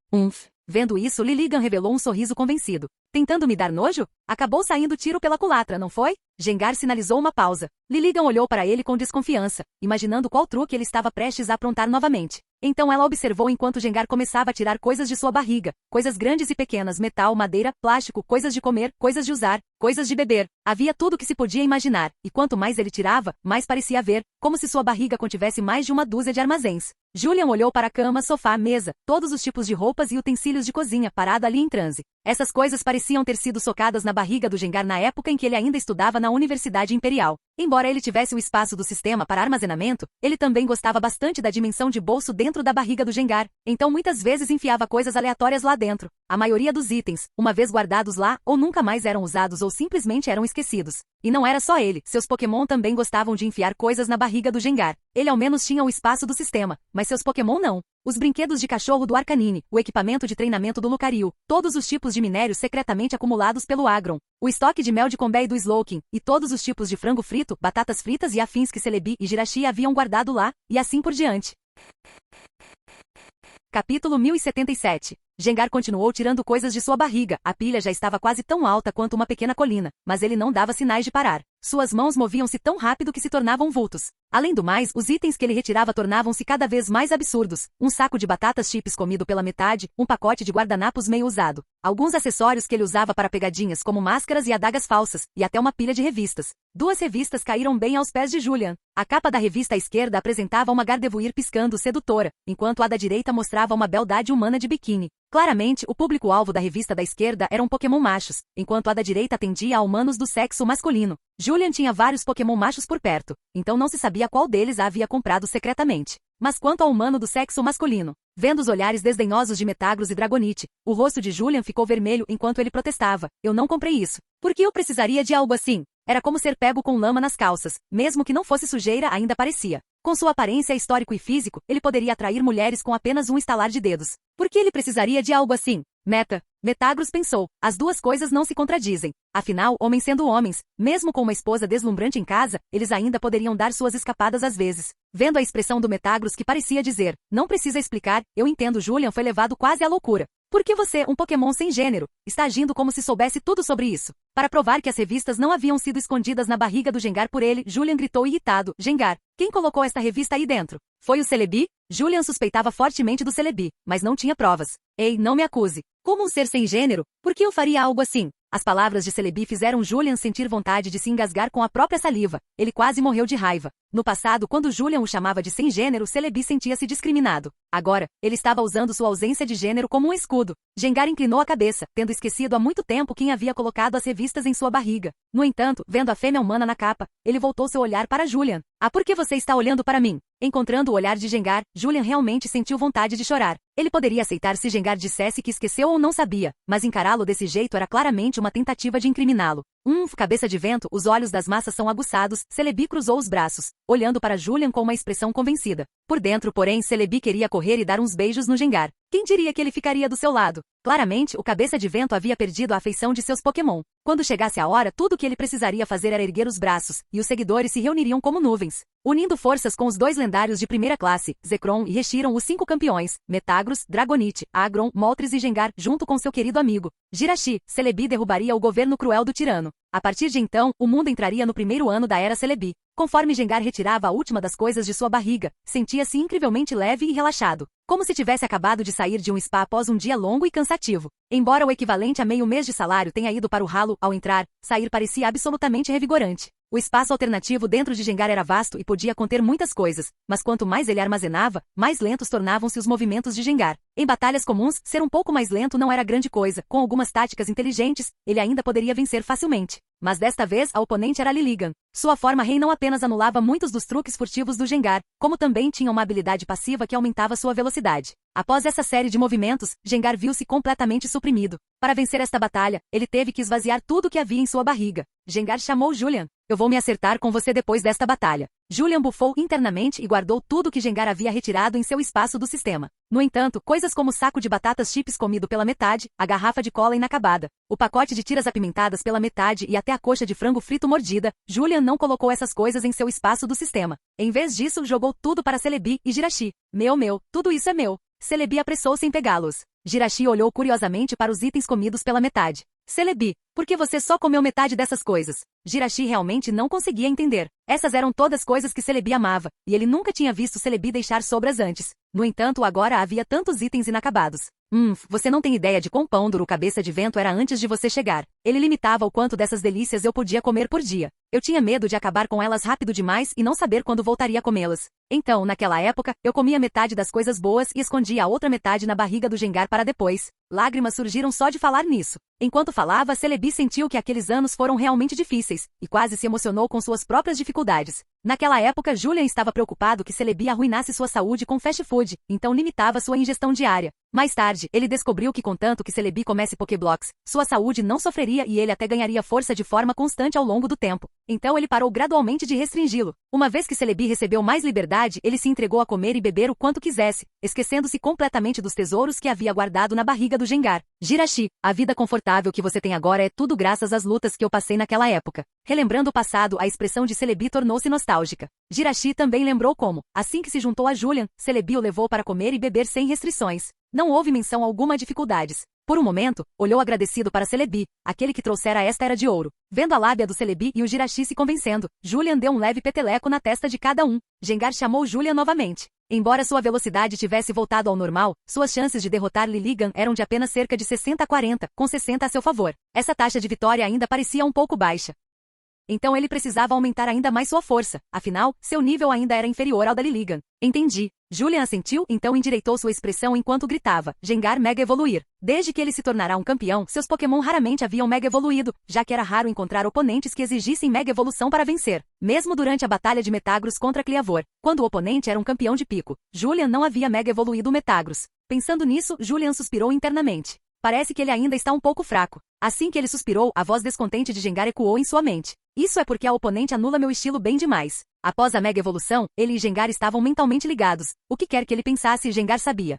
Vendo isso, Lilligan revelou um sorriso convencido. Tentando me dar nojo? Acabou saindo tiro pela culatra, não foi? Gengar sinalizou uma pausa. Lilligan olhou para ele com desconfiança, imaginando qual truque ele estava prestes a aprontar novamente. Então ela observou enquanto Gengar começava a tirar coisas de sua barriga, coisas grandes e pequenas, metal, madeira, plástico, coisas de comer, coisas de usar, coisas de beber. Havia tudo que se podia imaginar, e quanto mais ele tirava, mais parecia haver, como se sua barriga contivesse mais de uma dúzia de armazéns. Julian olhou para a cama, sofá, mesa, todos os tipos de roupas e utensílios de cozinha, parado ali em transe. Essas coisas pareciam ter sido socadas na barriga do Gengar na época em que ele ainda estudava na Universidade Imperial. Embora ele tivesse o espaço do sistema para armazenamento, ele também gostava bastante da dimensão de bolso dentro da barriga do Gengar, então muitas vezes enfiava coisas aleatórias lá dentro. A maioria dos itens, uma vez guardados lá, ou nunca mais eram usados ou simplesmente eram esquecidos. E não era só ele, seus Pokémon também gostavam de enfiar coisas na barriga do Gengar. Ele ao menos tinha o espaço do sistema, mas seus Pokémon não. Os brinquedos de cachorro do Arcanine, o equipamento de treinamento do Lucario, todos os tipos de minérios secretamente acumulados pelo Agron, o estoque de mel de Combé e do Slowking, e todos os tipos de frango frito, batatas fritas e afins que Celebi e Jirachi haviam guardado lá, e assim por diante. Capítulo 1077. Gengar continuou tirando coisas de sua barriga, a pilha já estava quase tão alta quanto uma pequena colina, mas ele não dava sinais de parar. Suas mãos moviam-se tão rápido que se tornavam vultos. Além do mais, os itens que ele retirava tornavam-se cada vez mais absurdos. Um saco de batatas chips comido pela metade, um pacote de guardanapos meio usado, alguns acessórios que ele usava para pegadinhas como máscaras e adagas falsas, e até uma pilha de revistas. 2 revistas caíram bem aos pés de Julian. A capa da revista à esquerda apresentava uma Gardevoir piscando sedutora, enquanto a da direita mostrava uma beldade humana de biquíni. Claramente, o público-alvo da revista da esquerda eram Pokémon machos, enquanto a da direita atendia a humanos do sexo masculino. Julian tinha vários Pokémon machos por perto, então não se sabia qual deles a havia comprado secretamente. Mas quanto ao humano do sexo masculino, vendo os olhares desdenhosos de Metagross e Dragonite, o rosto de Julian ficou vermelho enquanto ele protestava. Eu não comprei isso. Por que eu precisaria de algo assim? Era como ser pego com lama nas calças, mesmo que não fosse sujeira ainda parecia. Com sua aparência histórico e físico, ele poderia atrair mulheres com apenas um estalar de dedos. Por que ele precisaria de algo assim? Metagross pensou, as duas coisas não se contradizem. Afinal, homens sendo homens, mesmo com uma esposa deslumbrante em casa, eles ainda poderiam dar suas escapadas às vezes. Vendo a expressão do Metagross que parecia dizer, não precisa explicar, eu entendo, Julian foi levado quase à loucura. Por que você, um Pokémon sem gênero, está agindo como se soubesse tudo sobre isso? Para provar que as revistas não haviam sido escondidas na barriga do Gengar por ele, Julian gritou irritado, Gengar, quem colocou esta revista aí dentro? Foi o Celebi? Julian suspeitava fortemente do Celebi, mas não tinha provas. Ei, não me acuse. Como um ser sem gênero? Por que eu faria algo assim? As palavras de Celebi fizeram Julian sentir vontade de se engasgar com a própria saliva. Ele quase morreu de raiva. No passado, quando Julian o chamava de sem gênero, Celebi sentia-se discriminado. Agora, ele estava usando sua ausência de gênero como um escudo. Gengar inclinou a cabeça, tendo esquecido há muito tempo quem havia colocado as revistas em sua barriga. No entanto, vendo a fêmea humana na capa, ele voltou seu olhar para Julian. Por que você está olhando para mim? Encontrando o olhar de Gengar, Julian realmente sentiu vontade de chorar. Ele poderia aceitar se Gengar dissesse que esqueceu ou não sabia, mas encará-lo desse jeito era claramente uma tentativa de incriminá-lo. Cabeça de vento, os olhos das massas são aguçados, Celebi cruzou os braços, olhando para Julian com uma expressão convencida. Por dentro, porém, Celebi queria correr e dar uns beijos no Gengar. Quem diria que ele ficaria do seu lado? Claramente, o Cabeça de Vento havia perdido a afeição de seus Pokémon. Quando chegasse a hora, tudo o que ele precisaria fazer era erguer os braços, e os seguidores se reuniriam como nuvens. Unindo forças com os 2 lendários de primeira classe, Zekrom e Reshiram, os 5 campeões, Metagross, Dragonite, Agron, Moltres e Gengar, junto com seu querido amigo Jirachi, Celebi derrubaria o governo cruel do tirano. A partir de então, o mundo entraria no primeiro ano da Era Celebi. Conforme Gengar retirava a última das coisas de sua barriga, sentia-se incrivelmente leve e relaxado, como se tivesse acabado de sair de um spa após um dia longo e cansativo. Embora o equivalente a meio mês de salário tenha ido para o ralo, ao entrar, sair parecia absolutamente revigorante. O espaço alternativo dentro de Gengar era vasto e podia conter muitas coisas, mas quanto mais ele armazenava, mais lentos tornavam-se os movimentos de Gengar. Em batalhas comuns, ser um pouco mais lento não era grande coisa, com algumas táticas inteligentes, ele ainda poderia vencer facilmente. mas desta vez a oponente era Liligan. Sua forma rei não apenas anulava muitos dos truques furtivos do Gengar, como também tinha uma habilidade passiva que aumentava sua velocidade. Após essa série de movimentos, Gengar viu-se completamente suprimido. Para vencer esta batalha, ele teve que esvaziar tudo o que havia em sua barriga. Gengar chamou Julian. Eu vou me acertar com você depois desta batalha. Julian bufou internamente e guardou tudo que Gengar havia retirado em seu espaço do sistema. No entanto, coisas como o saco de batatas chips comido pela metade, a garrafa de cola inacabada, o pacote de tiras apimentadas pela metade e até a coxa de frango frito mordida, Julian não colocou essas coisas em seu espaço do sistema. Em vez disso, jogou tudo para Celebi e Jirachi. Meu, tudo isso é meu. Celebi apressou-se em pegá-los. Jirachi olhou curiosamente para os itens comidos pela metade. Celebi, por que você só comeu metade dessas coisas? Jirachi realmente não conseguia entender. Essas eram todas coisas que Celebi amava, e ele nunca tinha visto Celebi deixar sobras antes. No entanto, agora havia tantos itens inacabados. Você não tem ideia de quão pão duro cabeça de vento era antes de você chegar. Ele limitava o quanto dessas delícias eu podia comer por dia. Eu tinha medo de acabar com elas rápido demais e não saber quando voltaria a comê-las. Então, naquela época, eu comia metade das coisas boas e escondia a outra metade na barriga do Gengar para depois. Lágrimas surgiram só de falar nisso. Enquanto falava, Celebi sentiu que aqueles anos foram realmente difíceis, e quase se emocionou com suas próprias dificuldades. Naquela época, Julian estava preocupado que Celebi arruinasse sua saúde com fast food, então limitava sua ingestão diária. Mais tarde, ele descobriu que contanto que Celebi comesse Pokéblocks, sua saúde não sofreria e ele até ganharia força de forma constante ao longo do tempo. Então ele parou gradualmente de restringi-lo. Uma vez que Celebi recebeu mais liberdade, ele se entregou a comer e beber o quanto quisesse, esquecendo-se completamente dos tesouros que havia guardado na barriga do Gengar. Jirachi, a vida confortável que você tem agora é tudo graças às lutas que eu passei naquela época. Relembrando o passado, a expressão de Celebi tornou-se nostálgica. Jirachi também lembrou como, assim que se juntou a Julian, Celebi o levou para comer e beber sem restrições. Não houve menção alguma a dificuldades. Por um momento, olhou agradecido para Celebi, aquele que trouxera esta era de ouro. Vendo a lábia do Celebi e o Jirachi se convencendo, Julian deu um leve peteleco na testa de cada um. Gengar chamou Julian novamente. Embora sua velocidade tivesse voltado ao normal, suas chances de derrotar Liligan eram de apenas cerca de 60 a 40, com 60 a seu favor. Essa taxa de vitória ainda parecia um pouco baixa. Então ele precisava aumentar ainda mais sua força, afinal, seu nível ainda era inferior ao da Liligan. Entendi. Julian assentiu, então endireitou sua expressão enquanto gritava, Gengar Mega Evoluir. Desde que ele se tornará um campeão, seus Pokémon raramente haviam Mega Evoluído, já que era raro encontrar oponentes que exigissem Mega Evolução para vencer. Mesmo durante a batalha de Metagross contra Cliavor, quando o oponente era um campeão de pico, Julian não havia Mega Evoluído o Metagross. Pensando nisso, Julian suspirou internamente. Parece que ele ainda está um pouco fraco. Assim que ele suspirou, a voz descontente de Gengar ecoou em sua mente. Isso é porque a oponente anula meu estilo bem demais. Após a Mega Evolução, ele e Gengar estavam mentalmente ligados. O que quer que ele pensasse, Gengar sabia.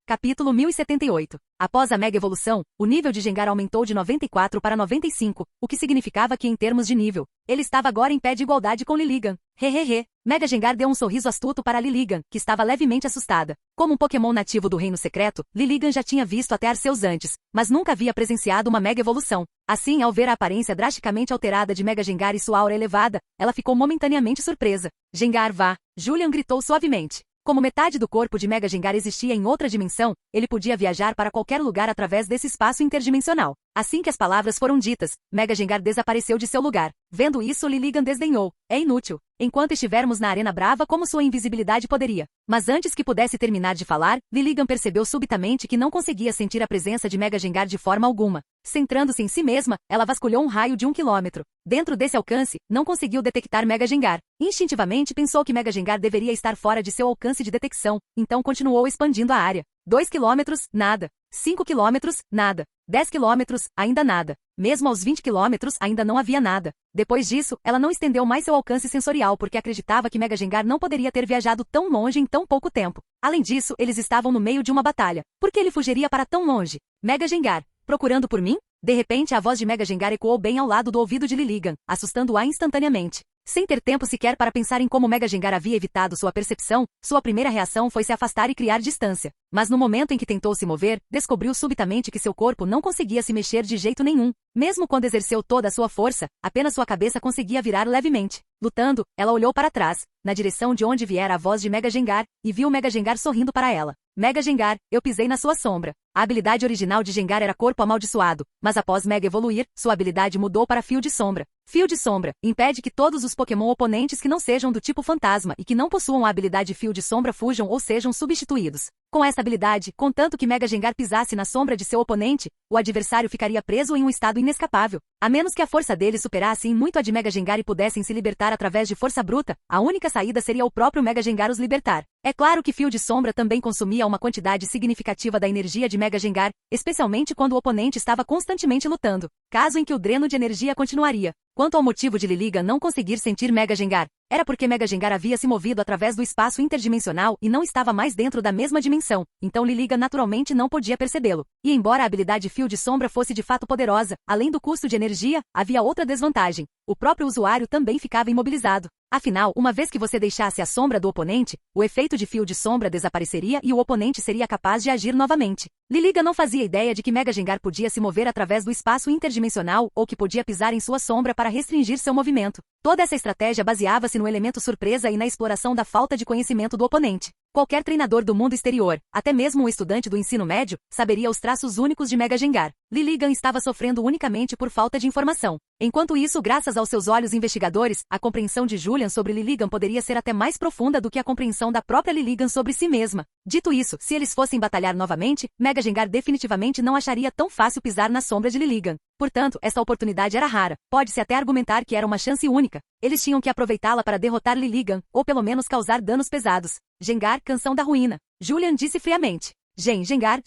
Capítulo 1078. Após a Mega Evolução, o nível de Gengar aumentou de 94 para 95, o que significava que em termos de nível, ele estava agora em pé de igualdade com Liligan. Hehehe. Mega Gengar deu um sorriso astuto para Liligan, que estava levemente assustada. Como um Pokémon nativo do Reino Secreto, Liligan já tinha visto até Arceus antes, mas nunca havia presenciado uma Mega Evolução. Assim, ao ver a aparência drasticamente alterada de Mega Gengar e sua aura elevada, ela ficou momentaneamente surpresa. Gengar, vá! Julian gritou suavemente. Como metade do corpo de Mega Gengar existia em outra dimensão, ele podia viajar para qualquer lugar através desse espaço interdimensional. Assim que as palavras foram ditas, Mega Gengar desapareceu de seu lugar. Vendo isso, Liligan desdenhou. É inútil. Enquanto estivermos na Arena Brava, como sua invisibilidade poderia? Mas antes que pudesse terminar de falar, Liligan percebeu subitamente que não conseguia sentir a presença de Mega Gengar de forma alguma. Centrando-se em si mesma, ela vasculhou um raio de 1 quilômetro. Dentro desse alcance, não conseguiu detectar Mega Gengar. Instintivamente pensou que Mega Gengar deveria estar fora de seu alcance de detecção, então continuou expandindo a área. 2 quilômetros, nada. 5 quilômetros, nada. 10 quilômetros, ainda nada. Mesmo aos 20 quilômetros, ainda não havia nada. Depois disso, ela não estendeu mais seu alcance sensorial porque acreditava que Mega Gengar não poderia ter viajado tão longe em tão pouco tempo. Além disso, eles estavam no meio de uma batalha. Por que ele fugiria para tão longe? Mega Gengar, procurando por mim? De repente, a voz de Mega Gengar ecoou bem ao lado do ouvido de Liligan, assustando-a instantaneamente. Sem ter tempo sequer para pensar em como Mega Gengar havia evitado sua percepção, sua primeira reação foi se afastar e criar distância. Mas no momento em que tentou se mover, descobriu subitamente que seu corpo não conseguia se mexer de jeito nenhum. Mesmo quando exerceu toda a sua força, apenas sua cabeça conseguia virar levemente. Lutando, ela olhou para trás, na direção de onde viera a voz de Mega Gengar, e viu Mega Gengar sorrindo para ela. Mega Gengar, eu pisei na sua sombra. A habilidade original de Gengar era Corpo Amaldiçoado, mas após Mega evoluir, sua habilidade mudou para Fio de Sombra. Fio de Sombra impede que todos os Pokémon oponentes que não sejam do tipo Fantasma e que não possuam a habilidade Fio de Sombra fujam ou sejam substituídos. Com essa habilidade, contanto que Mega Gengar pisasse na sombra de seu oponente, o adversário ficaria preso em um estado inescapável. A menos que a força dele superasse em muito a de Mega Gengar e pudessem se libertar através de força bruta, a única saída seria o próprio Mega Gengar os libertar. É claro que Fio de Sombra também consumia uma quantidade significativa da energia de Mega Gengar, especialmente quando o oponente estava constantemente lutando, caso em que o dreno de energia continuaria. Quanto ao motivo de Liligan não conseguir sentir Mega Gengar, era porque Mega Gengar havia se movido através do espaço interdimensional e não estava mais dentro da mesma dimensão, então Liligan naturalmente não podia percebê-lo. E embora a habilidade Fio de Sombra fosse de fato poderosa, além do custo de energia, havia outra desvantagem. O próprio usuário também ficava imobilizado. Afinal, uma vez que você deixasse a sombra do oponente, o efeito de Fio de Sombra desapareceria e o oponente seria capaz de agir novamente. Liligan não fazia ideia de que Mega Gengar podia se mover através do espaço interdimensional ou que podia pisar em sua sombra para restringir seu movimento. Toda essa estratégia baseava-se no elemento surpresa e na exploração da falta de conhecimento do oponente. Qualquer treinador do mundo exterior, até mesmo um estudante do ensino médio, saberia os traços únicos de Mega Gengar. Liligan estava sofrendo unicamente por falta de informação. Enquanto isso, graças aos seus olhos investigadores, a compreensão de Julian sobre Liligan poderia ser até mais profunda do que a compreensão da própria Liligan sobre si mesma. Dito isso, se eles fossem batalhar novamente, Mega Gengar definitivamente não acharia tão fácil pisar na sombra de Liligan. Portanto, essa oportunidade era rara. Pode-se até argumentar que era uma chance única. Eles tinham que aproveitá-la para derrotar Liligan, ou pelo menos causar danos pesados. Gengar, Canção da Ruína. Julian disse friamente. Gengar.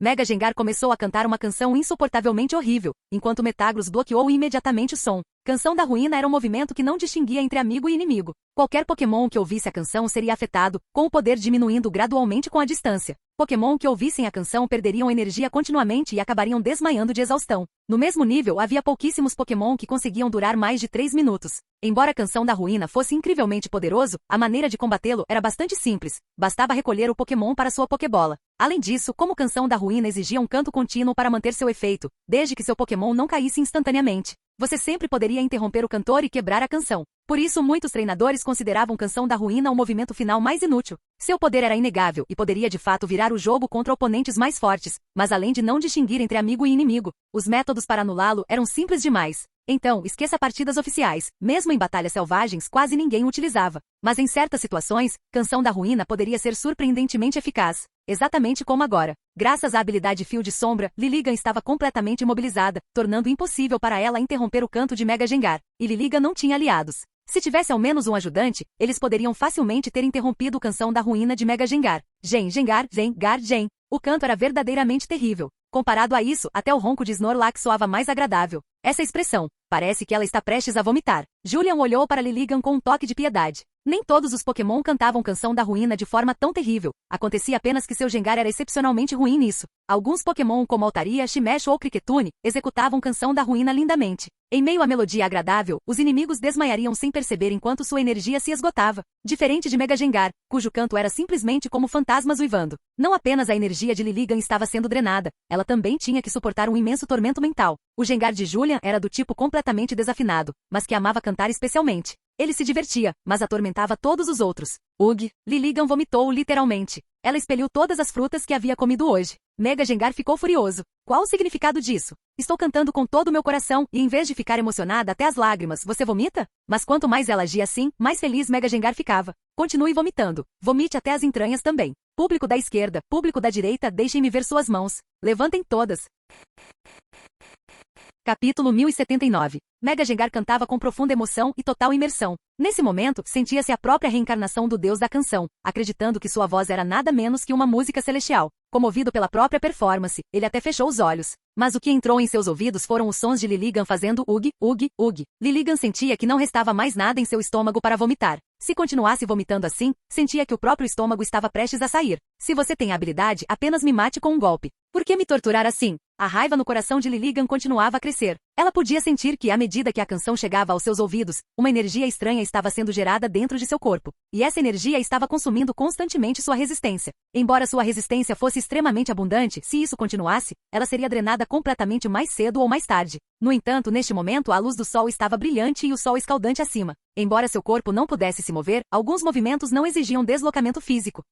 Mega Gengar começou a cantar uma canção insuportavelmente horrível, enquanto Metagross bloqueou imediatamente o som. Canção da Ruína era um movimento que não distinguia entre amigo e inimigo. Qualquer Pokémon que ouvisse a canção seria afetado, com o poder diminuindo gradualmente com a distância. Pokémon que ouvissem a canção perderiam energia continuamente e acabariam desmaiando de exaustão. No mesmo nível, havia pouquíssimos Pokémon que conseguiam durar mais de 3 minutos. Embora a Canção da Ruína fosse incrivelmente poderoso, a maneira de combatê-lo era bastante simples. Bastava recolher o Pokémon para sua Pokébola. Além disso, como Canção da Ruína exigia um canto contínuo para manter seu efeito, desde que seu Pokémon não caísse instantaneamente, você sempre poderia interromper o cantor e quebrar a canção. Por isso, muitos treinadores consideravam Canção da Ruína o movimento final mais inútil. Seu poder era inegável e poderia de fato virar o jogo contra oponentes mais fortes, mas além de não distinguir entre amigo e inimigo, os métodos para anulá-lo eram simples demais. Então, esqueça partidas oficiais. Mesmo em batalhas selvagens, quase ninguém o utilizava. Mas em certas situações, Canção da Ruína poderia ser surpreendentemente eficaz. Exatamente como agora. Graças à habilidade Fio de Sombra, Liligan estava completamente imobilizada, tornando impossível para ela interromper o canto de Mega Gengar. E Liligan não tinha aliados. Se tivesse ao menos um ajudante, eles poderiam facilmente ter interrompido a Canção da Ruína de Mega Gengar. Gengar. O canto era verdadeiramente terrível. Comparado a isso, até o ronco de Snorlax soava mais agradável. Essa expressão, parece que ela está prestes a vomitar. Julian olhou para Liligan com um toque de piedade. Nem todos os Pokémon cantavam Canção da Ruína de forma tão terrível. Acontecia apenas que seu Gengar era excepcionalmente ruim nisso. Alguns Pokémon como Altaria, Shimesh ou Cricketune executavam Canção da Ruína lindamente. Em meio à melodia agradável, os inimigos desmaiariam sem perceber enquanto sua energia se esgotava. Diferente de Mega Gengar, cujo canto era simplesmente como fantasmas uivando. Não apenas a energia de Liligan estava sendo drenada, ela também tinha que suportar um imenso tormento mental. O Gengar de Julian era do tipo completamente desafinado, mas que amava cantar especialmente. Ele se divertia, mas atormentava todos os outros. Liligan vomitou literalmente. Ela expeliu todas as frutas que havia comido hoje. Mega Gengar ficou furioso. Qual o significado disso? Estou cantando com todo o meu coração e em vez de ficar emocionada até as lágrimas, você vomita? Mas quanto mais ela agia assim, mais feliz Mega Gengar ficava. Continue vomitando. Vomite até as entranhas também. Público da esquerda, público da direita, deixem-me ver suas mãos. Levantem todas. Capítulo 1079. Mega Gengar cantava com profunda emoção e total imersão. Nesse momento, sentia-se a própria reencarnação do deus da canção, acreditando que sua voz era nada menos que uma música celestial. Comovido pela própria performance, ele até fechou os olhos. Mas o que entrou em seus ouvidos foram os sons de Liligan fazendo ug. Liligan sentia que não restava mais nada em seu estômago para vomitar. Se continuasse vomitando assim, sentia que o próprio estômago estava prestes a sair. Se você tem a habilidade, apenas me mate com um golpe. Por que me torturar assim? A raiva no coração de Liligan continuava a crescer. Ela podia sentir que, à medida que a canção chegava aos seus ouvidos, uma energia estranha estava sendo gerada dentro de seu corpo. E essa energia estava consumindo constantemente sua resistência. Embora sua resistência fosse extremamente abundante, se isso continuasse, ela seria drenada completamente mais cedo ou mais tarde. No entanto, neste momento, a luz do sol estava brilhante e o sol escaldante acima. Embora seu corpo não pudesse se mover, alguns movimentos não exigiam deslocamento físico.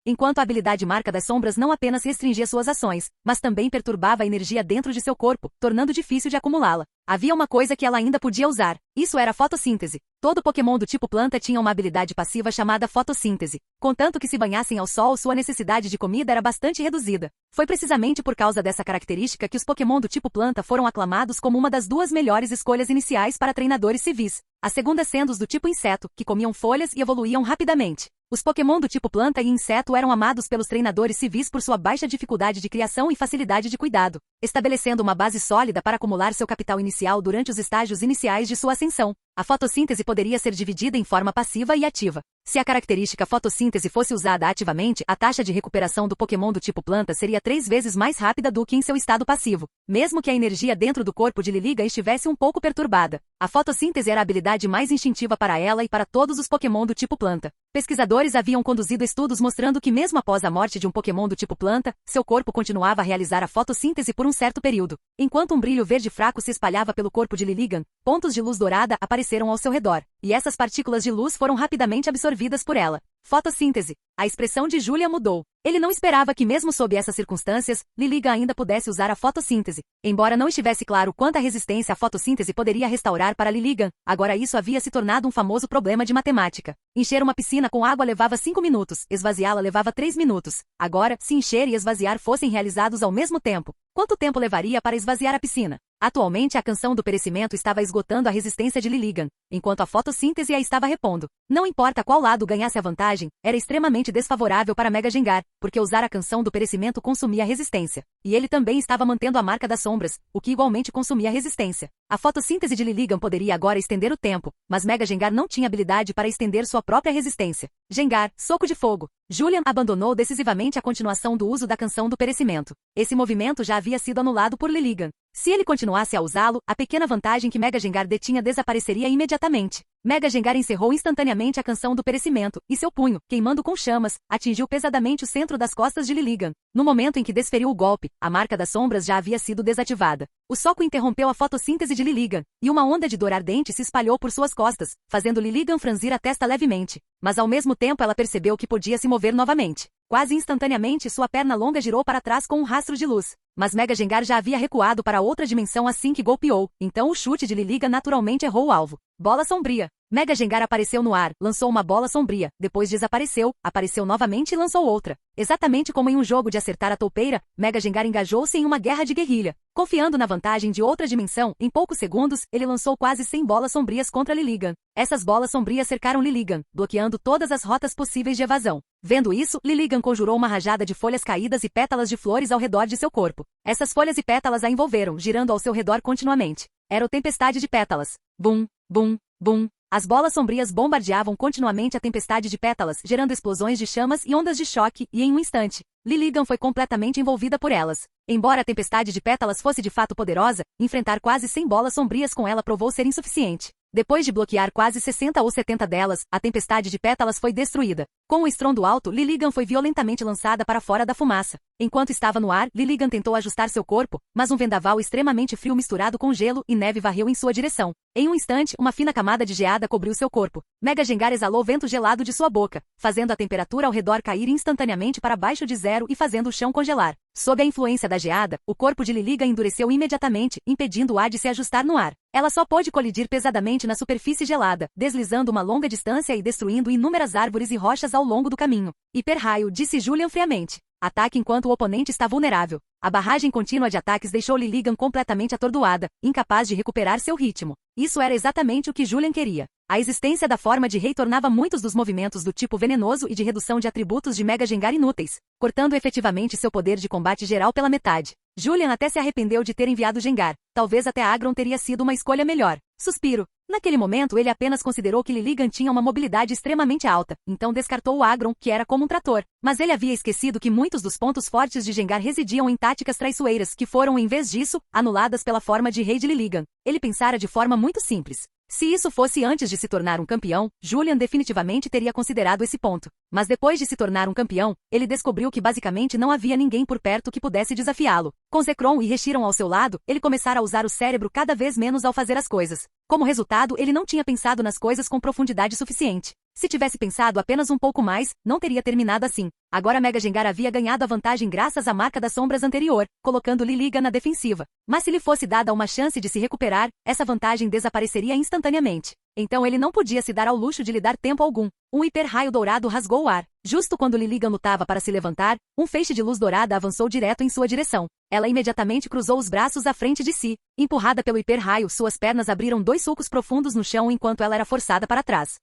enquanto a habilidade Marca das Sombras não apenas restringia suas ações, mas também perturbava a energia dentro de seu corpo, tornando difícil de acumulá-la. Havia uma coisa que ela ainda podia usar. Isso era a fotossíntese. Todo Pokémon do tipo planta tinha uma habilidade passiva chamada fotossíntese. Contanto que se banhassem ao sol, sua necessidade de comida era bastante reduzida. Foi precisamente por causa dessa característica que os Pokémon do tipo planta foram aclamados como uma das duas melhores escolhas iniciais para treinadores civis. A segunda sendo os do tipo inseto, que comiam folhas e evoluíam rapidamente. Os Pokémon do tipo planta e inseto eram amados pelos treinadores civis por sua baixa dificuldade de criação e facilidade de cuidado, estabelecendo uma base sólida para acumular seu capital inicial durante os estágios iniciais de sua ascensão. A fotossíntese poderia ser dividida em forma passiva e ativa. Se a característica fotossíntese fosse usada ativamente, a taxa de recuperação do Pokémon do tipo planta seria 3 vezes mais rápida do que em seu estado passivo, mesmo que a energia dentro do corpo de Liligan estivesse um pouco perturbada. A fotossíntese era a habilidade mais instintiva para ela e para todos os Pokémon do tipo planta. Pesquisadores haviam conduzido estudos mostrando que mesmo após a morte de um Pokémon do tipo planta, seu corpo continuava a realizar a fotossíntese por um certo período. Enquanto um brilho verde fraco se espalhava pelo corpo de Liligan, pontos de luz dourada apareceram ao seu redor, e essas partículas de luz foram rapidamente absorvidas por ela. Fotossíntese. A expressão de Julian mudou. Ele não esperava que mesmo sob essas circunstâncias, Liligan ainda pudesse usar a fotossíntese. Embora não estivesse claro quanta resistência a fotossíntese poderia restaurar para Liligan, agora isso havia se tornado um famoso problema de matemática. Encher uma piscina com água levava 5 minutos, esvaziá-la levava 3 minutos. Agora, se encher e esvaziar fossem realizados ao mesmo tempo, quanto tempo levaria para esvaziar a piscina? Atualmente a canção do perecimento estava esgotando a resistência de Liligan, enquanto a fotossíntese a estava repondo. Não importa qual lado ganhasse a vantagem, era extremamente desfavorável para Mega Gengar, porque usar a canção do perecimento consumia resistência. E ele também estava mantendo a Marca das Sombras, o que igualmente consumia resistência. A fotossíntese de Liligan poderia agora estender o tempo, mas Mega Gengar não tinha habilidade para estender sua própria resistência. Gengar, soco de fogo. Julian abandonou decisivamente a continuação do uso da canção do perecimento. Esse movimento já havia sido anulado por Liligan. Se ele continuasse a usá-lo, a pequena vantagem que Mega Gengar detinha desapareceria imediatamente. Mega Gengar encerrou instantaneamente a canção do perecimento, e seu punho, queimando com chamas, atingiu pesadamente o centro das costas de Liligan. No momento em que desferiu o golpe, a Marca das Sombras já havia sido desativada. O soco interrompeu a fotossíntese de Liligan, e uma onda de dor ardente se espalhou por suas costas, fazendo Liligan franzir a testa levemente. Mas ao mesmo tempo ela percebeu que podia se mover novamente. Quase instantaneamente sua perna longa girou para trás com um rastro de luz. Mas Mega Gengar já havia recuado para outra dimensão assim que golpeou, então o chute de Liligan naturalmente errou o alvo. Bola sombria. Mega Gengar apareceu no ar, lançou uma bola sombria, depois desapareceu, apareceu novamente e lançou outra. Exatamente como em um jogo de acertar a toupeira, Mega Gengar engajou-se em uma guerra de guerrilha. Confiando na vantagem de outra dimensão, em poucos segundos, ele lançou quase 100 bolas sombrias contra Liligan. Essas bolas sombrias cercaram Liligan, bloqueando todas as rotas possíveis de evasão. Vendo isso, Liligan conjurou uma rajada de folhas caídas e pétalas de flores ao redor de seu corpo. Essas folhas e pétalas a envolveram, girando ao seu redor continuamente. Era o tempestade de pétalas. Bum, bum, bum. As bolas sombrias bombardeavam continuamente a tempestade de pétalas, gerando explosões de chamas e ondas de choque, e em um instante, Liligan foi completamente envolvida por elas. Embora a tempestade de pétalas fosse de fato poderosa, enfrentar quase 100 bolas sombrias com ela provou ser insuficiente. Depois de bloquear quase 60 ou 70 delas, a tempestade de pétalas foi destruída. Com um estrondo alto, Liligan foi violentamente lançada para fora da fumaça. Enquanto estava no ar, Liligan tentou ajustar seu corpo, mas um vendaval extremamente frio misturado com gelo e neve varreu em sua direção. Em um instante, uma fina camada de geada cobriu seu corpo. Mega Gengar exalou vento gelado de sua boca, fazendo a temperatura ao redor cair instantaneamente para baixo de zero e fazendo o chão congelar. Sob a influência da geada, o corpo de Liligan endureceu imediatamente, impedindo o ar de se ajustar no ar. Ela só pôde colidir pesadamente na superfície gelada, deslizando uma longa distância e destruindo inúmeras árvores e rochas ao longo do caminho. Hiperraio, disse Julian friamente. Ataque enquanto o oponente está vulnerável. A barragem contínua de ataques deixou Liligan completamente atordoada, incapaz de recuperar seu ritmo. Isso era exatamente o que Julian queria. A existência da forma de rei tornava muitos dos movimentos do tipo venenoso e de redução de atributos de Mega Gengar inúteis, cortando efetivamente seu poder de combate geral pela metade. Julian até se arrependeu de ter enviado Gengar. Talvez até Agron teria sido uma escolha melhor. Suspiro. Naquele momento ele apenas considerou que Liligan tinha uma mobilidade extremamente alta, então descartou o Agron, que era como um trator. Mas ele havia esquecido que muitos dos pontos fortes de Gengar residiam em táticas traiçoeiras que foram, em vez disso, anuladas pela forma de rei de Liligan. Ele pensara de forma muito simples. Se isso fosse antes de se tornar um campeão, Julian definitivamente teria considerado esse ponto. Mas depois de se tornar um campeão, ele descobriu que basicamente não havia ninguém por perto que pudesse desafiá-lo. Com Zekrom e Reshiram ao seu lado, ele começara a usar o cérebro cada vez menos ao fazer as coisas. Como resultado, ele não tinha pensado nas coisas com profundidade suficiente. Se tivesse pensado apenas um pouco mais, não teria terminado assim. Agora Mega Gengar havia ganhado a vantagem graças à marca das sombras anterior, colocando Liligan na defensiva. Mas se lhe fosse dada uma chance de se recuperar, essa vantagem desapareceria instantaneamente. Então ele não podia se dar ao luxo de lhe dar tempo algum. Um hiper-raio dourado rasgou o ar. Justo quando Liligan lutava para se levantar, um feixe de luz dourada avançou direto em sua direção. Ela imediatamente cruzou os braços à frente de si. Empurrada pelo hiper-raio, suas pernas abriram 2 sulcos profundos no chão enquanto ela era forçada para trás.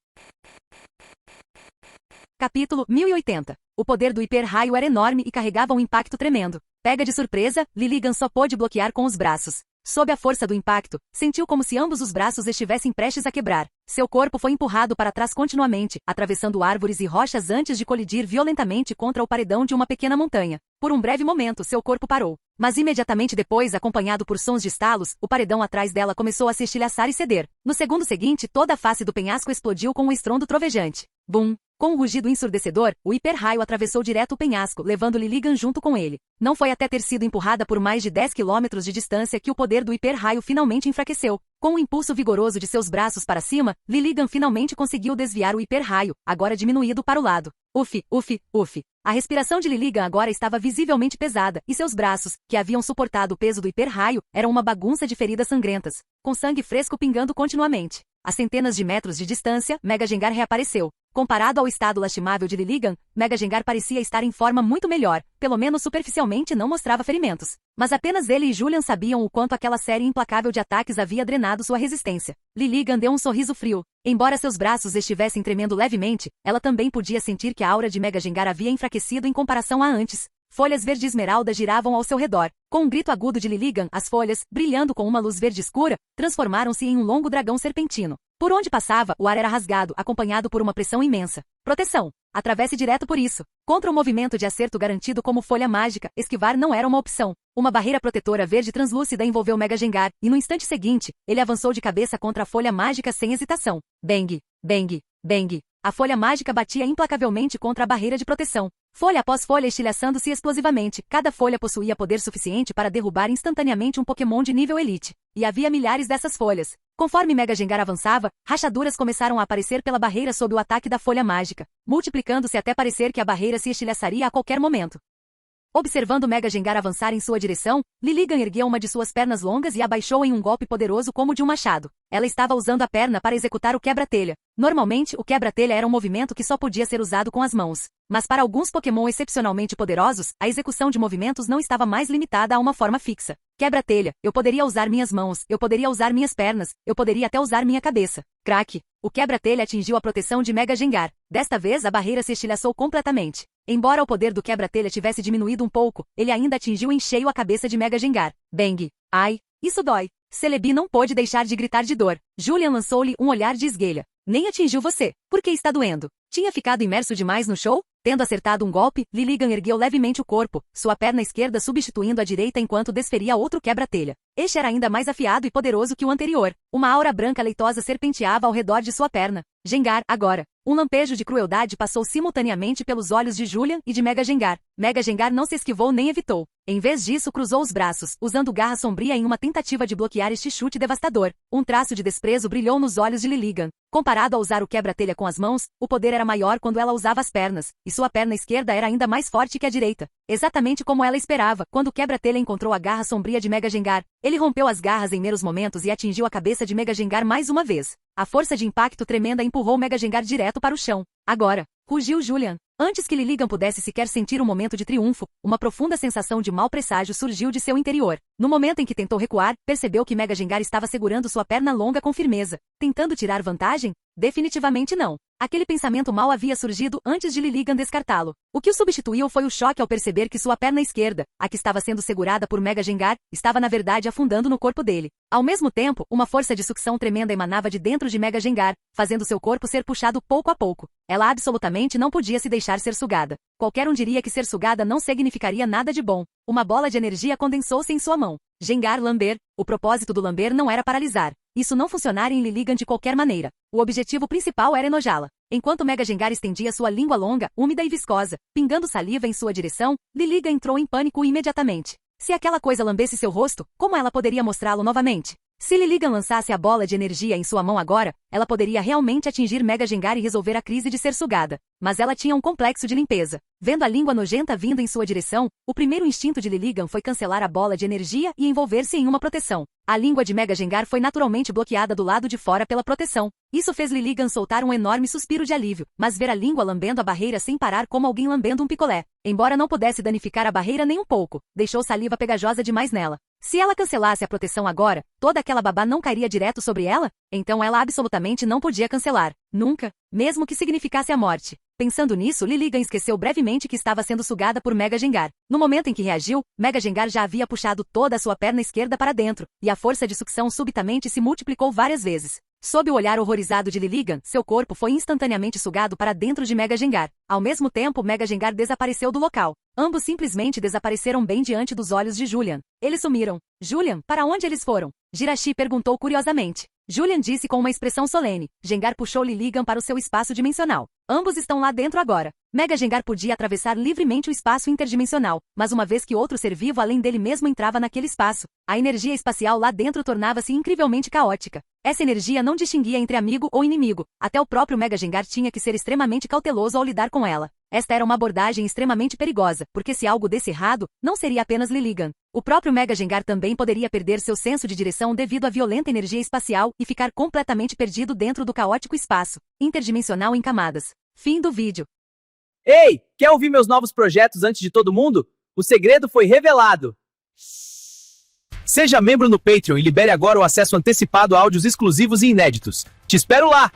Capítulo 1080. O poder do hiper-raio era enorme e carregava um impacto tremendo. Pega de surpresa, Liligan só pôde bloquear com os braços. Sob a força do impacto, sentiu como se ambos os braços estivessem prestes a quebrar. Seu corpo foi empurrado para trás continuamente, atravessando árvores e rochas antes de colidir violentamente contra o paredão de uma pequena montanha. Por um breve momento, seu corpo parou. Mas imediatamente depois, acompanhado por sons de estalos, o paredão atrás dela começou a se estilhaçar e ceder. No segundo seguinte, toda a face do penhasco explodiu com um estrondo trovejante. Bum! Com um rugido ensurdecedor, o hiper-raio atravessou direto o penhasco, levando Liligan junto com ele. Não foi até ter sido empurrada por mais de 10 quilômetros de distância que o poder do hiper-raio finalmente enfraqueceu. Com o impulso vigoroso de seus braços para cima, Liligan finalmente conseguiu desviar o hiper-raio, agora diminuído para o lado. Uf, uf, uf. A respiração de Liligan agora estava visivelmente pesada, e seus braços, que haviam suportado o peso do hiper-raio, eram uma bagunça de feridas sangrentas, com sangue fresco pingando continuamente. A centenas de metros de distância, Mega Gengar reapareceu. Comparado ao estado lastimável de Liligan, Mega Gengar parecia estar em forma muito melhor, pelo menos superficialmente não mostrava ferimentos. Mas apenas ele e Julian sabiam o quanto aquela série implacável de ataques havia drenado sua resistência. Liligan deu um sorriso frio. Embora seus braços estivessem tremendo levemente, ela também podia sentir que a aura de Mega Gengar havia enfraquecido em comparação a antes. Folhas verde esmeralda giravam ao seu redor. Com um grito agudo de Liligan, as folhas, brilhando com uma luz verde escura, transformaram-se em um longo dragão serpentino. Por onde passava, o ar era rasgado, acompanhado por uma pressão imensa. Proteção. Atravesse direto por isso. Contra o movimento de acerto garantido como folha mágica, esquivar não era uma opção. Uma barreira protetora verde translúcida envolveu Mega Gengar, e no instante seguinte, ele avançou de cabeça contra a folha mágica sem hesitação. Bang, bang, bang. A folha mágica batia implacavelmente contra a barreira de proteção. Folha após folha estilhaçando-se explosivamente, cada folha possuía poder suficiente para derrubar instantaneamente um Pokémon de nível Elite. E havia milhares dessas folhas. Conforme Mega Gengar avançava, rachaduras começaram a aparecer pela barreira sob o ataque da folha mágica, multiplicando-se até parecer que a barreira se estilhaçaria a qualquer momento. Observando Mega Gengar avançar em sua direção, Liligan ergueu uma de suas pernas longas e abaixou em um golpe poderoso como de um machado. Ela estava usando a perna para executar o quebra-telha. Normalmente, o quebra-telha era um movimento que só podia ser usado com as mãos. Mas para alguns Pokémon excepcionalmente poderosos, a execução de movimentos não estava mais limitada a uma forma fixa. Quebra-telha, eu poderia usar minhas mãos, eu poderia usar minhas pernas, eu poderia até usar minha cabeça. Crack! O quebra-telha atingiu a proteção de Mega Gengar. Desta vez a barreira se estilhaçou completamente. Embora o poder do quebra-telha tivesse diminuído um pouco, ele ainda atingiu em cheio a cabeça de Mega Gengar. Bang! Ai! Isso dói! Celebi não pôde deixar de gritar de dor. Julian lançou-lhe um olhar de esguelha. Nem atingiu você. Por que está doendo? Tinha ficado imerso demais no show? Tendo acertado um golpe, Liligan ergueu levemente o corpo, sua perna esquerda substituindo a direita enquanto desferia outro quebra-telha. Este era ainda mais afiado e poderoso que o anterior. Uma aura branca leitosa serpenteava ao redor de sua perna. Gengar, agora. Um lampejo de crueldade passou simultaneamente pelos olhos de Julian e de Mega Gengar. Mega Gengar não se esquivou nem evitou. Em vez disso, cruzou os braços, usando garra sombria em uma tentativa de bloquear este chute devastador. Um traço de desprezo brilhou nos olhos de Liligan. Comparado a usar o quebra-telha com as mãos, o poder era maior quando ela usava as pernas, e sua perna esquerda era ainda mais forte que a direita. Exatamente como ela esperava, quando o quebra-telha encontrou a garra sombria de Mega Gengar. Ele rompeu as garras em meros momentos e atingiu a cabeça de Mega Gengar mais uma vez. A força de impacto tremenda empurrou Mega Gengar direto para o chão. Agora, rugiu Julian. Antes que Liligan pudesse sequer sentir um momento de triunfo, uma profunda sensação de mau presságio surgiu de seu interior. No momento em que tentou recuar, percebeu que Mega Gengar estava segurando sua perna longa com firmeza. Tentando tirar vantagem? Definitivamente não. Aquele pensamento mau havia surgido antes de Liligan descartá-lo. O que o substituiu foi o choque ao perceber que sua perna esquerda, a que estava sendo segurada por Mega Gengar, estava na verdade afundando no corpo dele. Ao mesmo tempo, uma força de sucção tremenda emanava de dentro de Mega Gengar, fazendo seu corpo ser puxado pouco a pouco. Ela absolutamente não podia se deixar ser sugada. Qualquer um diria que ser sugada não significaria nada de bom. Uma bola de energia condensou-se em sua mão. Gengar lamber. O propósito do lamber não era paralisar. Isso não funcionaria em Liligan de qualquer maneira. O objetivo principal era enojá-la. Enquanto Mega Gengar estendia sua língua longa, úmida e viscosa, pingando saliva em sua direção, Liligan entrou em pânico imediatamente. Se aquela coisa lambesse seu rosto, como ela poderia mostrá-lo novamente? Se Liligan lançasse a bola de energia em sua mão agora, ela poderia realmente atingir Mega Gengar e resolver a crise de ser sugada. Mas ela tinha um complexo de limpeza. Vendo a língua nojenta vindo em sua direção, o primeiro instinto de Liligan foi cancelar a bola de energia e envolver-se em uma proteção. A língua de Mega Gengar foi naturalmente bloqueada do lado de fora pela proteção. Isso fez Liligan soltar um enorme suspiro de alívio, mas ver a língua lambendo a barreira sem parar como alguém lambendo um picolé. Embora não pudesse danificar a barreira nem um pouco, deixou saliva pegajosa demais nela. Se ela cancelasse a proteção agora, toda aquela babá não cairia direto sobre ela? Então ela absolutamente não podia cancelar. Nunca. Mesmo que significasse a morte. Pensando nisso, Liligan esqueceu brevemente que estava sendo sugada por Mega Gengar. No momento em que reagiu, Mega Gengar já havia puxado toda a sua perna esquerda para dentro, e a força de sucção subitamente se multiplicou várias vezes. Sob o olhar horrorizado de Liligan, seu corpo foi instantaneamente sugado para dentro de Mega Gengar. Ao mesmo tempo, Mega Gengar desapareceu do local. Ambos simplesmente desapareceram bem diante dos olhos de Julian. Eles sumiram. Julian, para onde eles foram? Jirachi perguntou curiosamente. Julian disse com uma expressão solene. Gengar puxou Liligan para o seu espaço dimensional. Ambos estão lá dentro agora. Mega Gengar podia atravessar livremente o espaço interdimensional, mas uma vez que outro ser vivo além dele mesmo entrava naquele espaço, a energia espacial lá dentro tornava-se incrivelmente caótica. Essa energia não distinguia entre amigo ou inimigo. Até o próprio Mega Gengar tinha que ser extremamente cauteloso ao lidar com ela. Esta era uma abordagem extremamente perigosa, porque se algo desse errado, não seria apenas Liligan. O próprio Mega Gengar também poderia perder seu senso de direção devido à violenta energia espacial e ficar completamente perdido dentro do caótico espaço interdimensional em camadas. Fim do vídeo. Ei, quer ouvir meus novos projetos antes de todo mundo? O segredo foi revelado! Seja membro no Patreon e libere agora o acesso antecipado a áudios exclusivos e inéditos. Te espero lá!